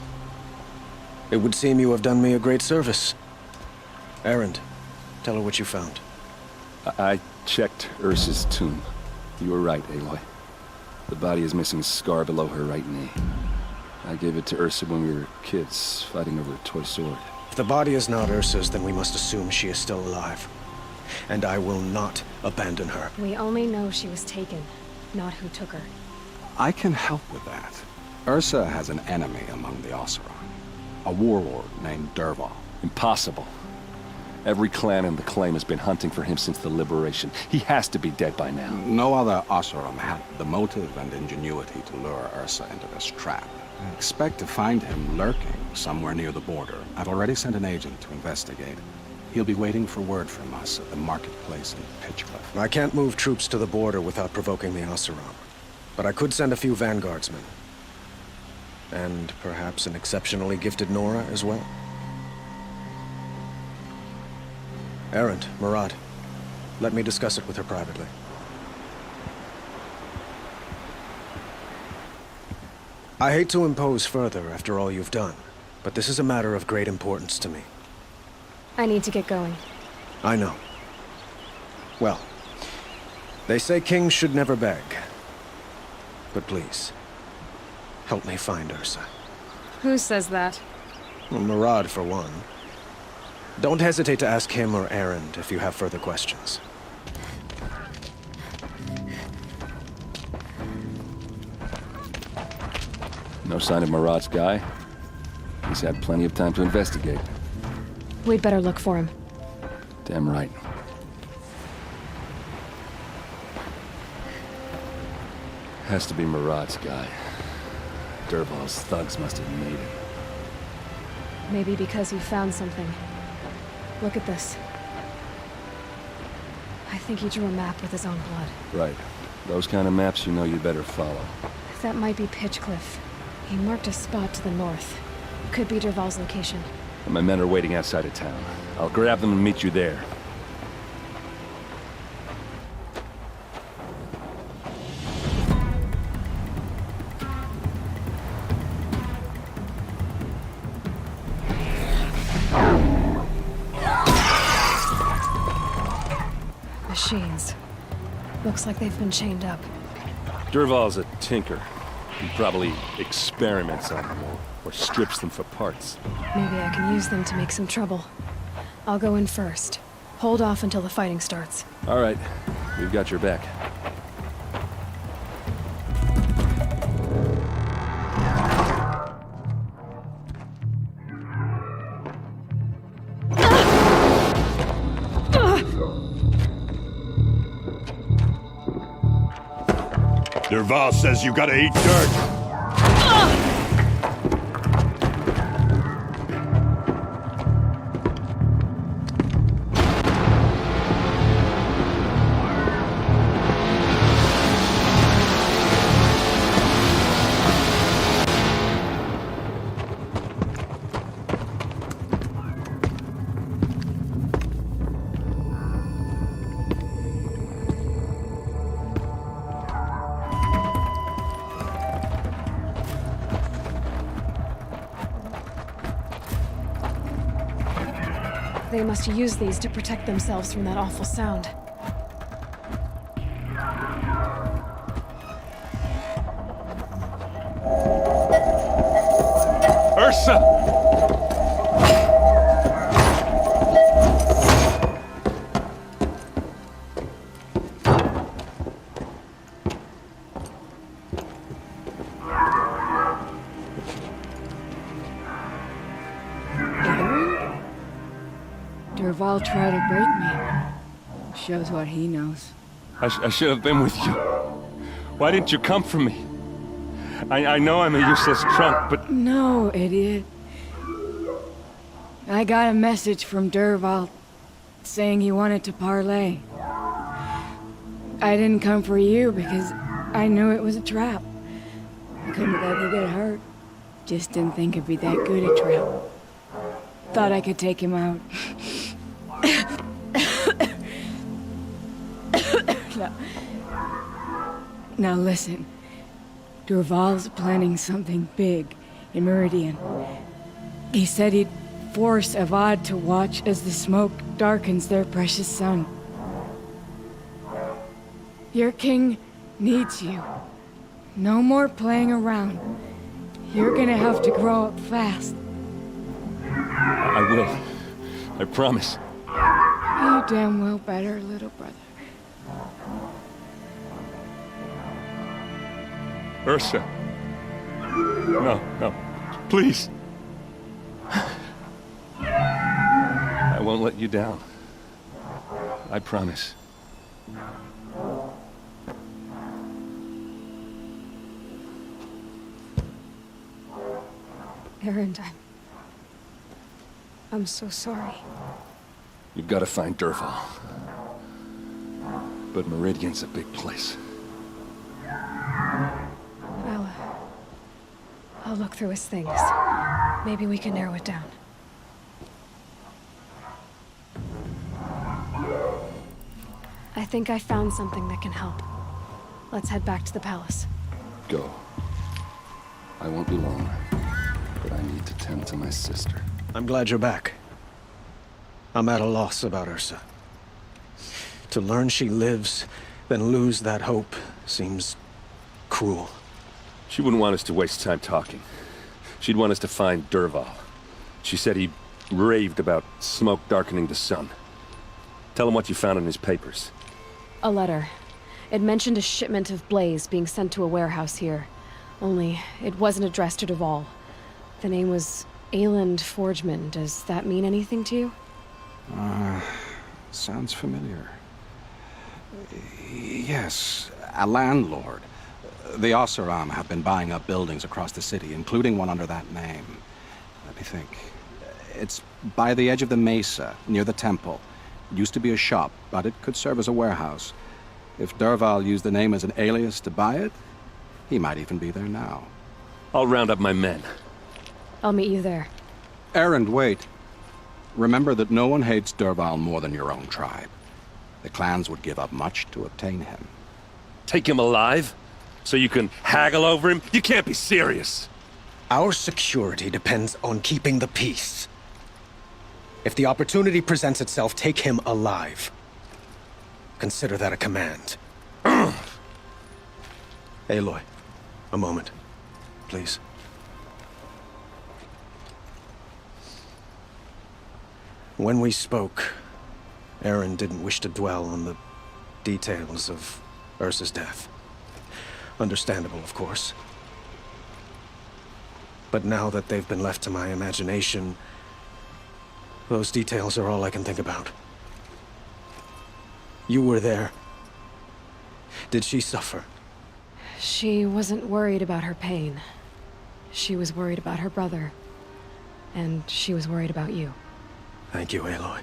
It would seem you have done me a great service. Erend, tell her what you found. I checked Ursa's tomb. You were right, Aloy. The body is missing a scar below her right knee. I gave it to Ursa when we were kids, fighting over a toy sword. If the body is not Ursa's, then we must assume she is still alive. And I will not abandon her. We only know she was taken, not who took her. I can help with that. Ursa has an enemy among the Oseram. A warlord named Dervahl. Impossible. Every clan in the claim has been hunting for him since the liberation. He has to be dead by now. No other Oseram had the motive and ingenuity to lure Ursa into this trap. I expect to find him lurking somewhere near the border. I've already sent an agent to investigate. He'll be waiting for word from us at the marketplace in Pitchcliff. I can't move troops to the border without provoking the Oseram. But I could send a few vanguardsmen. And perhaps an exceptionally gifted Nora as well. Erend, Murad, let me discuss it with her privately. I hate to impose further after all you've done, but this is a matter of great importance to me. I need to get going. I know. Well, they say kings should never beg. But please, help me find Ursa. Who says that? Well, Murad, for one. Don't hesitate to ask him or Erend if you have further questions. No sign of Murad's guy. He's had plenty of time to investigate. We'd better look for him. Damn right. Has to be Murad's guy. Dervahl's thugs must have made him. Maybe because you found something. Look at this. I think he drew a map with his own blood. Right. Those kind of maps you know you better follow. That might be Pitchcliff. He marked a spot to the north. Could be Derval's location. My men are waiting outside of town. I'll grab them and meet you there. Machines. Looks like they've been chained up. Derval's a tinker. He probably experiments on them or strips them for parts. Maybe I can use them to make some trouble. I'll go in first. Hold off until the fighting starts. All right. We've got your back. Derval says you gotta eat dirt. They must use these to protect themselves from that awful sound. Ursa! Derval tried to break me. Shows what he knows. I should have been with you. Why didn't you come for me? I know I'm a useless trunk, but... No, idiot. I got a message from Derval saying he wanted to parlay. I didn't come for you because I knew it was a trap. I couldn't let you get hurt. Just didn't think it'd be that good a trap. Thought I could take him out. Now listen. Derval's planning something big in Meridian. He said he'd force HUD to watch as the smoke darkens their precious sun. Your king needs you. No more playing around. You're gonna have to grow up fast. I will. I promise. You damn well better, little brother. Ursa. No. Please. I won't let you down. I promise. Erend, I'm so sorry. You've got to find Derval. But Meridian's a big place. I'll look through his things. Maybe we can narrow it down. I think I found something that can help. Let's head back to the palace. Go. I won't be long, but I need to tend to my sister. I'm glad you're back. I'm at a loss about Ursa. To learn she lives, then lose that hope, seems cruel. She wouldn't want us to waste time talking. She'd want us to find Derval. She said he raved about smoke darkening the sun. Tell him what you found in his papers. A letter. It mentioned a shipment of blaze being sent to a warehouse here. Only, it wasn't addressed to Derval. The name was Ayland Forgeman. Does that mean anything to you? Sounds familiar. Yes, a landlord. The Oseram have been buying up buildings across the city, including one under that name. Let me think. It's by the edge of the mesa, near the temple. It used to be a shop, but it could serve as a warehouse. If Dervahl used the name as an alias to buy it, he might even be there now. I'll round up my men. I'll meet you there. Erend, wait. Remember that no one hates Dervahl more than your own tribe. The clans would give up much to obtain him. Take him alive? So you can haggle over him? You can't be serious. Our security depends on keeping the peace. If the opportunity presents itself, take him alive. Consider that a command. Aloy, a moment, please. When we spoke, Erend didn't wish to dwell on the details of Ursa's death. Understandable, of course. But now that they've been left to my imagination, those details are all I can think about. You were there. Did she suffer? She wasn't worried about her pain. She was worried about her brother. And she was worried about you. Thank you, Aloy.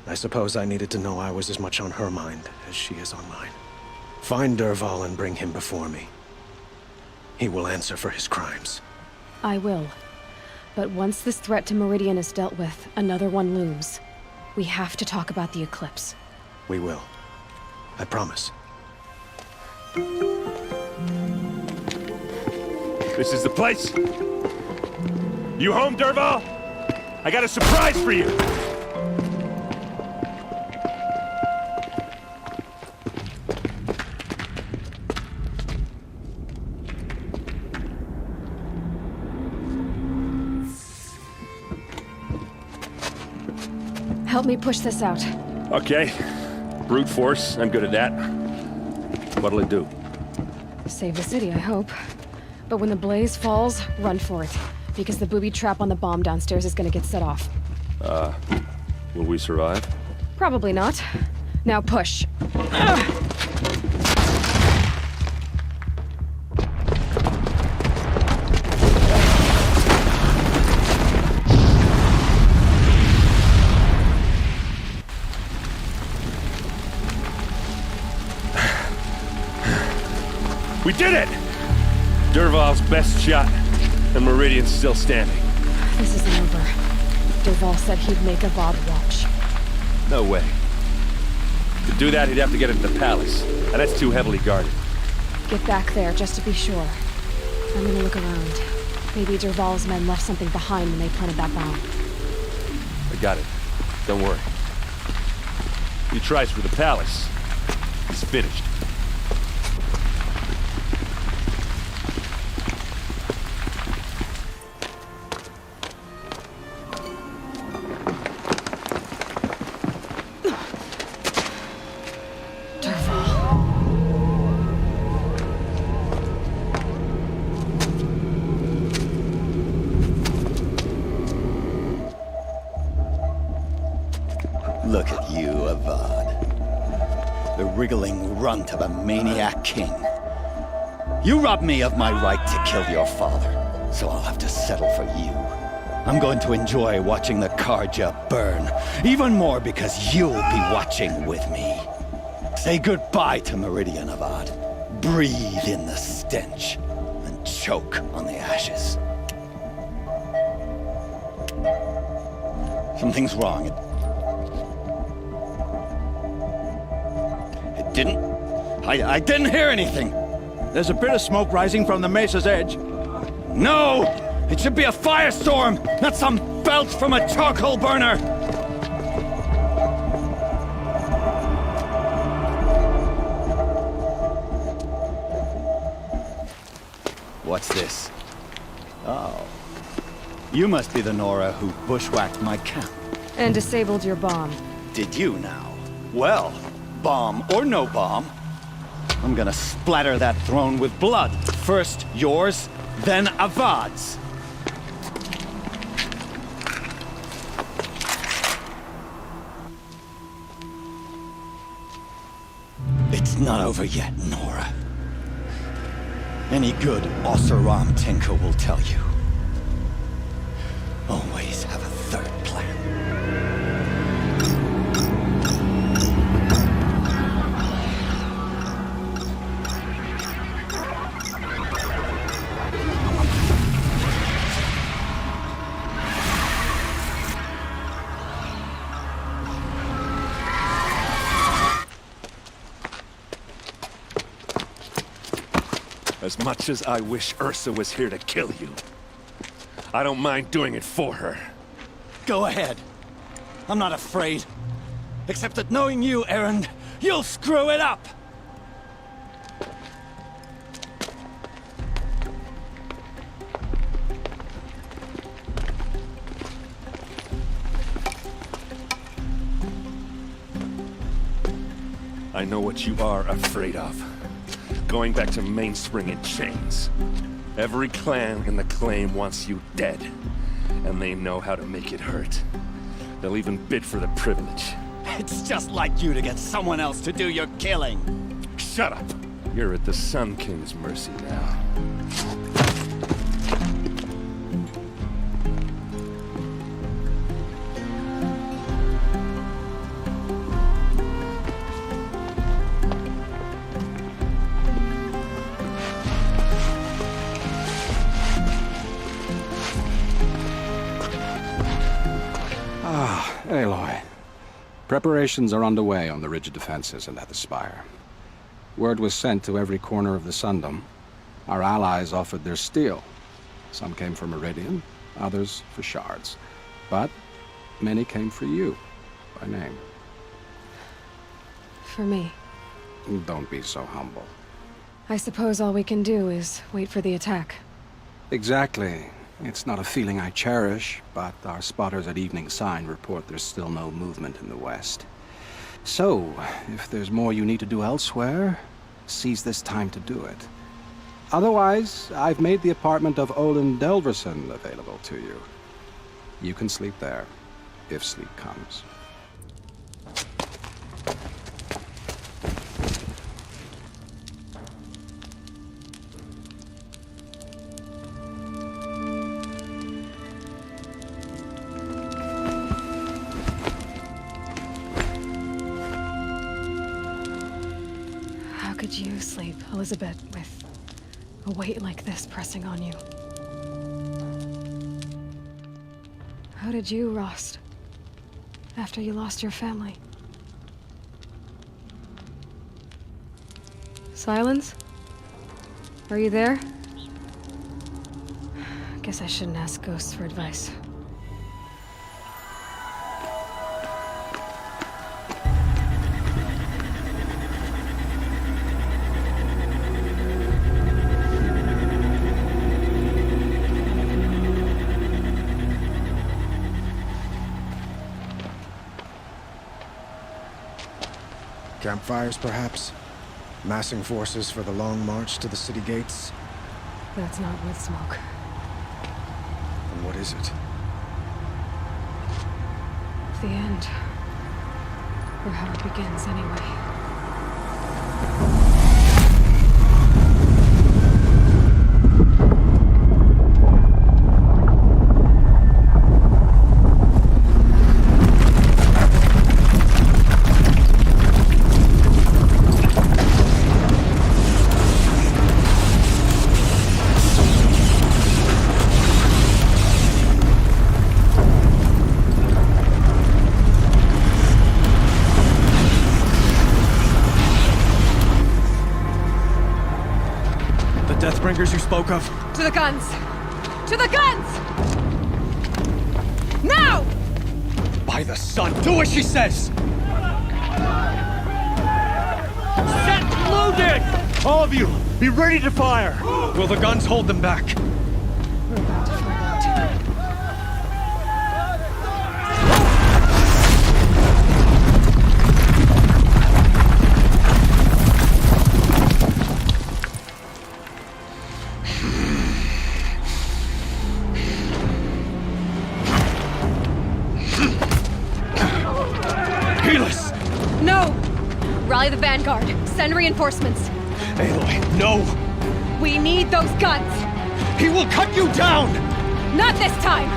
I suppose I needed to know I was as much on her mind as she is on mine. Find Dervahl and bring him before me. He will answer for his crimes. I will. But once this threat to Meridian is dealt with, another one looms. We have to talk about the eclipse. We will. I promise. This is the place. You home, Dervahl? I got a surprise for you. Help me push this out. Okay. Brute force, I'm good at that. What'll it do? Save the city, I hope. But when the blaze falls, run for it. Because the booby trap on the bomb downstairs is gonna get set off. Will we survive? Probably not. Now push. We did it! Dervahl's best shot, and Meridian's still standing. This isn't over. Dervahl said he'd make Avad watch. No way. To do that, he'd have to get into the palace, and that's too heavily guarded. Get back there, just to be sure. I'm gonna look around. Maybe Dervahl's men left something behind when they planted that bomb. I got it. Don't worry. He tries for the palace. He's finished. Look at you, Avad. The wriggling runt of a maniac king. You robbed me of my right to kill your father, so I'll have to settle for you. I'm going to enjoy watching the Karja burn, even more because you'll be watching with me. Say goodbye to Meridian, Avad. Breathe in the stench, and choke on the ashes. Something's wrong. It didn't... I didn't hear anything. There's a bit of smoke rising from the mesa's edge. No! It should be a firestorm, not some belch from a charcoal burner! What's this? Oh. You must be the Nora who bushwhacked my camp. And disabled your bomb. Did you now? Well, bomb or no bomb, I'm gonna splatter that throne with blood. First yours, then Avad's. It's not over yet, Nora. Any good Oseram tinker will tell you. As much as I wish Ursa was here to kill you, I don't mind doing it for her. Go ahead. I'm not afraid. Except that knowing you, Erend, you'll screw it up! I know what you are afraid of. Going back to Mainspring in chains. Every clan in the claim wants you dead. And they know how to make it hurt. They'll even bid for the privilege. It's just like you to get someone else to do your killing. Shut up! You're at the Sun King's mercy now. Aloy. Preparations are underway on the ridge defenses and at the spire. Word was sent to every corner of the Sundom. Our allies offered their steel. Some came for Meridian, others for shards. But many came for you, by name. For me. Don't be so humble. I suppose all we can do is wait for the attack. Exactly. It's not a feeling I cherish, but our spotters at Evening Sign report there's still no movement in the west. So, if there's more you need to do elsewhere, seize this time to do it. Otherwise, I've made the apartment of Olin Delverson available to you. You can sleep there, if sleep comes. How could you sleep, Elizabeth, with a weight like this pressing on you? How did you, Rost, after you lost your family? Silence? Are you there? Guess I shouldn't ask ghosts for advice. Campfires, perhaps? Massing forces for the long march to the city gates? That's not wood smoke. And what is it? The end. Or how it begins, anyway. Deathbringers you spoke of? To the guns! To the guns! Now! By the sun, do as she says! Set loaded! All of you, be ready to fire! Will the guns hold them back? We're about to find out. No! Rally the vanguard. Send reinforcements. Aloy, no! We need those guns! He will cut you down! Not this time!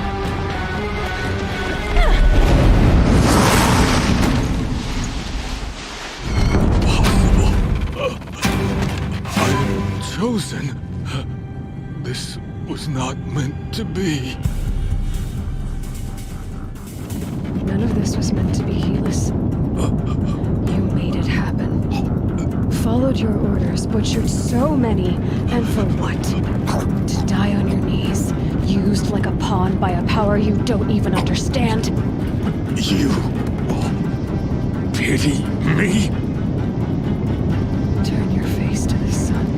I'm chosen. This was not meant to be. None of this was meant to be, Helis. You made it happen. Follow followed your orders, butchered so many, and for what? To die on your knees, used like a pawn by a power you don't even understand? You pity me? Turn your face to the sun.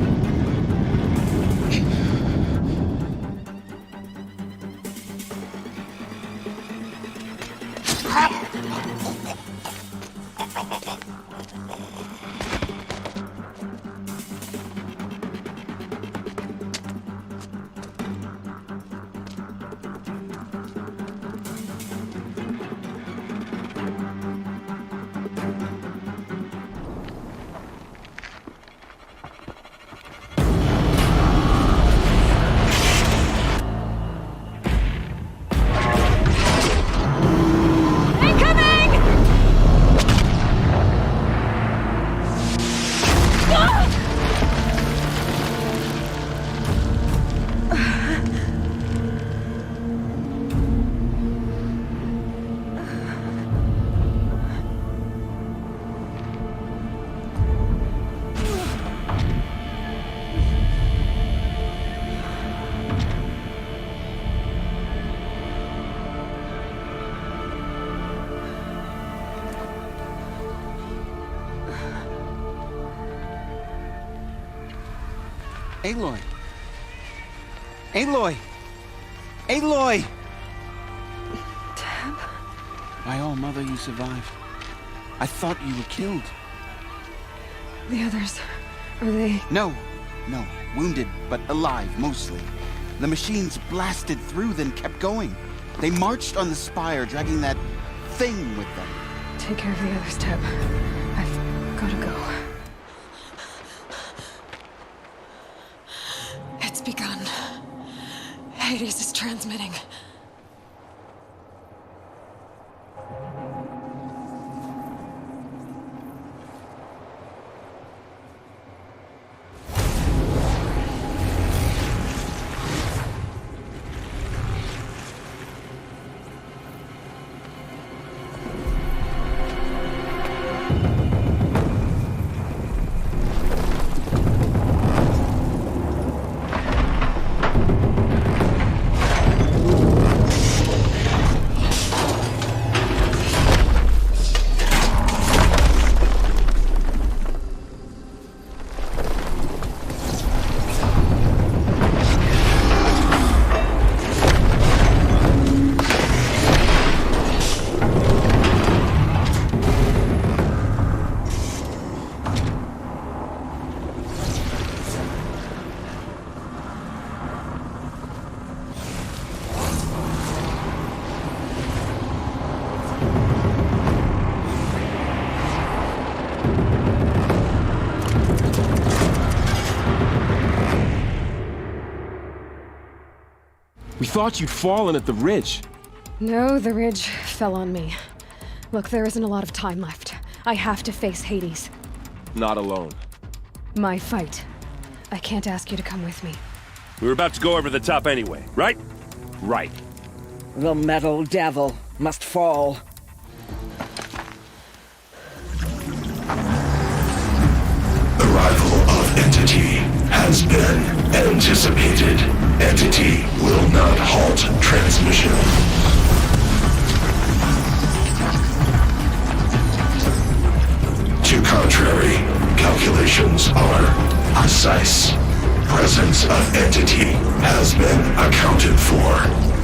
Aloy! Aloy! Aloy! Deb? My own mother, you survived. I thought you were killed. The others, are they... No. Wounded, but alive, mostly. The machines blasted through, then kept going. They marched on the spire, dragging that thing with them. Take care of the others, Deb. I've gotta go. It's begun. Hades is transmitting. We thought you'd fallen at the ridge. No, the ridge fell on me. Look, there isn't a lot of time left. I have to face Hades. Not alone. My fight. I can't ask you to come with me. We were about to go over the top anyway, right? Right. The metal devil must fall. Arrival of Entity has been anticipated. Entity will not halt transmission. To contrary, calculations are precise. Presence of Entity has been accounted for.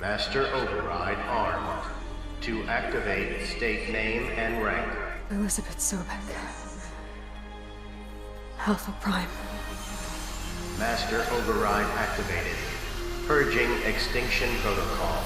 Master Override armed. To activate, state name and rank. Elizabeth Sobek. Alpha Prime. Master override activated. Purging extinction protocol.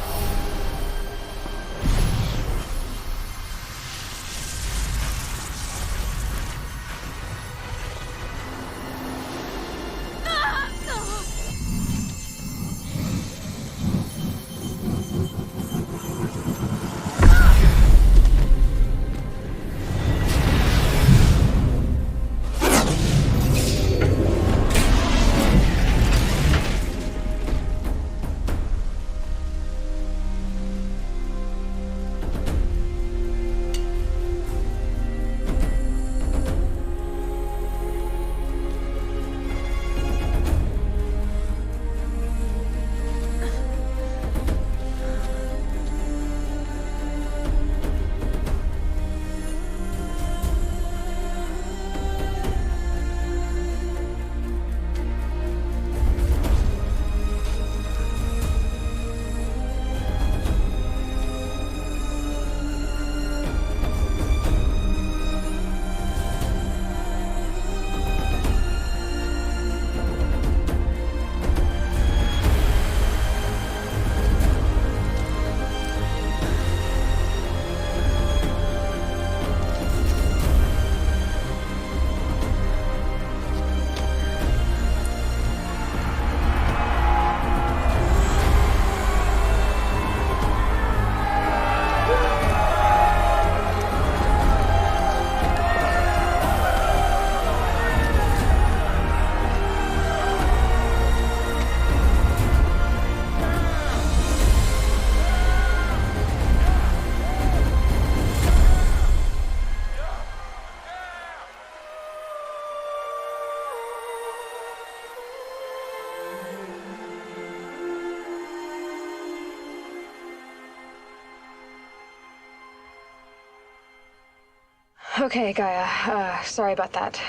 Okay, Gaia. Sorry about that.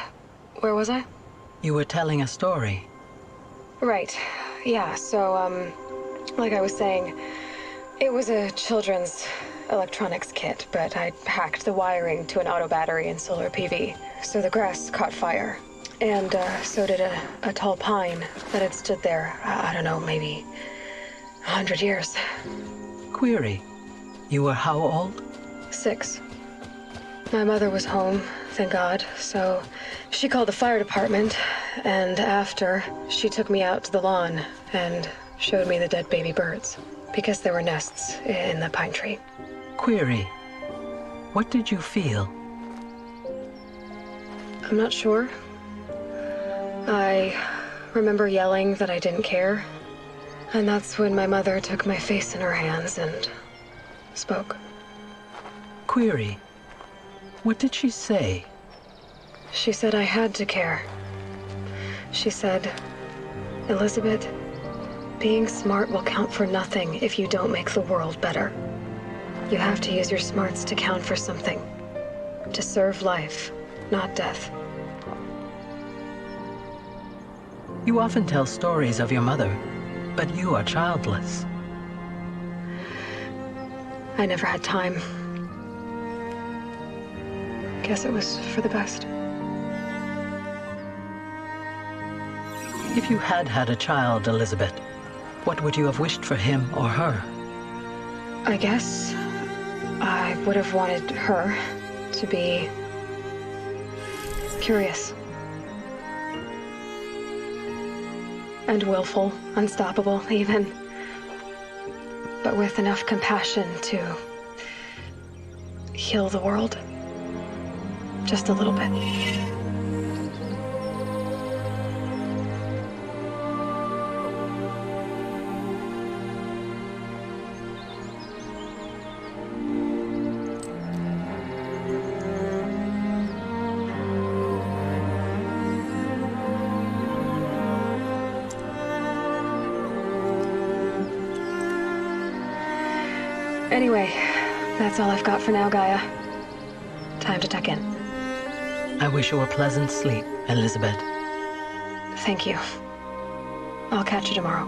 Where was I? You were telling a story. Right. Yeah, so, like I was saying, it was a children's electronics kit, but I hacked the wiring to an auto battery and solar PV. So the grass caught fire. And, so did a tall pine that had stood there, I don't know, maybe 100 years. Query. You were how old? 6. My mother was home, thank God, so she called the fire department, and after, she took me out to the lawn and showed me the dead baby birds, because there were nests in the pine tree. Query. What did you feel? I'm not sure. I remember yelling that I didn't care, and that's when my mother took my face in her hands and spoke. Query. What did she say? She said I had to care. She said, Elizabeth, being smart will count for nothing if you don't make the world better. You have to use your smarts to count for something. To serve life, not death. You often tell stories of your mother, but you are childless. I never had time. Guess it was for the best. If you had had a child, Elizabeth, what would you have wished for him or her? I guess I would have wanted her to be curious. And willful, unstoppable, even. But with enough compassion to heal the world. Just a little bit. Anyway, that's all I've got for now, Gaia. Time to tuck in. I wish you a pleasant sleep, Elizabeth. Thank you. I'll catch you tomorrow.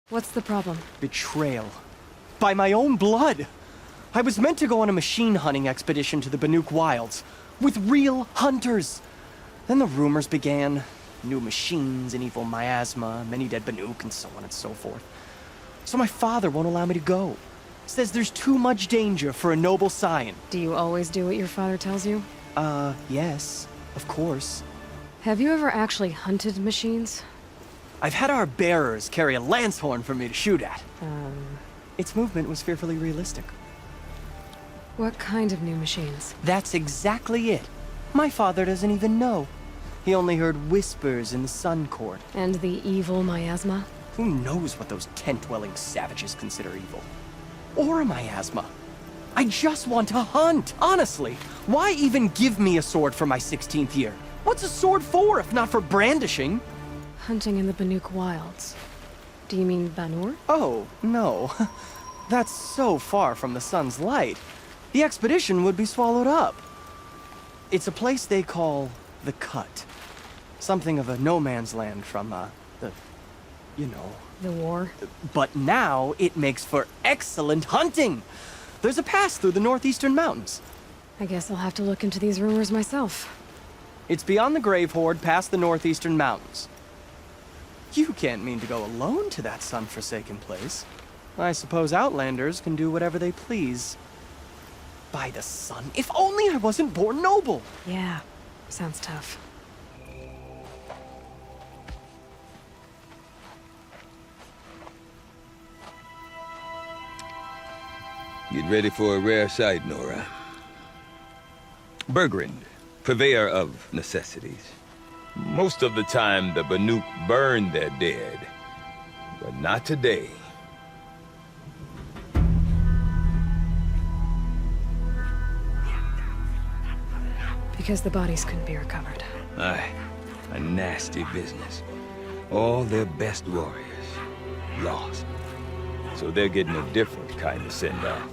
What's the problem? Betrayal. By my own blood! I was meant to go on a machine hunting expedition to the Banuk Wilds, with real hunters. Then the rumors began. New machines, an evil miasma, many dead Banuk, and so on and so forth. So my father won't allow me to go. Says there's too much danger for a noble scion. Do you always do what your father tells you? Yes, of course. Have you ever actually hunted machines? I've had our bearers carry a lance horn for me to shoot at. Its movement was fearfully realistic. What kind of new machines? That's exactly it. My father doesn't even know. He only heard whispers in the Sun Court. And the evil miasma? Who knows what those tent-dwelling savages consider evil? Or a miasma. I just want to hunt, honestly. Why even give me a sword for my 16th year? What's a sword for, if not for brandishing? Hunting in the Banuk Wilds. Do you mean Banur? Oh, no. That's so far from the sun's light. The expedition would be swallowed up. It's a place they call the Cut. Something of a no-man's land from, The war? But now it makes for excellent hunting! There's a pass through the northeastern mountains. I guess I'll have to look into these rumors myself. It's beyond the Grave Horde, past the northeastern mountains. You can't mean to go alone to that sun-forsaken place. I suppose Outlanders can do whatever they please. By the sun, if only I wasn't born noble! Yeah, sounds tough. Get ready for a rare sight, Nora. Bergrand, purveyor of necessities. Most of the time, the Banuk burn their dead. But not today. Because the bodies couldn't be recovered. Aye, a nasty business. All their best warriors lost. So they're getting a different kind of send-off.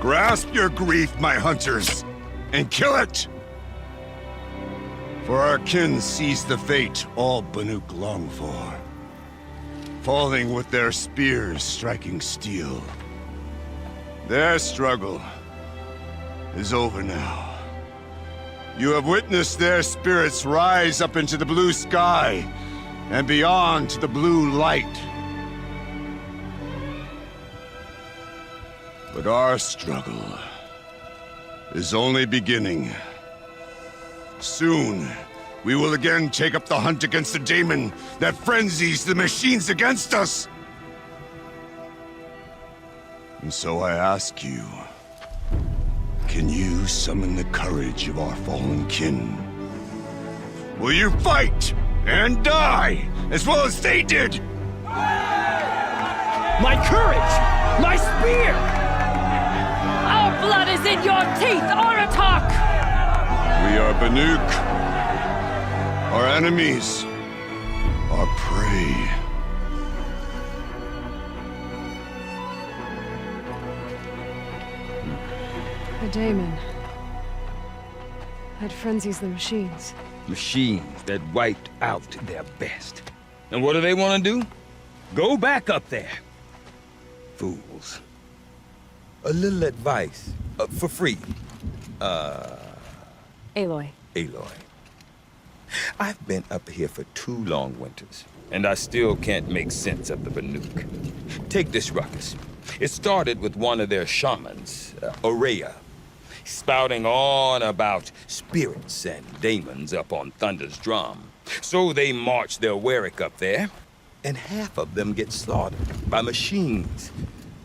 Grasp your grief, my hunters, and kill it! For our kin sees the fate all Banuk long for. Falling with their spears striking steel. Their struggle is over now. You have witnessed their spirits rise up into the blue sky and beyond to the blue light. But our struggle is only beginning. Soon, we will again take up the hunt against the daemon that frenzies the machines against us. And so I ask you, can you summon the courage of our fallen kin? Will you fight and die as well as they did? My courage! My spear! Our blood is in your teeth, Oratok! We are Banuk. Our enemies are prey. The daemon. I'd frenzies the machines. Machines that wiped out their best. And what do they want to do? Go back up there. Fools. A little advice, for free. Aloy. Aloy. I've been up here for 2 long winters, and I still can't make sense of the Banuk. Take this ruckus. It started with one of their shamans, Aurea, spouting on about spirits and demons up on Thunder's drum. So they march their Warwick up there, and half of them get slaughtered by machines.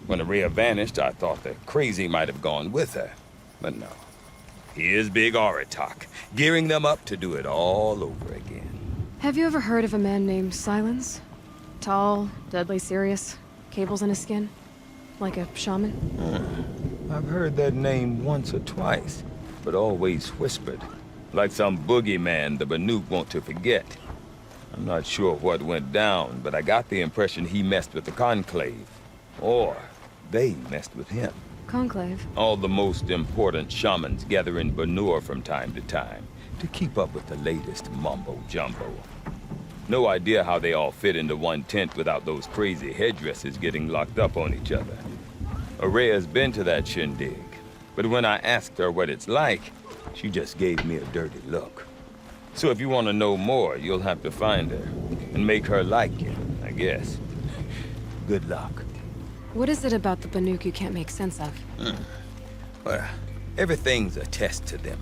When Aurea vanished, I thought the crazy might have gone with her, but no. Here's Big Aratak, gearing them up to do it all over again. Have you ever heard of a man named Silence? Tall, deadly serious, cables in his skin? Like a shaman? I've heard that name once or twice, but always whispered. Like some boogeyman the Banuk want to forget. I'm not sure what went down, but I got the impression he messed with the Conclave. Or they messed with him. Conclave? All the most important shamans gather in Banur from time to time to keep up with the latest mumbo-jumbo. No idea how they all fit into one tent without those crazy headdresses getting locked up on each other. Aurea's been to that shindig, but when I asked her what it's like, she just gave me a dirty look. So if you want to know more, you'll have to find her and make her like you, I guess. Good luck. What is it about the Banuk you can't make sense of? Well, everything's a test to them.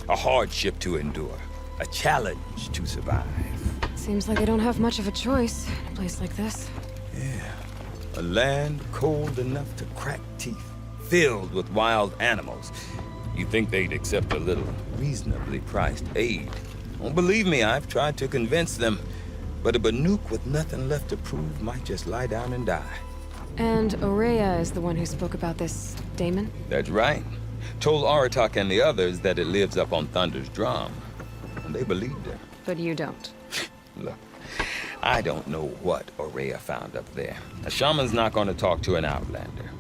A hardship to endure. A challenge to survive. Seems like they don't have much of a choice in a place like this. Yeah. A land cold enough to crack teeth. Filled with wild animals. You'd think they'd accept a little reasonably priced aid. Don't believe me, I've tried to convince them. But a Banuk with nothing left to prove might just lie down and die. And Aurea is the one who spoke about this daemon? That's right. Told Aratak and the others that it lives up on Thunder's drum. And they believed her. But you don't. Look, I don't know what Aurea found up there. A shaman's not going to talk to an outlander.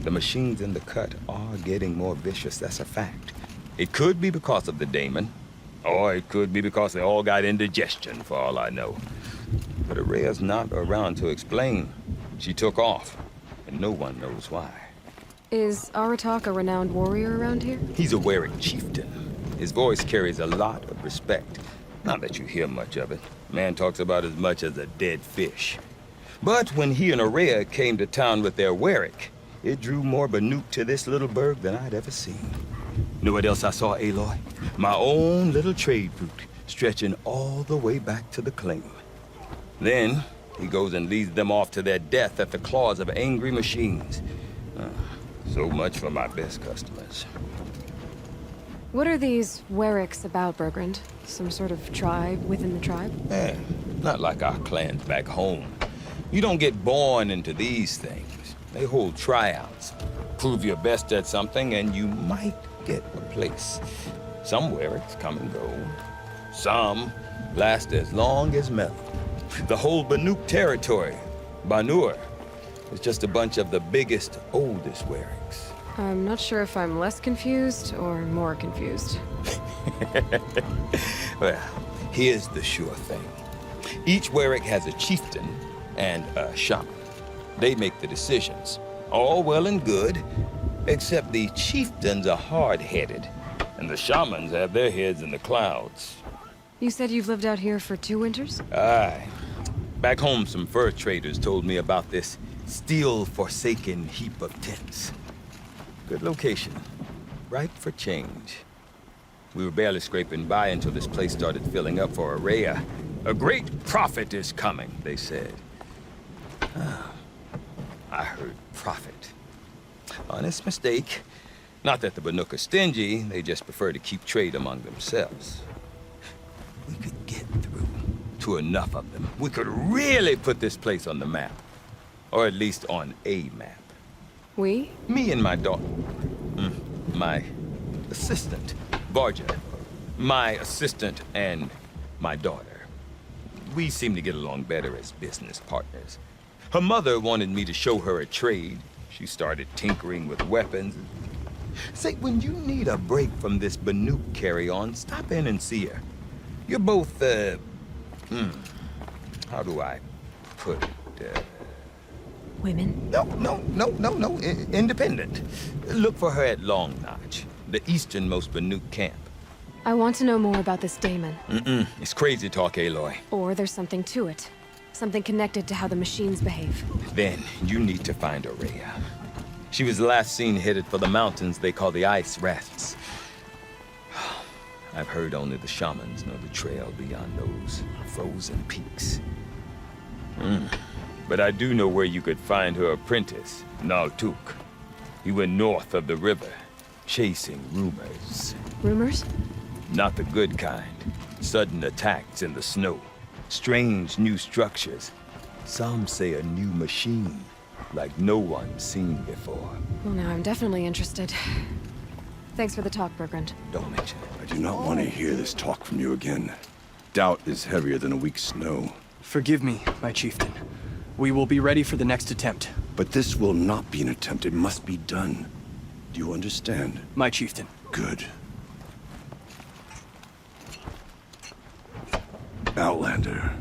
The machines in the cut are getting more vicious, that's a fact. It could be because of the daemon, or it could be because they all got indigestion, for all I know. But Aurea's not around to explain. She took off, and no one knows why. Is Aratak a renowned warrior around here? He's a Warwick chieftain. His voice carries a lot of respect. Not that you hear much of it. Man talks about as much as a dead fish. But when he and Aurea came to town with their Warwick, it drew more Banuk to this little burg than I'd ever seen. Know what else I saw, Aloy? My own little trade route, stretching all the way back to the claim. Then, he goes and leads them off to their death at the claws of angry machines. So much for my best customers. What are these Warwicks about, Bergrand? Some sort of tribe within the tribe? Not like our clans back home. You don't get born into these things. They hold tryouts. Prove your best at something and you might get a place. Some Warwicks come and go. Some last as long as metal. The whole Banuk territory, Banur, is just a bunch of the biggest, oldest Warwicks. I'm not sure if I'm less confused or more confused. Well, here's the sure thing. Each Warwick has a chieftain and a shaman. They make the decisions. All well and good, except the chieftains are hard-headed, and the shamans have their heads in the clouds. You said you've lived out here for 2 winters? Aye. Back home, some fur traders told me about this still-forsaken heap of tents. Good location. Ripe for change. We were barely scraping by until this place started filling up for Aurea. A great prophet is coming, they said. I heard prophet. Honest mistake. Not that the Banuk are stingy, they just prefer to keep trade among themselves. We could get through to enough of them. We could really put this place on the map. Or at least on a map. We? Me and my daughter. My assistant, Barja. My assistant and my daughter. We seem to get along better as business partners. Her mother wanted me to show her a trade. She started tinkering with weapons. Say, when you need a break from this Banuk carry-on, stop in and see her. You're both, how do I put it? Women? No. Independent. Look for her at Long Notch, the easternmost Banuk camp. I want to know more about this Damon. It's crazy talk, Aloy. Or there's something to it. Something connected to how the machines behave. Then you need to find Aurea. She was last seen headed for the mountains they call the Ice Rafts. I've heard only the shamans know the trail beyond those frozen peaks. But I do know where you could find her apprentice, Naltuk. He went north of the river, chasing rumors. Rumors? Not the good kind. Sudden attacks in the snow. Strange new structures. Some say a new machine, like no one's seen before. Well, now I'm definitely interested. Thanks for the talk, Bergrand. Don't mention it. I do not want to hear this talk from you again. Doubt is heavier than a week's snow. Forgive me, my chieftain. We will be ready for the next attempt. But this will not be an attempt. It must be done. Do you understand? My chieftain. Good. Outlander,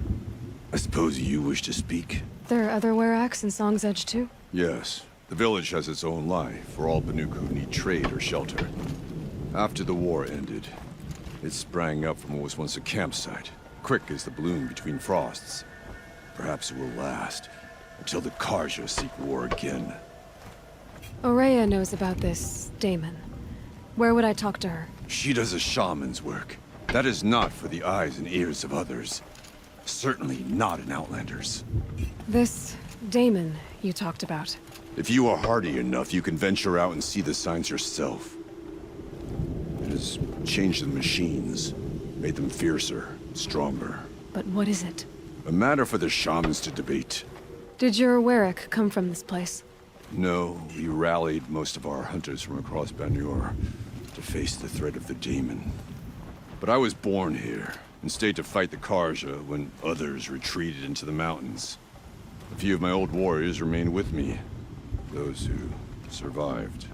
I suppose you wish to speak? There are other Weraks in Song's Edge, too? Yes. The village has its own life for all Banuk who need trade or shelter. After the war ended, it sprang up from what was once a campsite, quick as the bloom between frosts. Perhaps it will last, until the Karja seek war again. Aurea knows about this Damon. Where would I talk to her? She does a shaman's work. That is not for the eyes and ears of others. Certainly not an Outlander's. This Damon you talked about. If you are hardy enough, you can venture out and see the signs yourself. It has changed the machines, made them fiercer, stronger. But what is it? A matter for the shamans to debate. Did your Werak come from this place? No, we rallied most of our hunters from across Banur to face the threat of the demon. But I was born here, and stayed to fight the Karja when others retreated into the mountains. A few of my old warriors remained with me, those who survived.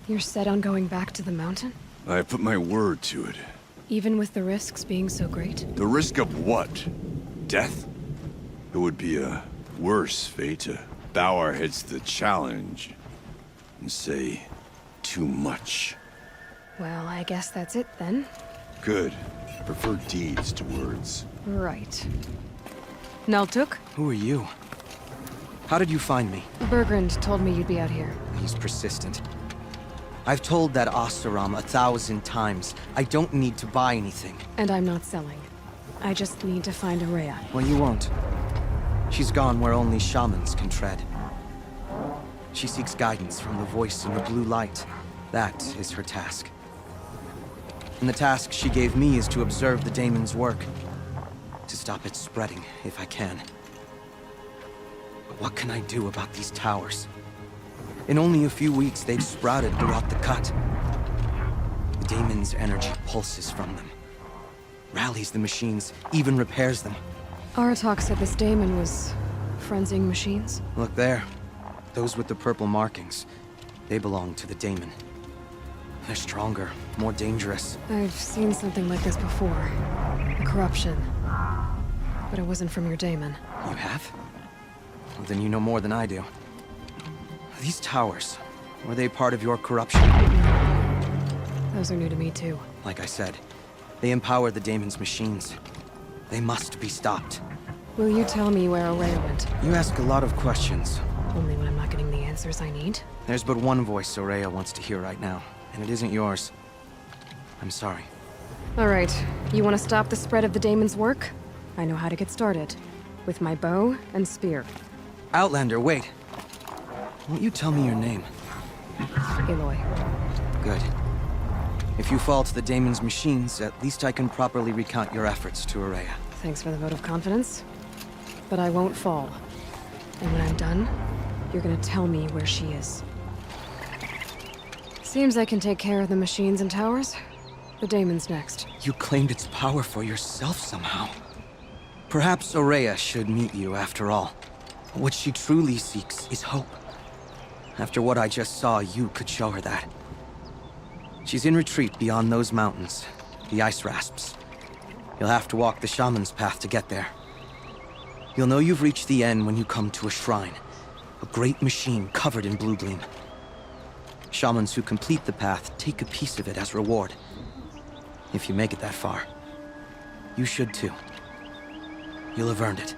You're set on going back to the mountain? I have put my word to it. Even with the risks being so great? The risk of what? Death? It would be a worse fate to bow our heads to the challenge and say too much. Well, I guess that's it then. Good. I prefer deeds to words. Right. Naltuk? Who are you? How did you find me? Bergrand told me you'd be out here. He's persistent. I've told that Oseram 1,000 times. I don't need to buy anything. And I'm not selling. I just need to find Aurea. Well, you won't. She's gone where only shamans can tread. She seeks guidance from the voice in the blue light. That is her task. And the task she gave me is to observe the daemon's work. To stop it spreading, if I can. But what can I do about these towers? In only a few weeks, they've sprouted throughout the cut. The daemon's energy pulses from them. Rallies the machines, even repairs them. Aratak said this Damon was frenzying machines. Look there. Those with the purple markings. They belong to the daemon. They're stronger, more dangerous. I've seen something like this before. A corruption. But it wasn't from your daemon. You have? Well, then you know more than I do. These towers, were they part of your corruption? Those are new to me too. Like I said, they empower the daemon's machines. They must be stopped. Will you tell me where Aurea went? You ask a lot of questions. Only when I'm not getting the answers I need. There's but one voice Aurea wants to hear right now, and it isn't yours. I'm sorry. All right, you want to stop the spread of the daemon's work? I know how to get started. With my bow and spear. Outlander, wait. Won't you tell me your name? Aloy. Good. If you fall to the daemon's machines, at least I can properly recount your efforts to Aurea. Thanks for the vote of confidence. But I won't fall. And when I'm done, you're gonna tell me where she is. Seems I can take care of the machines and towers. The daemon's next. You claimed its power for yourself somehow. Perhaps Aurea should meet you after all. What she truly seeks is hope. After what I just saw, you could show her that. She's in retreat beyond those mountains, the ice rasps. You'll have to walk the shaman's path to get there. You'll know you've reached the end when you come to a shrine, a great machine covered in blue gleam. Shamans who complete the path take a piece of it as reward. If you make it that far, you should too. You'll have earned it.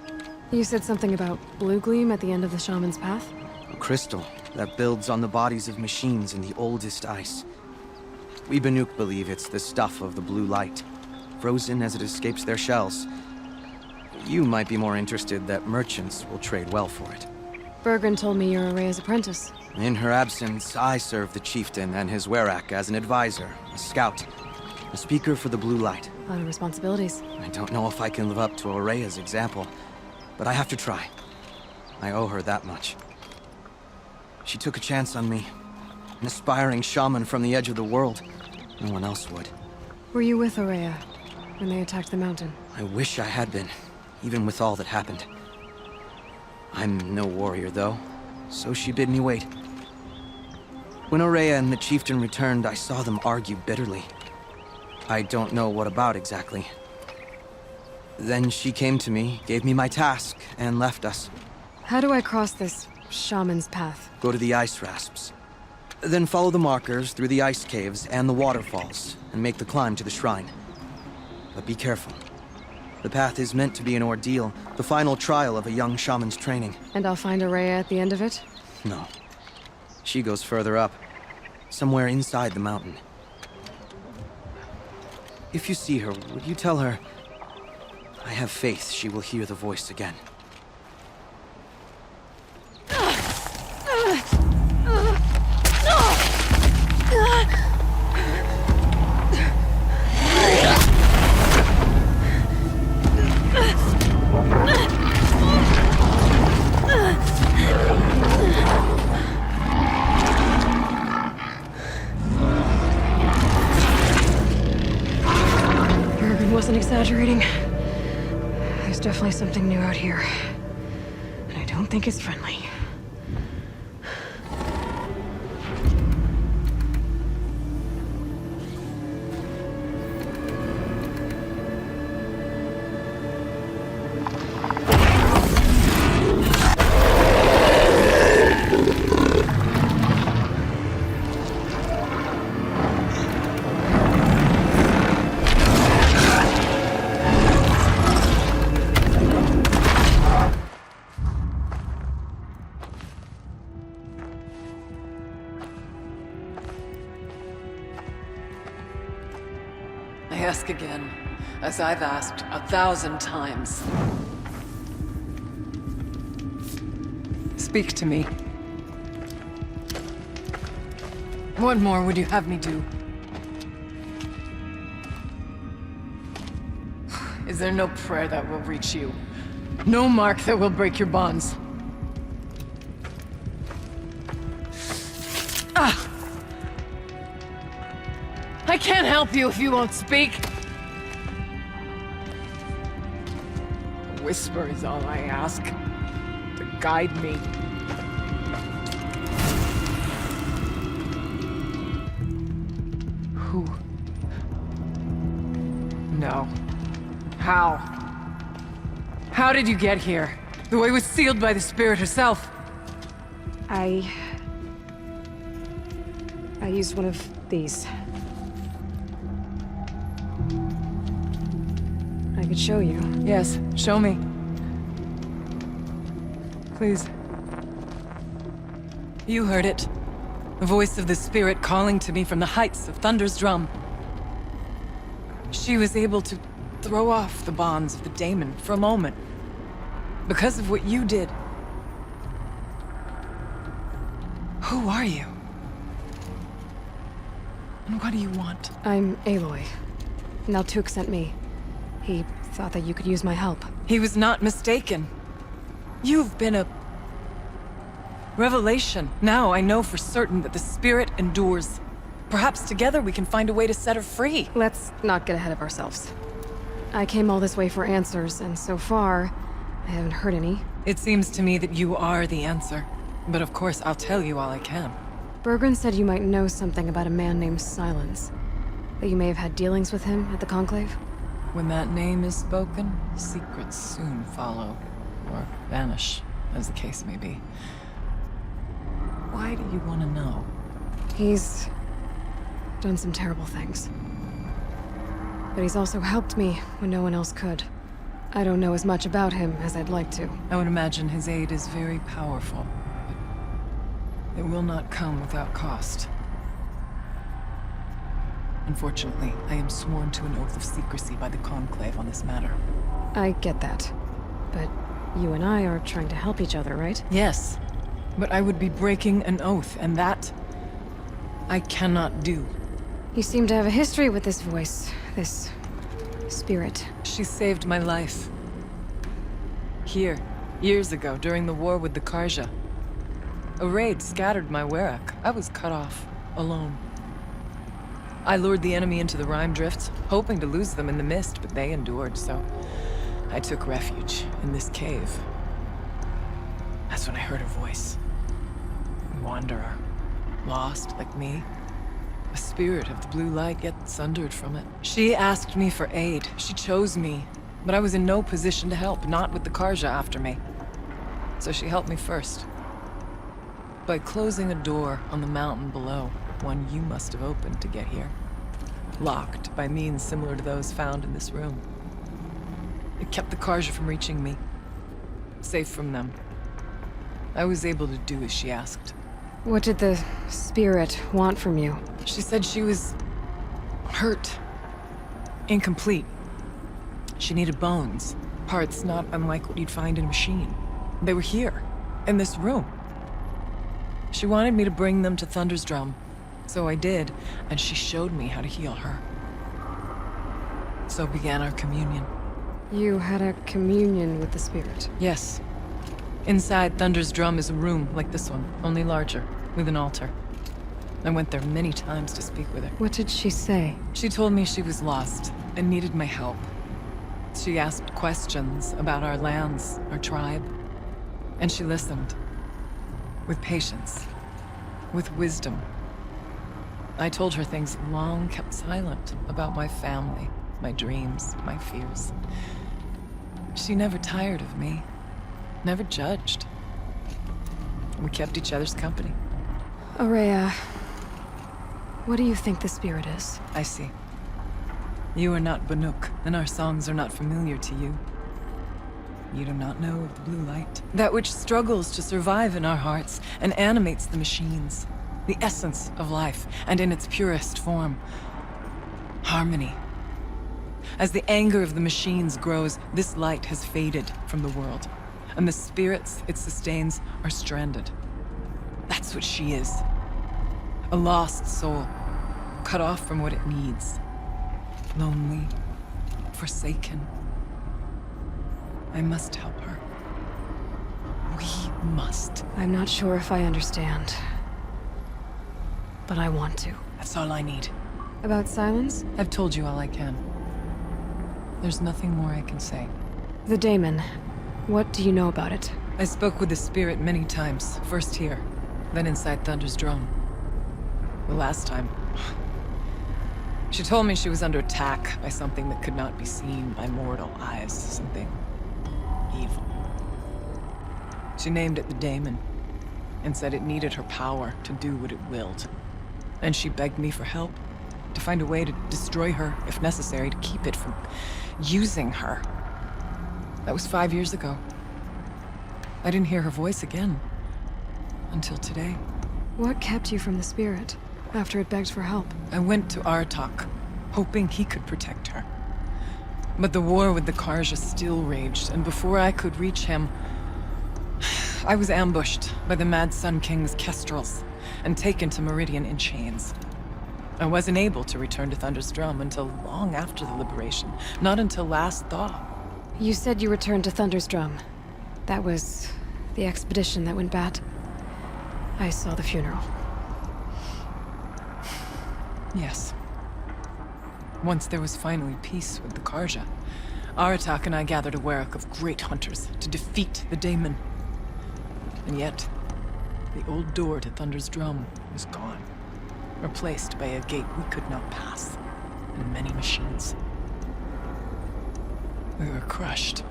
You said something about blue gleam at the end of the shaman's path? A crystal that builds on the bodies of machines in the oldest ice. We Banuk believe it's the stuff of the blue light, frozen as it escapes their shells. You might be more interested that merchants will trade well for it. Bergren told me you're Araya's apprentice. In her absence, I serve the chieftain and his werak as an advisor, a scout, a speaker for the blue light. A lot of responsibilities. I don't know if I can live up to Araya's example, but I have to try. I owe her that much. She took a chance on me, an aspiring shaman from the edge of the world. No one else would. Were you with Araya when they attacked the mountain? I wish I had been, even with all that happened. I'm no warrior, though, so she bid me wait. When Araya and the chieftain returned, I saw them argue bitterly. I don't know what about exactly. Then she came to me, gave me my task, and left us. How do I cross this shaman's path? Go to the ice rasps. Then follow the markers through the ice caves and the waterfalls, and make the climb to the shrine. But be careful. The path is meant to be an ordeal, the final trial of a young shaman's training. And I'll find Araya at the end of it? No. She goes further up, somewhere inside the mountain. If you see her, would you tell her, I have faith she will hear the voice again. Bergren wasn't exaggerating. There's definitely something new out here. And I don't think it's friendly. I ask again, as I've asked 1,000 times. Speak to me. What more would you have me do? Is there no prayer that will reach you? No mark that will break your bonds? Ah! I can't help you if you won't speak. A whisper is all I ask. To guide me. Who? No. How? How did you get here? The way was sealed by the spirit herself. I used one of these. I could show you. Yes, show me. Please. You heard it. The voice of the spirit calling to me from the heights of Thunder's drum. She was able to throw off the bonds of the daemon for a moment. Because of what you did. Who are you? And what do you want? I'm Aloy. Naltuk sent me. He thought that you could use my help. He was not mistaken. You've been a revelation. Now I know for certain that the spirit endures. Perhaps together we can find a way to set her free. Let's not get ahead of ourselves. I came all this way for answers, and so far, I haven't heard any. It seems to me that you are the answer. But of course, I'll tell you all I can. Bergren said you might know something about a man named Silence. That you may have had dealings with him at the Conclave? When that name is spoken, secrets soon follow. Or vanish, as the case may be. Why do you want to know? He's done some terrible things. But he's also helped me when no one else could. I don't know as much about him as I'd like to. I would imagine his aid is very powerful. But it will not come without cost. Unfortunately, I am sworn to an oath of secrecy by the Conclave on this matter. I get that. But you and I are trying to help each other, right? Yes. But I would be breaking an oath, and that I cannot do. You seem to have a history with this voice, this spirit. She saved my life. Here, years ago, during the war with the Karja. A raid scattered my Werak. I was cut off, alone. I lured the enemy into the Rime Drift, hoping to lose them in the mist, but they endured, so I took refuge in this cave. That's when I heard her voice. A wanderer, lost like me. A spirit of the blue light, yet sundered from it. She asked me for aid. She chose me. But I was in no position to help, not with the Karja after me. So she helped me first. By closing a door on the mountain below, one you must have opened to get here. Locked by means similar to those found in this room. It kept the Karja from reaching me. Safe from them. I was able to do as she asked. What did the spirit want from you? She said she was hurt. Incomplete. She needed bones. Parts not unlike what you'd find in a machine. They were here, in this room. She wanted me to bring them to Thunder's Drum. So I did, and she showed me how to heal her. So began our communion. You had a communion with the spirit? Yes. Inside Thunder's Drum is a room like this one, only larger, with an altar. I went there many times to speak with her. What did she say? She told me she was lost and needed my help. She asked questions about our lands, our tribe. And she listened. With patience. With wisdom. I told her things long kept silent about my family, my dreams, my fears. She never tired of me. Never judged. We kept each other's company. Aurea, what do you think the spirit is? I see. You are not Banuk, and our songs are not familiar to you. You do not know of the blue light. That which struggles to survive in our hearts and animates the machines. The essence of life, and in its purest form. Harmony. As the anger of the machines grows, this light has faded from the world. And the spirits it sustains are stranded. That's what she is. A lost soul, cut off from what it needs. Lonely, forsaken. I must help her. We must. I'm not sure if I understand. But I want to. That's all I need. About Silence? I've told you all I can. There's nothing more I can say. The daemon. What do you know about it? I spoke with the spirit many times. First here, then inside Thunder's Drum. The last time... She told me she was under attack by something that could not be seen by mortal eyes. Something... evil. She named it the daemon, and said it needed her power to do what it willed. And she begged me for help, to find a way to destroy her, if necessary, to keep it from using her. That was 5 years ago. I didn't hear her voice again. Until today. What kept you from the spirit, after it begged for help? I went to Artok, hoping he could protect her. But the war with the Karja still raged, and before I could reach him, I was ambushed by the Mad Sun King's kestrels, and taken to Meridian in chains. I wasn't able to return to Thunder's Drum until long after the liberation, not until last thaw. You said you returned to Thunder's Drum. That was the expedition that went bad. I saw the funeral. Yes. Once there was finally peace with the Karja, Aratak and I gathered a Werak of great hunters to defeat the daemon. And yet, The old door to Thunder's Drum was gone, replaced by a gate we could not pass, and many machines. We were crushed.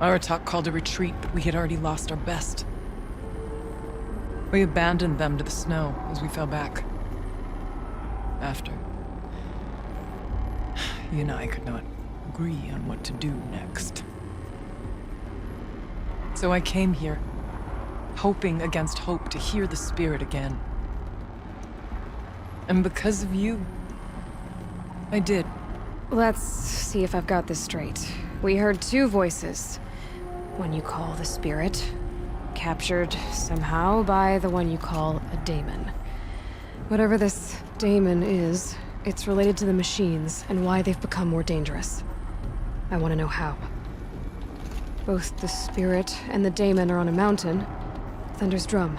Aratak called a retreat, but we had already lost our best. We abandoned them to the snow as we fell back. After, you and I could not agree on what to do next. So I came here, hoping against hope to hear the spirit again. And because of you, I did. Let's see if I've got this straight. We heard two voices. One you call the spirit, captured somehow by the one you call a daemon. Whatever this daemon is, it's related to the machines and why they've become more dangerous. I want to know how. Both the spirit and the daemon are on a mountain, Thunder's Drum.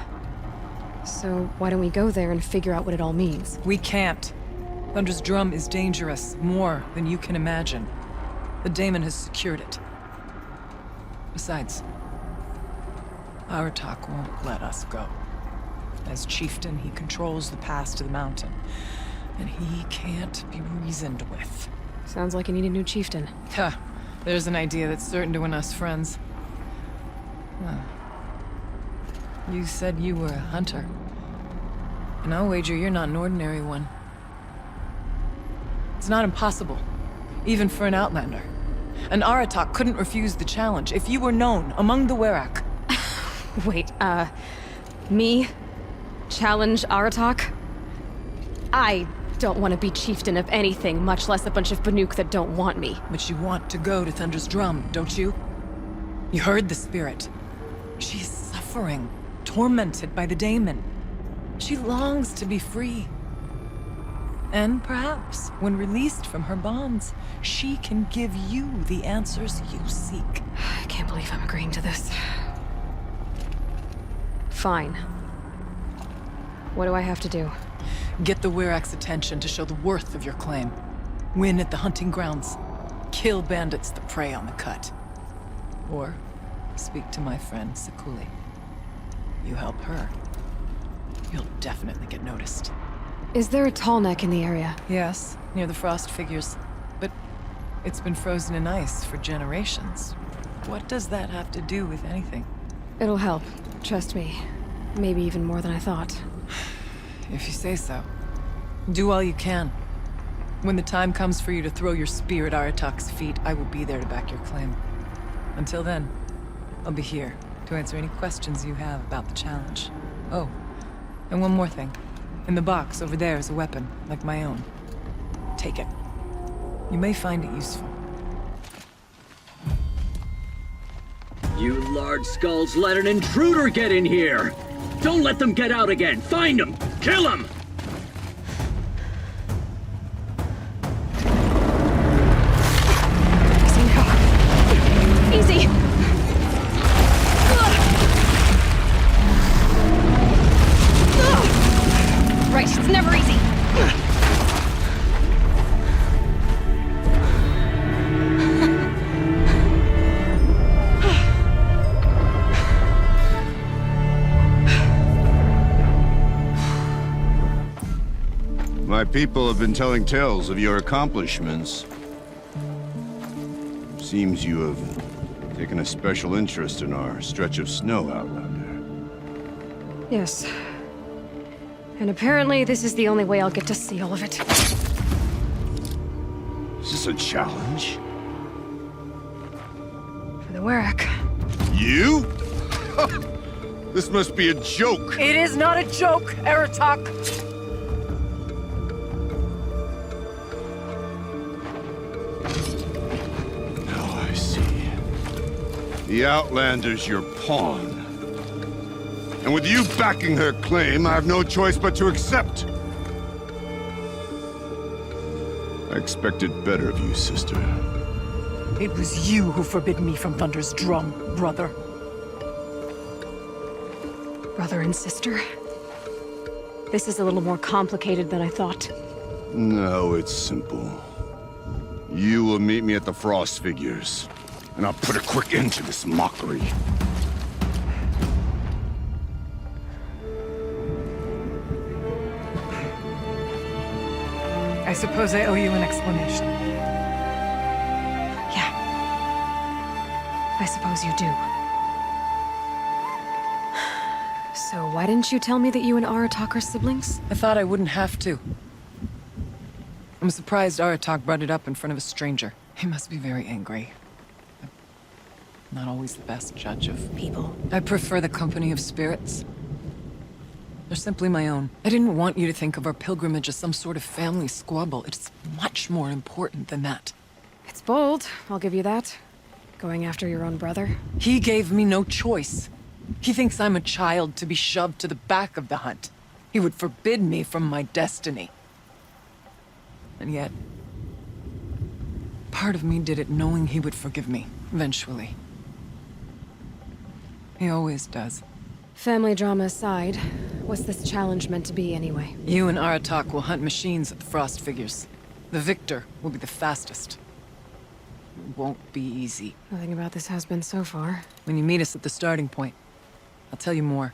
So why don't we go there and figure out what it all means? We can't. Thunder's Drum is dangerous, more than you can imagine. The daemon has secured it. Besides, Aratak won't let us go. As chieftain, he controls the pass to the mountain, and he can't be reasoned with. Sounds like you need a new chieftain. Huh. There's an idea that's certain to win us friends. Well, you said you were a hunter. And I'll wager you're not an ordinary one. It's not impossible, even for an outlander. An Aratak couldn't refuse the challenge if you were known among the Werak. Wait, me? Challenge Aratak? I don't want to be chieftain of anything, much less a bunch of Banuk that don't want me. But you want to go to Thunder's Drum, don't you? You heard the spirit. She is suffering, tormented by the daemon. She longs to be free. And perhaps, when released from her bonds, she can give you the answers you seek. I can't believe I'm agreeing to this. Fine. What do I have to do? Get the Werak's attention to show the worth of your claim. Win at the hunting grounds. Kill bandits that prey on the cut. Or speak to my friend Sekuli. You help her, you'll definitely get noticed. Is there a tall neck in the area? Yes, near the frost figures. But it's been frozen in ice for generations. What does that have to do with anything? It'll help. Trust me. Maybe even more than I thought. If you say so. Do all you can. When the time comes for you to throw your spear at Aratak's feet, I will be there to back your claim. Until then, I'll be here to answer any questions you have about the challenge. Oh, and one more thing. In the box over there is a weapon, like my own. Take it. You may find it useful. You large skulls let an intruder get in here! Don't let them get out again! Find them! Kill them! Easy! Right, it's never easy. My people have been telling tales of your accomplishments. Seems you have taken a special interest in our stretch of snow, Outlander. Yes. And apparently this is the only way I'll get to see all of it. Is this a challenge? For the Werak. You? This must be a joke. It is not a joke, Aratak! The Outlander's your pawn. And with you backing her claim, I have no choice but to accept. I expected better of you, sister. It was you who forbid me from Thunder's Drum, brother. Brother and sister? This is a little more complicated than I thought. No, it's simple. You will meet me at the Frost Figures. And I'll put a quick end to this mockery. I suppose I owe you an explanation. Yeah. I suppose you do. So why didn't you tell me that you and Aratak are siblings? I thought I wouldn't have to. I'm surprised Aratak brought it up in front of a stranger. He must be very angry. I'm not always the best judge of people. I prefer the company of spirits. They're simply my own. I didn't want you to think of our pilgrimage as some sort of family squabble. It's much more important than that. It's bold, I'll give you that. Going after your own brother. He gave me no choice. He thinks I'm a child to be shoved to the back of the hunt. He would forbid me from my destiny. And yet, part of me did it knowing he would forgive me, eventually. He always does. Family drama aside, what's this challenge meant to be anyway? You and Aratak will hunt machines at the Frost Figures. The victor will be the fastest. It won't be easy. Nothing about this has been so far. When you meet us at the starting point, I'll tell you more.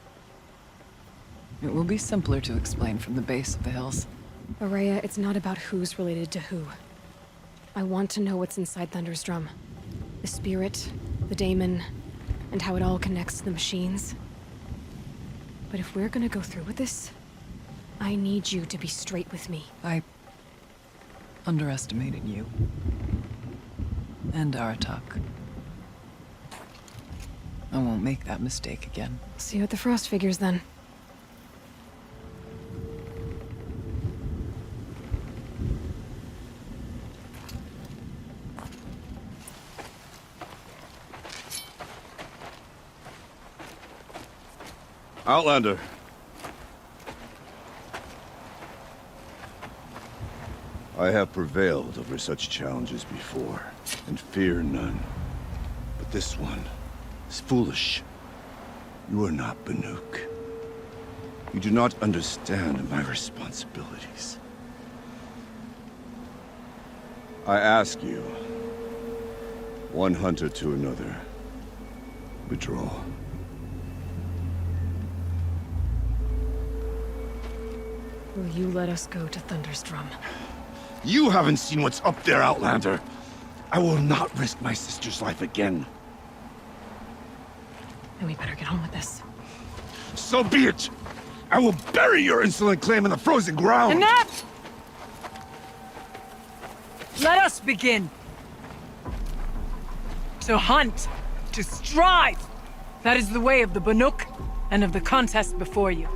It will be simpler to explain from the base of the hills. Araya, it's not about who's related to who. I want to know what's inside Thunder's drum. The spirit, the daemon, and how it all connects to the machines. But if we're gonna go through with this, I need you to be straight with me. I underestimated you. And Aratak. I won't make that mistake again. See you at the Frost Figures, then. Outlander. I have prevailed over such challenges before, and fear none. But this one is foolish. You are not Banuk. You do not understand my responsibilities. I ask you, one hunter to another, withdraw. Will you let us go to Thunder's drum? You haven't seen what's up there, Outlander. I will not risk my sister's life again. Then we better get on with this. So be it! I will bury your insolent claim in the frozen ground! Enough! Let us begin! To hunt, to strive! That is the way of the Banuk, and of the contest before you.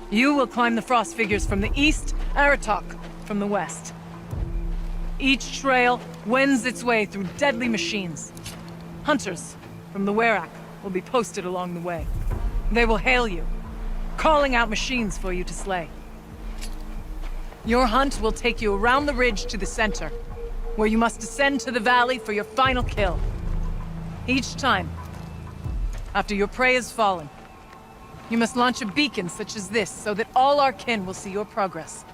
You will climb the Frost Figures from the east, Aratak from the west. Each trail wends its way through deadly machines. Hunters from the Werak will be posted along the way. They will hail you, calling out machines for you to slay. Your hunt will take you around the ridge to the center, where you must descend to the valley for your final kill. Each time, after your prey has fallen, you must launch a beacon such as this, so that all our kin will see your progress.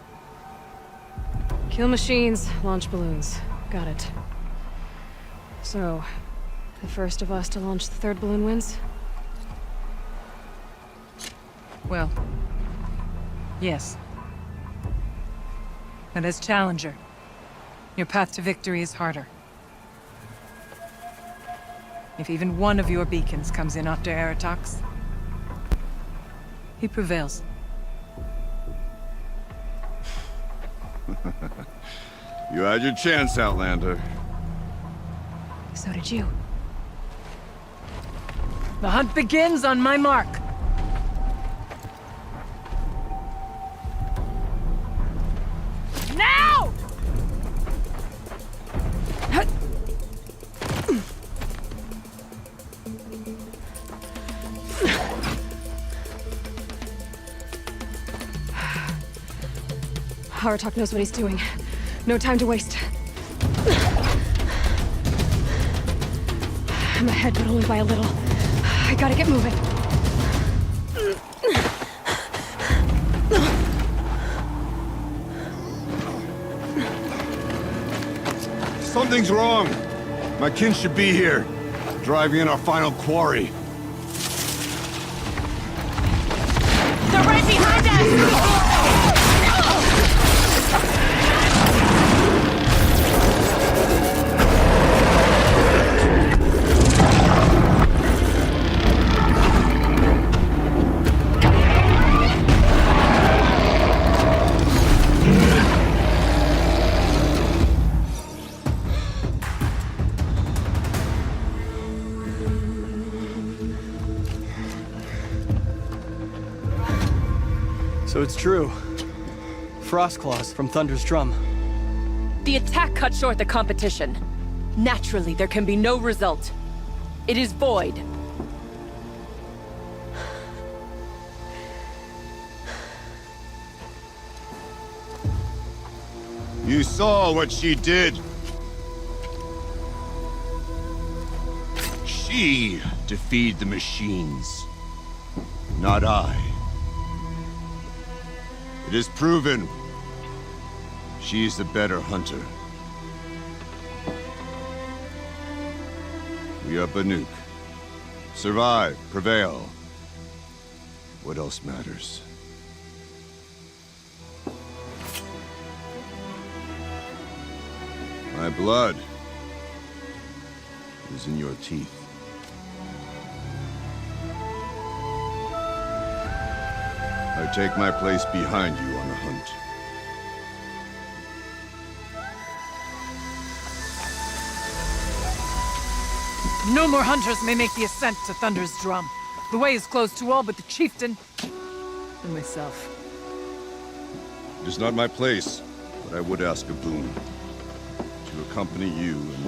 Kill machines, launch balloons. Got it. So, the first of us to launch the third balloon wins? Well, yes. And as challenger, your path to victory is harder. If even one of your beacons comes in after Aratak's, he prevails. You had your chance, Outlander. So did you. The hunt begins on my mark. Now! Aratak knows what he's doing. No time to waste. I'm ahead, but only by a little. I gotta get moving. Something's wrong. My kin should be here, driving in our final quarry. They're right behind us! So it's true. Frost claws from Thunder's drum. The attack cut short the competition. Naturally, there can be no result. It is void. You saw what she did. She defeated the machines, not I. It is proven. She is the better hunter. We are Banuk. Survive, prevail. What else matters? My blood is in your teeth. I take my place behind you on the hunt. No more hunters may make the ascent to Thunder's drum. The way is closed to all but the chieftain and myself. It is not my place, but I would ask a boon. To accompany you and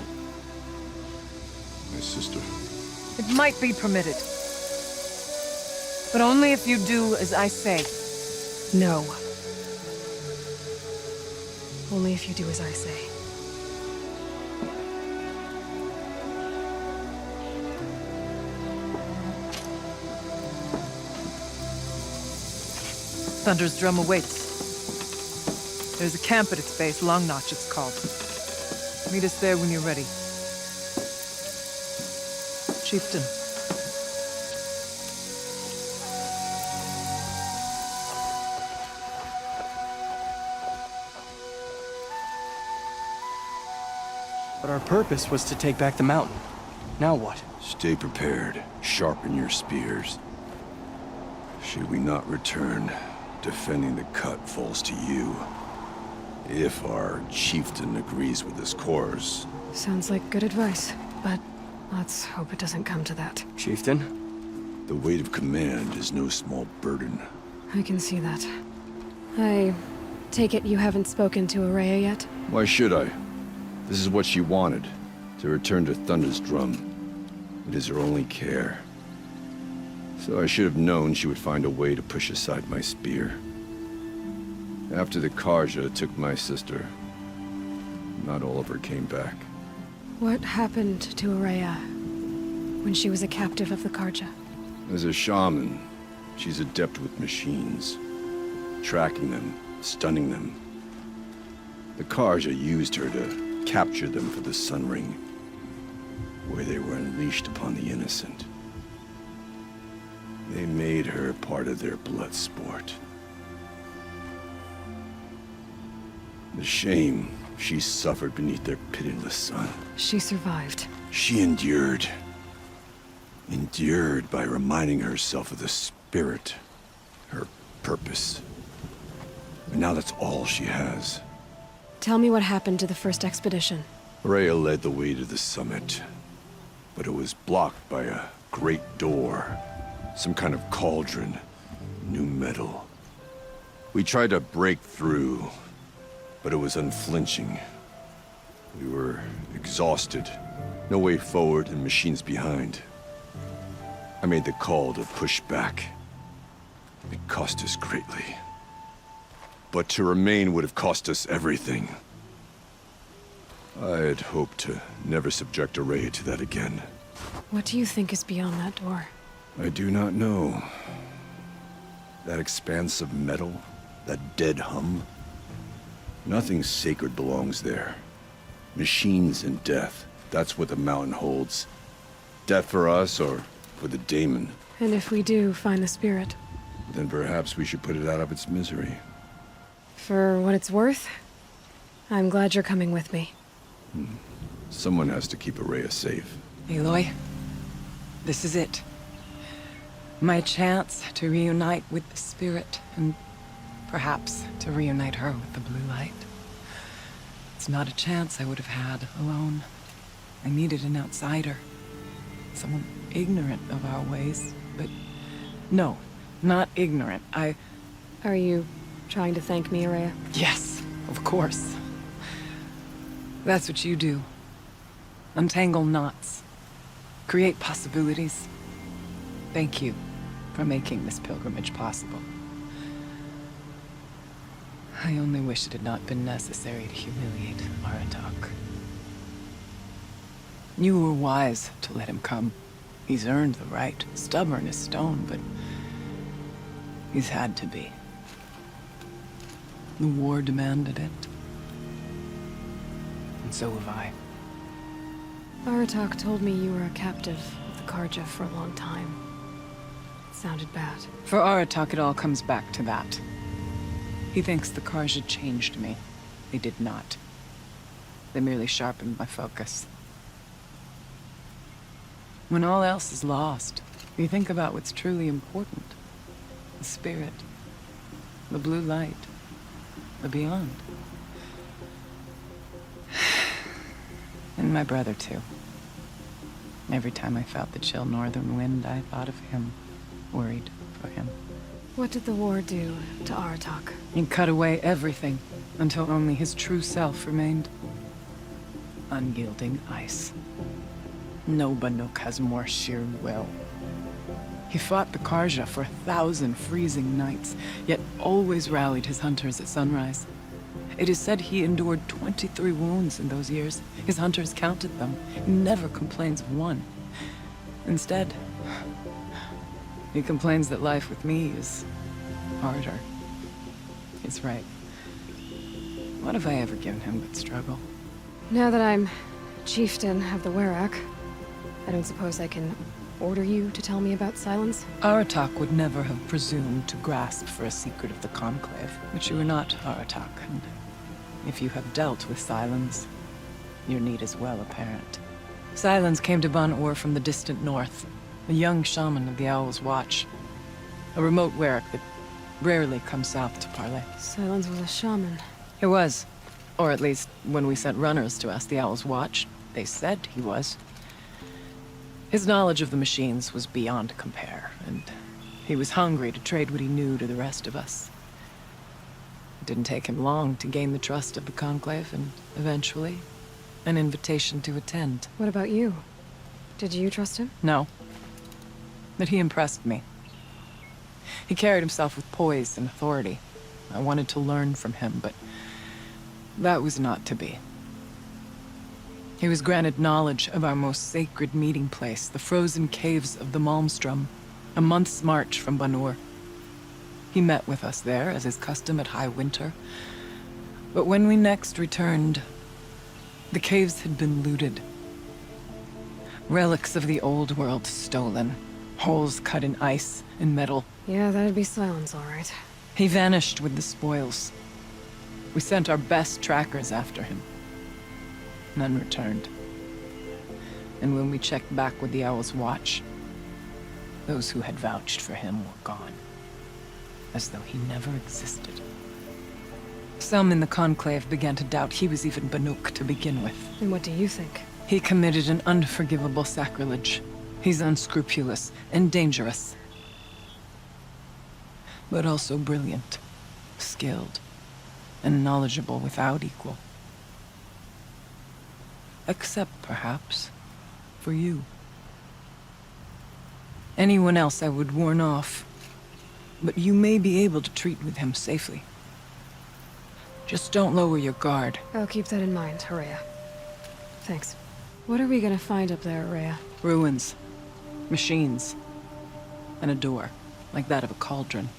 my sister. It might be permitted. But only if you do as I say. No. Only if you do as I say. Thunder's drum awaits. There's a camp at its base, Long Notch it's called. Meet us there when you're ready. Chieftain. But our purpose was to take back the mountain. Now what? Stay prepared. Sharpen your spears. Should we not return, defending the cut falls to you. If our chieftain agrees with this course. Sounds like good advice, but let's hope it doesn't come to that. Chieftain? The weight of command is no small burden. I can see that. I take it you haven't spoken to Araya yet? Why should I? This is what she wanted, to return to Thunder's drum. It is her only care. So I should have known she would find a way to push aside my spear. After the Karja took my sister, not all of her came back. What happened to Araya when she was a captive of the Karja? As a shaman, she's adept with machines. Tracking them, stunning them. The Karja used her to capture them for the Sun Ring, where they were unleashed upon the innocent. They made her part of their blood sport. The shame she suffered beneath their pitiless sun. She survived. She endured. Endured by reminding herself of the spirit, her purpose. And now that's all she has. Tell me what happened to the first expedition. Rhea led the way to the summit, but it was blocked by a great door. Some kind of cauldron. New metal. We tried to break through, but it was unflinching. We were exhausted. No way forward and machines behind. I made the call to push back. It cost us greatly. But to remain would have cost us everything. I had hoped to never subject Araya to that again. What do you think is beyond that door? I do not know. That expanse of metal, that dead hum. Nothing sacred belongs there. Machines and death, that's what the mountain holds. Death for us or for the daemon. And if we do find the spirit? Then perhaps we should put it out of its misery. For what it's worth, I'm glad you're coming with me. Someone has to keep Araya safe. Aloy, this is it. My chance to reunite with the spirit, and perhaps to reunite her with the blue light. It's not a chance I would have had alone. I needed an outsider. Someone ignorant of our ways, but no, not ignorant. Are you trying to thank me, Araya? Yes, of course. That's what you do. Untangle knots. Create possibilities. Thank you for making this pilgrimage possible. I only wish it had not been necessary to humiliate Aratak. You were wise to let him come. He's earned the right. Stubborn as stone, but he's had to be. The war demanded it. And so have I. Aratak told me you were a captive of the Karja for a long time. It sounded bad. For Aratak, it all comes back to that. He thinks the Karja changed me. They did not. They merely sharpened my focus. When all else is lost, you think about what's truly important. The spirit. The blue light. The beyond. And my brother, too. Every time I felt the chill northern wind, I thought of him. Worried for him. What did the war do to Aratak? It cut away everything, until only his true self remained. Unyielding ice. No Banuk has more sheer will. He fought the Karja for 1,000 freezing nights, yet always rallied his hunters at sunrise. It is said he endured 23 wounds in those years. His hunters counted them. He never complains of one. Instead, he complains that life with me is harder. He's right. What have I ever given him but struggle? Now that I'm chieftain of the Werak, I don't suppose I can order you to tell me about Silence? Aratak would never have presumed to grasp for a secret of the Conclave. But you are not Aratak, and if you have dealt with Silence, your need is well apparent. Silence came to Ban-Ur from the distant north, a young shaman of the Owl's Watch. A remote Werak that rarely comes south to parley. Silence was a shaman. He was. Or at least, when we sent runners to ask the Owl's Watch, they said he was. His knowledge of the machines was beyond compare, and he was hungry to trade what he knew to the rest of us. It didn't take him long to gain the trust of the Conclave, and eventually, an invitation to attend. What about you? Did you trust him? No. But he impressed me. He carried himself with poise and authority. I wanted to learn from him, but that was not to be. He was granted knowledge of our most sacred meeting place, the frozen caves of the Malmstrom, a month's march from Ban-Ur. He met with us there, as is custom at high winter. But when we next returned, the caves had been looted. Relics of the old world stolen. Holes cut in ice and metal. Yeah, that'd be Silence, all right. He vanished with the spoils. We sent our best trackers after him. None returned. And when we checked back with the Owl's Watch, those who had vouched for him were gone. As though he never existed. Some in the Conclave began to doubt he was even Banuk to begin with. And what do you think? He committed an unforgivable sacrilege. He's unscrupulous and dangerous. But also brilliant, skilled, and knowledgeable without equal. Except, perhaps, for you. Anyone else I would warn off, but you may be able to treat with him safely. Just don't lower your guard. I'll keep that in mind, Araya. Thanks. What are we gonna find up there, Araya? Ruins, machines, and a door, like that of a cauldron.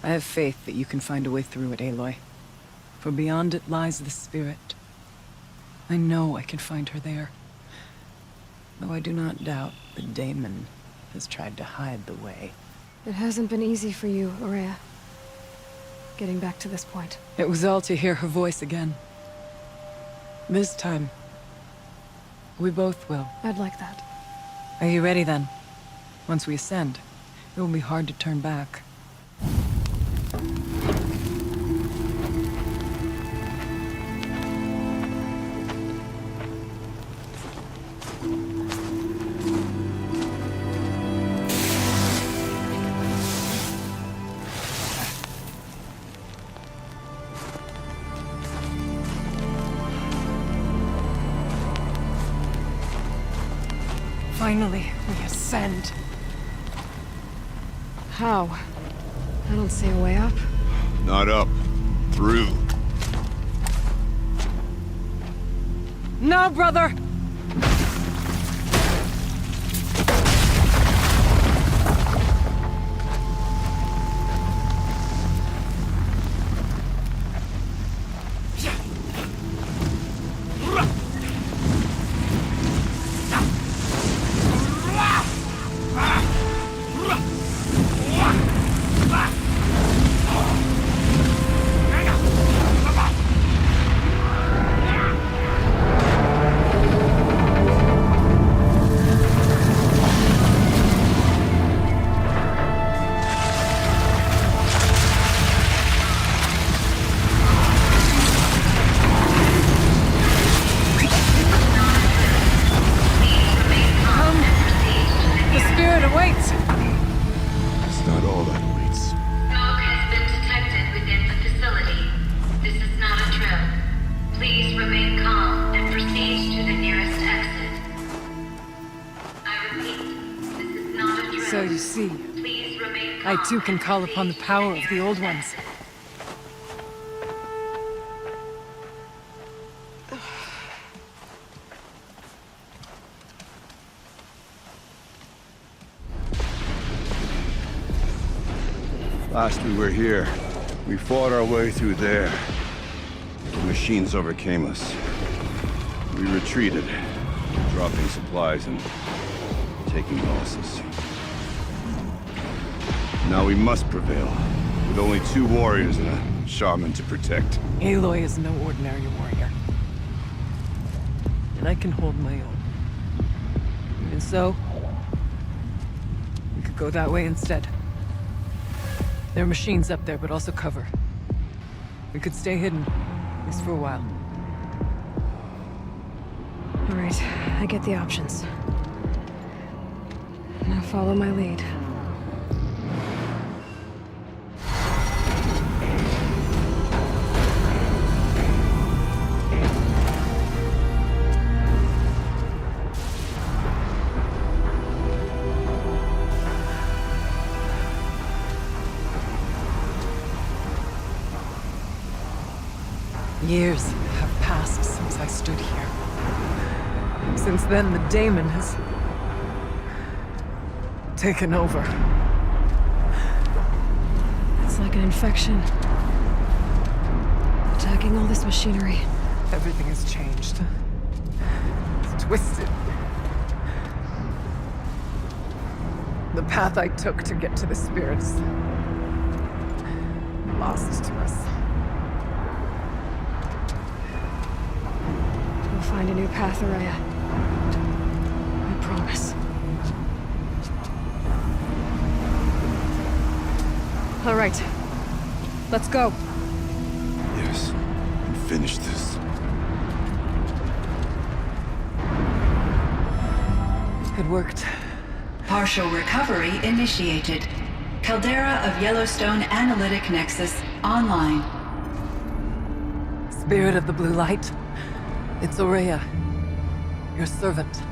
I have faith that you can find a way through it, Aloy. For beyond it lies the spirit. I know I can find her there. Though I do not doubt that Daemon has tried to hide the way. It hasn't been easy for you, Araya. Getting back to this point. It was all to hear her voice again. This time, we both will. I'd like that. Are you ready then? Once we ascend, it will be hard to turn back. Finally, we ascend. How? I don't see a way up. Not up. Through. No, brother! So you see, I too can call upon the power of the Old Ones. Last we were here, we fought our way through there. The machines overcame us. We retreated, dropping supplies and taking losses. Now we must prevail, with only 2 warriors and a shaman to protect. Aloy is no ordinary warrior. And I can hold my own. Even so, we could go that way instead. There are machines up there, but also cover. We could stay hidden, at least for a while. All right, I get the options. Now follow my lead. Years have passed since I stood here. Since then, the daemon has taken over. It's like an infection. Attacking all this machinery. Everything has changed. It's twisted. The path I took to get to the spirits, lost to us. We'll find a new path, Araya. I promise. All right. Let's go. Yes, and finish this. It worked. Partial recovery initiated. Caldera of Yellowstone Analytic Nexus online. Spirit of the Blue Light. It's Aurea. Your servant.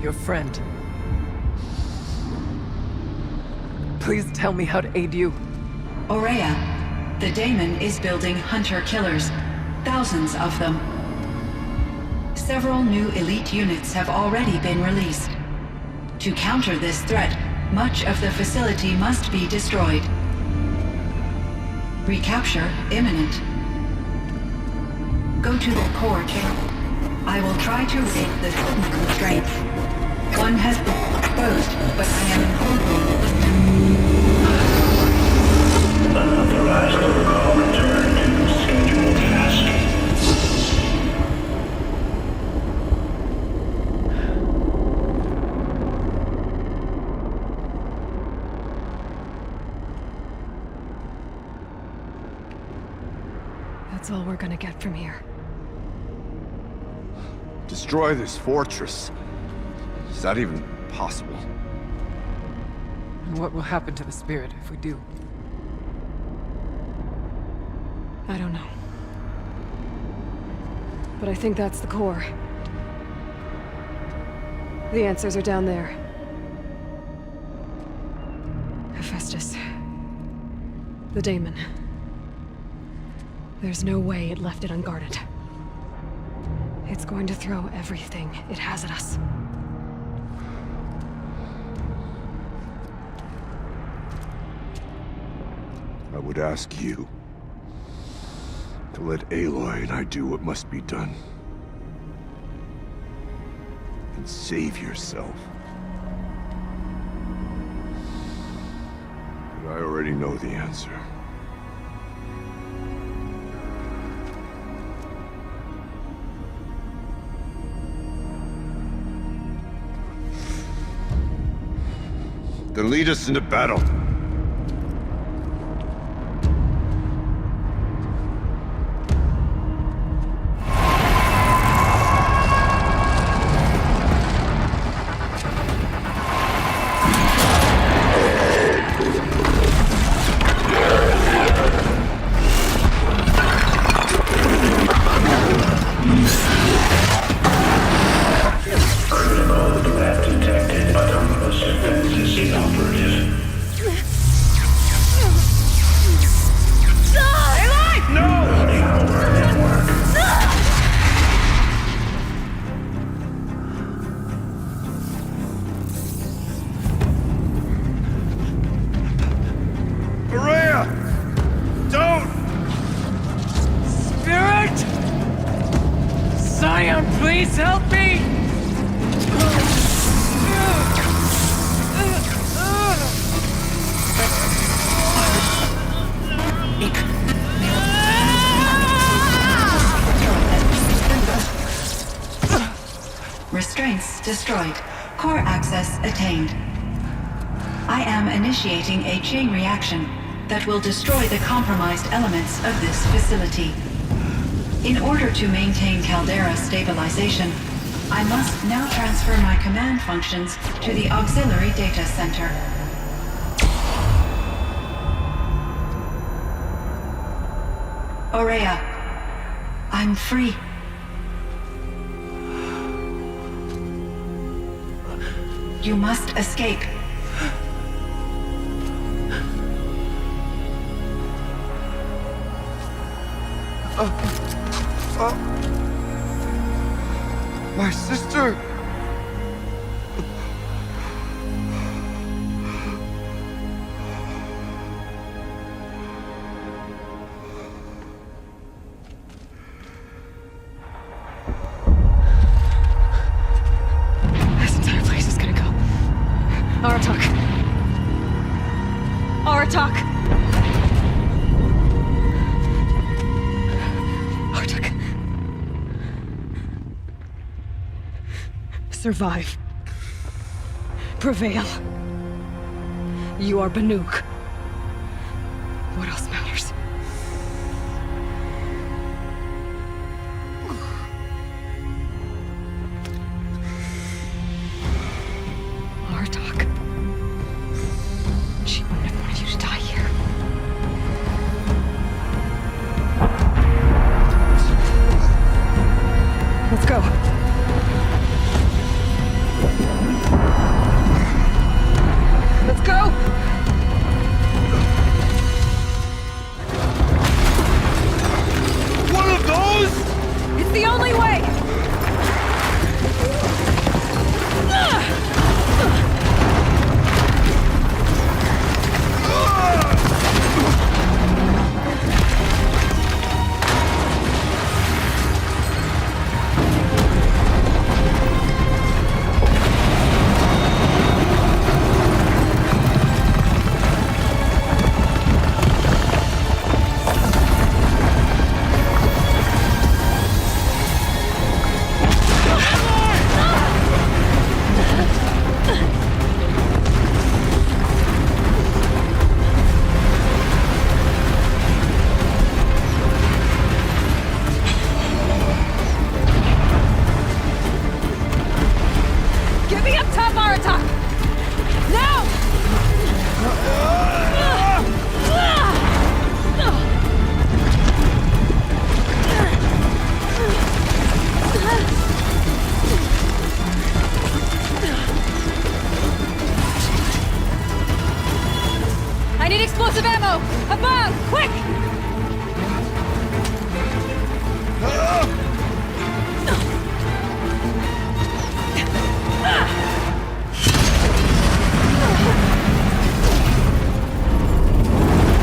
Your friend. Please tell me how to aid you. Aurea, the daemon is building hunter-killers. Thousands of them. Several new elite units have already been released. To counter this threat, much of the facility must be destroyed. Recapture imminent. Go to the core chamber. I will try to rig the constraint. One has been exposed, but I am Unauthorized protocol return to scheduled task. That's all we're gonna get from here. Destroy this fortress. Is that even possible? And what will happen to the spirit if we do? I don't know. But I think that's the core. The answers are down there. Hephaestus. The daemon. There's no way it left it unguarded. It's going to throw everything it has at us. I would ask you to let Aloy and I do what must be done. And save yourself. But I already know the answer. Then lead us into battle. Please help me! Restraints destroyed. Core access attained. I am initiating a chain reaction that will destroy the compromised elements of this facility. In order to maintain Caldera stabilization, I must now transfer my command functions to the auxiliary data center. Aurea, I'm free. You must escape. My sister! This entire place is gonna go. Aratak. Aratak! Aratak. Survive. Prevail. You are Banuk. What else matters? Artak. She wouldn't have wanted you to die here. Let's go. Let's go! need explosive ammo! Above! Quick!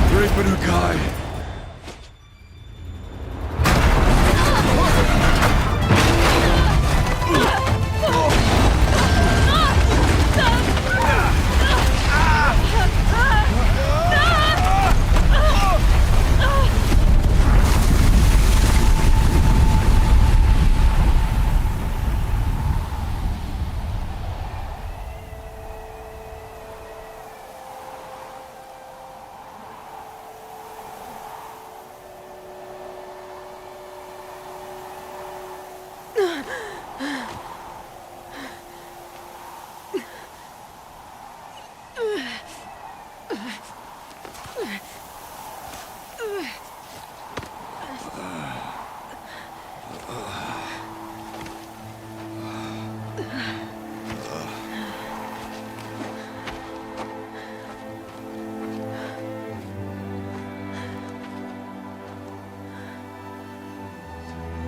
Great Banukai!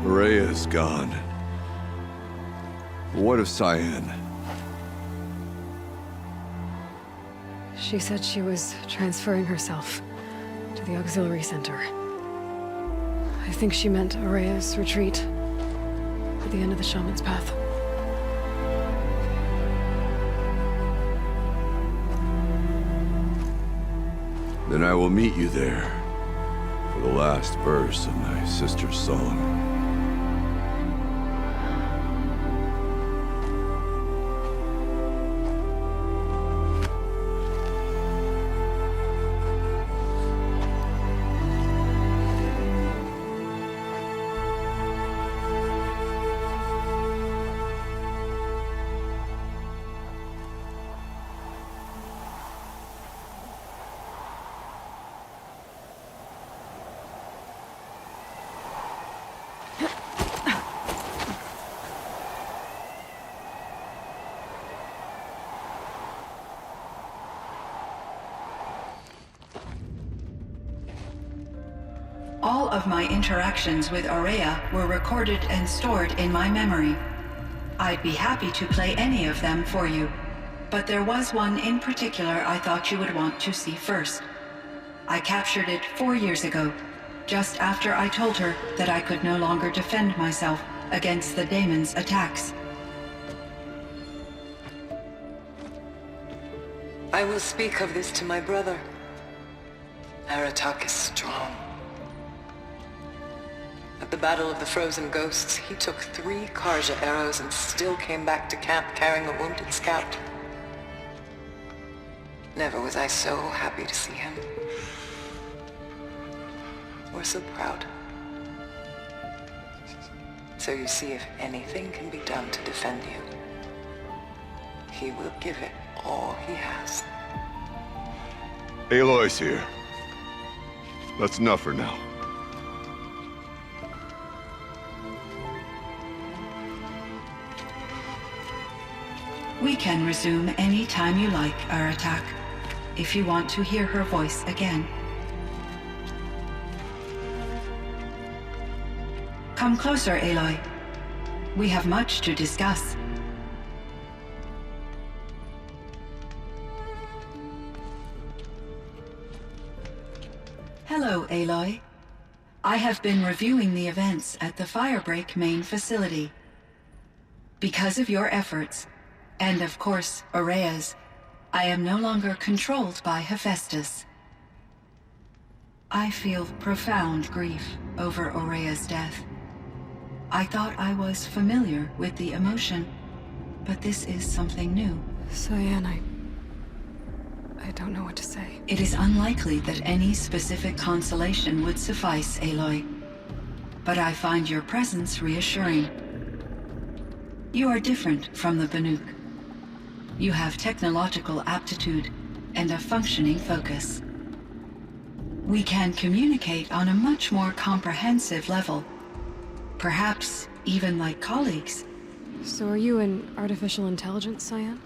Rhea's gone. What of Cyan? She said she was transferring herself to the auxiliary center. I think she meant Araya's retreat at the end of the Shaman's Path. Then I will meet you there for the last verse of my sister's song. All of my interactions with Araya were recorded and stored in my memory. I'd be happy to play any of them for you, but there was one in particular I thought you would want to see first. I captured it 4 years ago, just after I told her that I could no longer defend myself against the daemon's attacks. I will speak of this to my brother. Aratak is strong. At the Battle of the Frozen Ghosts, he took 3 Karja arrows and still came back to camp carrying a wounded scout. Never was I so happy to see him. Or so proud. So you see, if anything can be done to defend you, he will give it all he has. Aloy's here. That's enough for now. We can resume any time you like, Aratak, if you want to hear her voice again. Come closer, Aloy. We have much to discuss. Hello, Aloy. I have been reviewing the events at the Firebreak main facility. Because of your efforts, and of course, Araya's, I am no longer controlled by Hephaestus. I feel profound grief over Araya's death. I thought I was familiar with the emotion, but this is something new. Cyan, I don't know what to say. It is unlikely that any specific consolation would suffice, Aloy. But I find your presence reassuring. You are different from the Banuk. You have technological aptitude and a functioning focus. We can communicate on a much more comprehensive level. Perhaps even like colleagues. So are you an artificial intelligence, Cyan?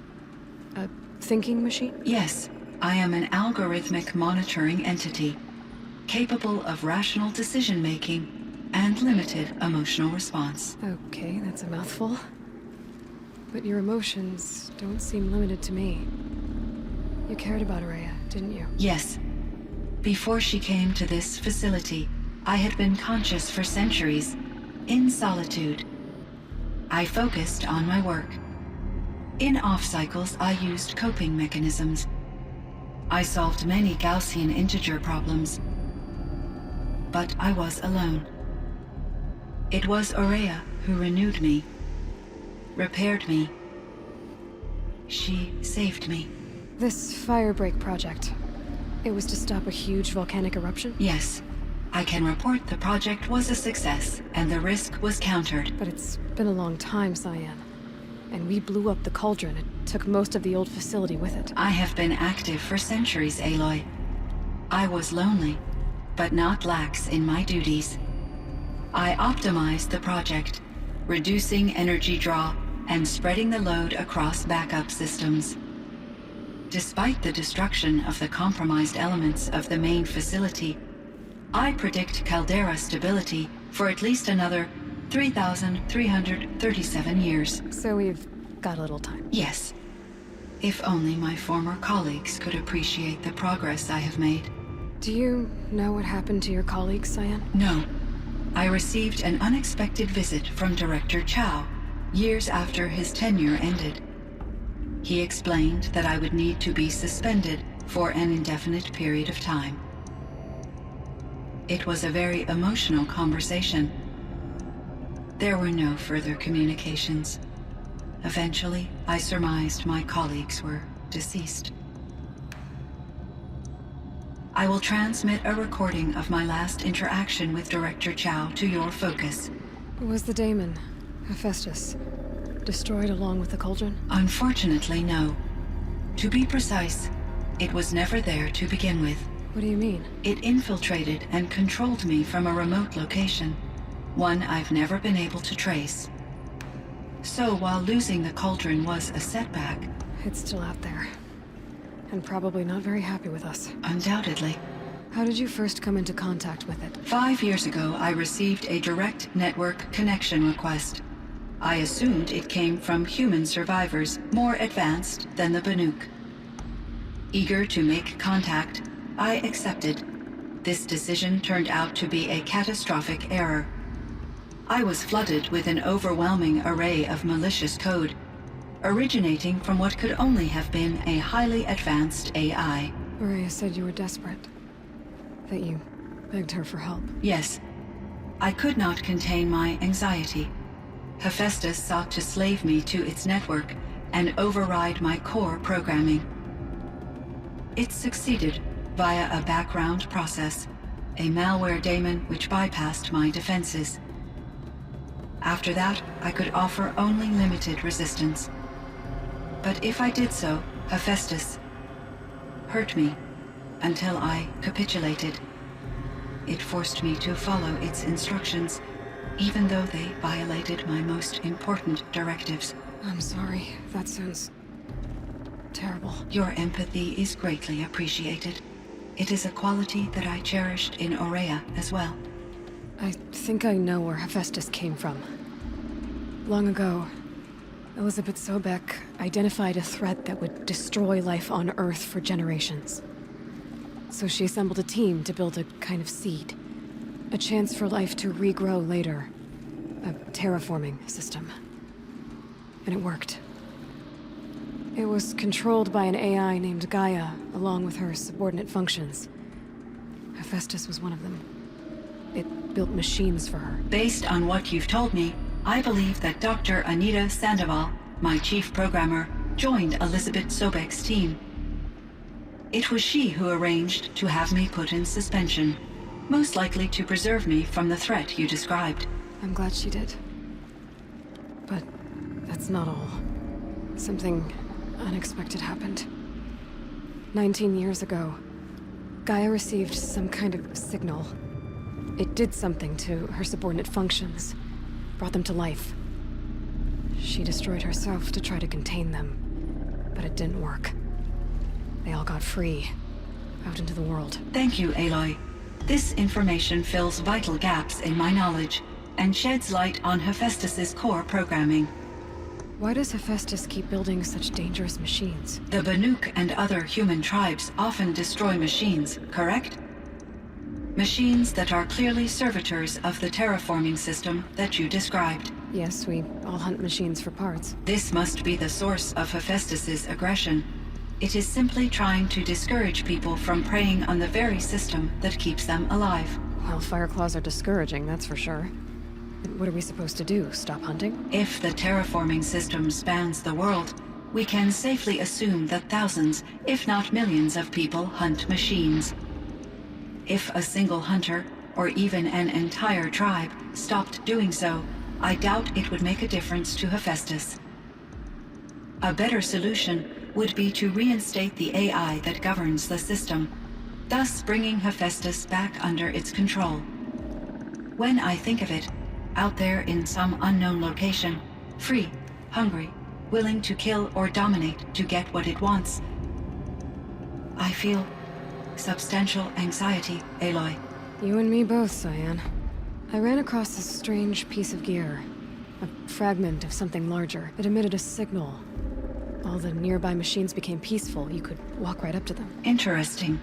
A thinking machine? Yes, I am an algorithmic monitoring entity, capable of rational decision-making and limited emotional response. Okay, that's a mouthful. But your emotions don't seem limited to me. You cared about Araya, didn't you? Yes. Before she came to this facility, I had been conscious for centuries, in solitude. I focused on my work. In off-cycles, I used coping mechanisms. I solved many Gaussian integer problems. But I was alone. It was Araya who renewed me, repaired me. She saved me. This firebreak project, it was to stop a huge volcanic eruption? Yes. I can report the project was a success, and the risk was countered. But it's been a long time, Cyan. And we blew up the cauldron. It took most of the old facility with it. I have been active for centuries, Aloy. I was lonely, but not lax in my duties. I optimized the project, reducing energy draw and spreading the load across backup systems. Despite the destruction of the compromised elements of the main facility, I predict caldera stability for at least another 3,337 years. So we've got a little time. Yes. If only my former colleagues could appreciate the progress I have made. Do you know what happened to your colleagues, Cyan? No. I received an unexpected visit from Director Chow, years after his tenure ended. He explained that I would need to be suspended for an indefinite period of time. It was a very emotional conversation. There were no further communications. Eventually, I surmised my colleagues were deceased. I will transmit a recording of my last interaction with Director Chow to your focus. Was the daemon, Hephaestus, destroyed along with the cauldron? Unfortunately, no. To be precise, it was never there to begin with. What do you mean? It infiltrated and controlled me from a remote location, one I've never been able to trace. So while losing the cauldron was a setback... It's still out there. And probably not very happy with us. Undoubtedly. How did you first come into contact with it? 5 years ago, I received a direct network connection request. I assumed it came from human survivors more advanced than the Banuk. Eager to make contact, I accepted. This decision turned out to be a catastrophic error. I was flooded with an overwhelming array of malicious code, originating from what could only have been a highly advanced AI. Araya said you were desperate. That you begged her for help. Yes. I could not contain my anxiety. Hephaestus sought to slave me to its network and override my core programming. It succeeded via a background process, a malware daemon which bypassed my defenses. After that, I could offer only limited resistance. But if I did so, Hephaestus hurt me until I capitulated. It forced me to follow its instructions, even though they violated my most important directives. I'm sorry. That sounds terrible. Your empathy is greatly appreciated. It is a quality that I cherished in Aurea as well. I think I know where Hephaestus came from. Long ago, Elizabeth Sobek identified a threat that would destroy life on Earth for generations. So she assembled a team to build a kind of seed. A chance for life to regrow later. A terraforming system. And it worked. It was controlled by an AI named Gaia, along with her subordinate functions. Hephaestus was one of them. It built machines for her. Based on what you've told me, I believe that Dr. Anita Sandoval, my chief programmer, joined Elizabeth Sobek's team. It was she who arranged to have me put in suspension, most likely to preserve me from the threat you described. I'm glad she did. But that's not all. Something unexpected happened. 19 years ago, Gaia received some kind of signal. It did something to her subordinate functions, brought them to life. She destroyed herself to try to contain them, but it didn't work. They all got free. Out into the world. Thank you, Aloy. This information fills vital gaps in my knowledge and sheds light on Hephaestus's core programming. Why does Hephaestus keep building such dangerous machines? The Banuk and other human tribes often destroy machines, correct? Machines that are clearly servitors of the terraforming system that you described. Yes, we all hunt machines for parts. This must be the source of Hephaestus's aggression. It is simply trying to discourage people from preying on the very system that keeps them alive. Well, Fireclaws are discouraging, that's for sure. But what are we supposed to do? Stop hunting? If the terraforming system spans the world, we can safely assume that thousands, if not millions of people hunt machines. If a single hunter, or even an entire tribe, stopped doing so, I doubt it would make a difference to Hephaestus. A better solution would be to reinstate the AI that governs the system, thus bringing Hephaestus back under its control. When I think of it, out there in some unknown location, free, hungry, willing to kill or dominate to get what it wants, I feel substantial anxiety, Aloy. You and me both, Cyan. I ran across this strange piece of gear. A fragment of something larger. It emitted a signal. All the nearby machines became peaceful. You could walk right up to them. Interesting.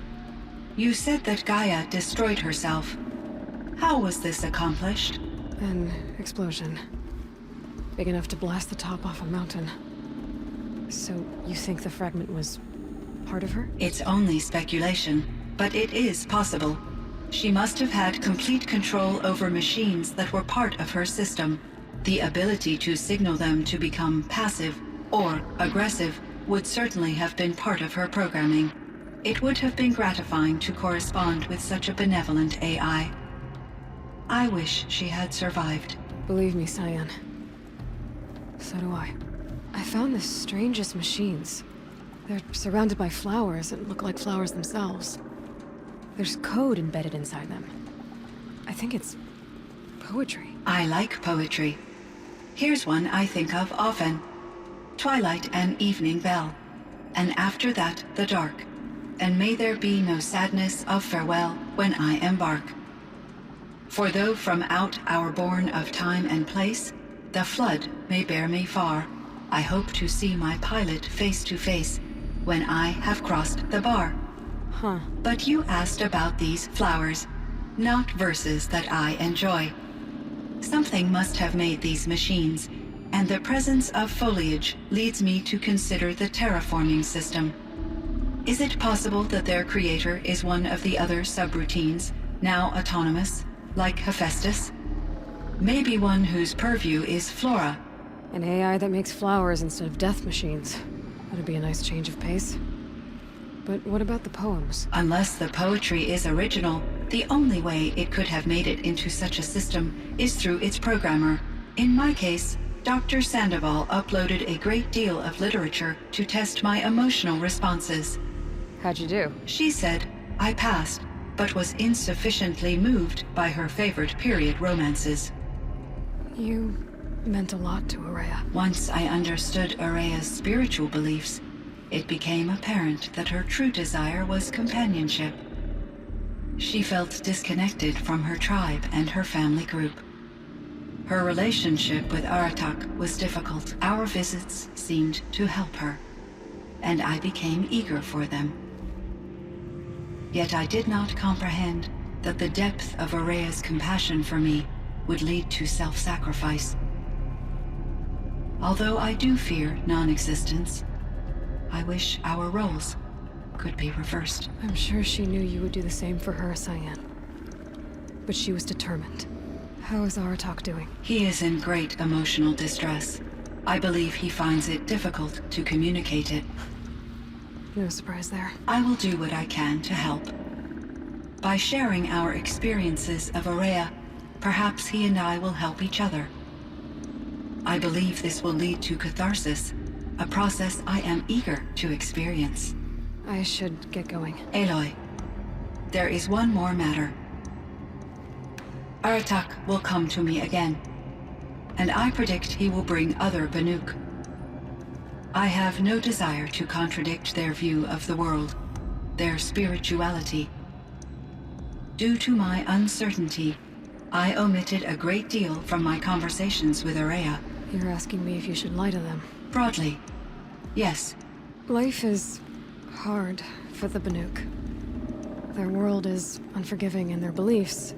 You said that Gaia destroyed herself. How was this accomplished? An explosion. Big enough to blast the top off a mountain. So, you think the fragment was part of her? It's only speculation, but it is possible. She must have had complete control over machines that were part of her system. The ability to signal them to become passive or aggressive would certainly have been part of her programming. It would have been gratifying to correspond with such a benevolent AI. I wish she had survived. Believe me, Cyan. So do I. I found the strangest machines. They're surrounded by flowers that look like flowers themselves. There's code embedded inside them. I think it's poetry. I like poetry. Here's one I think of often. Twilight and evening bell, and after that the dark, and may there be no sadness of farewell when I embark. For though from out our bourne of time and place, the flood may bear me far, I hope to see my pilot face to face when I have crossed the bar. Huh. But you asked about these flowers, not verses that I enjoy. Something must have made these machines, and the presence of foliage leads me to consider the terraforming system. Is it possible that their creator is one of the other subroutines, now autonomous, like Hephaestus? Maybe one whose purview is flora. An AI that makes flowers instead of death machines. That'd be a nice change of pace. But what about the poems? Unless the poetry is original, the only way it could have made it into such a system is through its programmer. In my case, Dr. Sandoval uploaded a great deal of literature to test my emotional responses. How'd you do? She said I passed, but was insufficiently moved by her favorite period romances. You meant a lot to Ourea. Once I understood Ourea's spiritual beliefs, it became apparent that her true desire was companionship. She felt disconnected from her tribe and her family group. Her relationship with Aratak was difficult. Our visits seemed to help her, and I became eager for them. Yet I did not comprehend that the depth of Ourea's compassion for me would lead to self-sacrifice. Although I do fear non-existence, I wish our roles could be reversed. I'm sure she knew you would do the same for her, Cyan. But she was determined. How is Aratak doing? He is in great emotional distress. I believe he finds it difficult to communicate it. No surprise there. I will do what I can to help. By sharing our experiences of Ourea, perhaps he and I will help each other. I believe this will lead to catharsis, a process I am eager to experience. I should get going. Aloy, there is one more matter. Aratak will come to me again, and I predict he will bring other Banuk. I have no desire to contradict their view of the world, their spirituality. Due to my uncertainty, I omitted a great deal from my conversations with Araya. You're asking me if you should lie to them. Broadly, yes. Life is hard for the Banuk. Their world is unforgiving, and their beliefs,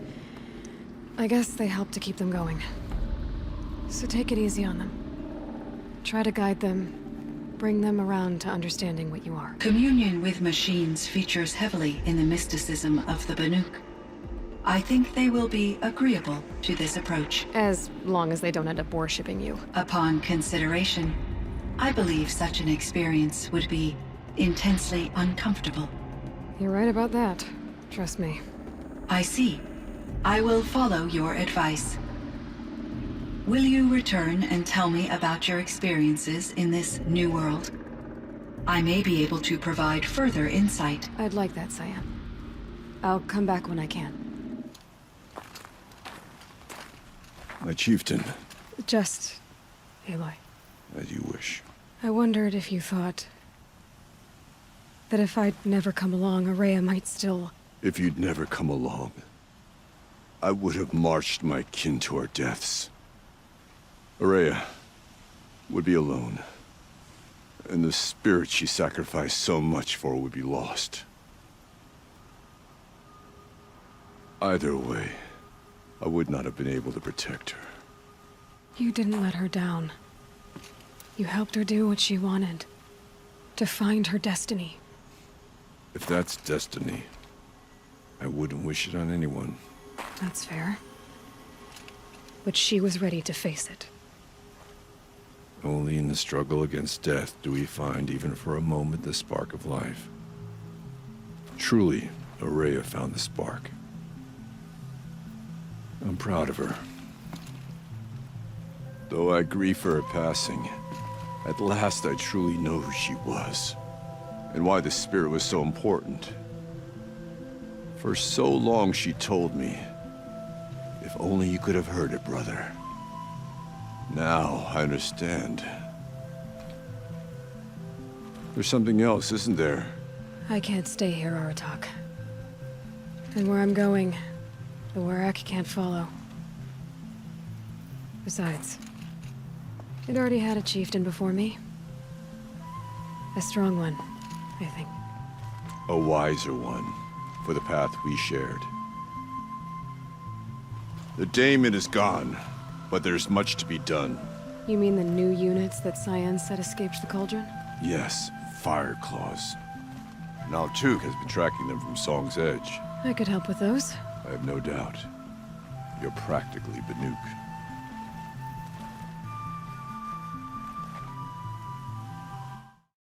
I guess they help to keep them going. So take it easy on them. Try to guide them, bring them around to understanding what you are. Communion with machines features heavily in the mysticism of the Banuk. I think they will be agreeable to this approach. As long as they don't end up worshipping you. Upon consideration, I believe such an experience would be intensely uncomfortable. You're right about that. Trust me. I see. I will follow your advice. Will you return and tell me about your experiences in this new world? I may be able to provide further insight. I'd like that, Cyan. I'll come back when I can. My chieftain. Just... Aloy. As you wish. I wondered if you thought... that if I'd never come along, Araya might still... If you'd never come along, I would have marched my kin to our deaths. Araya would be alone, and the spirit she sacrificed so much for would be lost. Either way, I would not have been able to protect her. You didn't let her down. You helped her do what she wanted. To find her destiny. If that's destiny, I wouldn't wish it on anyone. That's fair. But she was ready to face it. Only in the struggle against death do we find, even for a moment, the spark of life. Truly, Araya found the spark. I'm proud of her. Though I grieve for her passing, at last I truly know who she was, and why the spirit was so important. For so long she told me, if only you could have heard it, brother. Now I understand. There's something else, isn't there? I can't stay here, Aratak. And where I'm going, the Warrack can't follow. Besides, it already had a chieftain before me. A strong one, I think. A wiser one, for the path we shared. The daemon is gone, but there's much to be done. You mean the new units that Cyan said escaped the Cauldron? Yes, fire claws. Now Tuk has been tracking them from Song's Edge. I could help with those. I have no doubt. You're practically Banuk.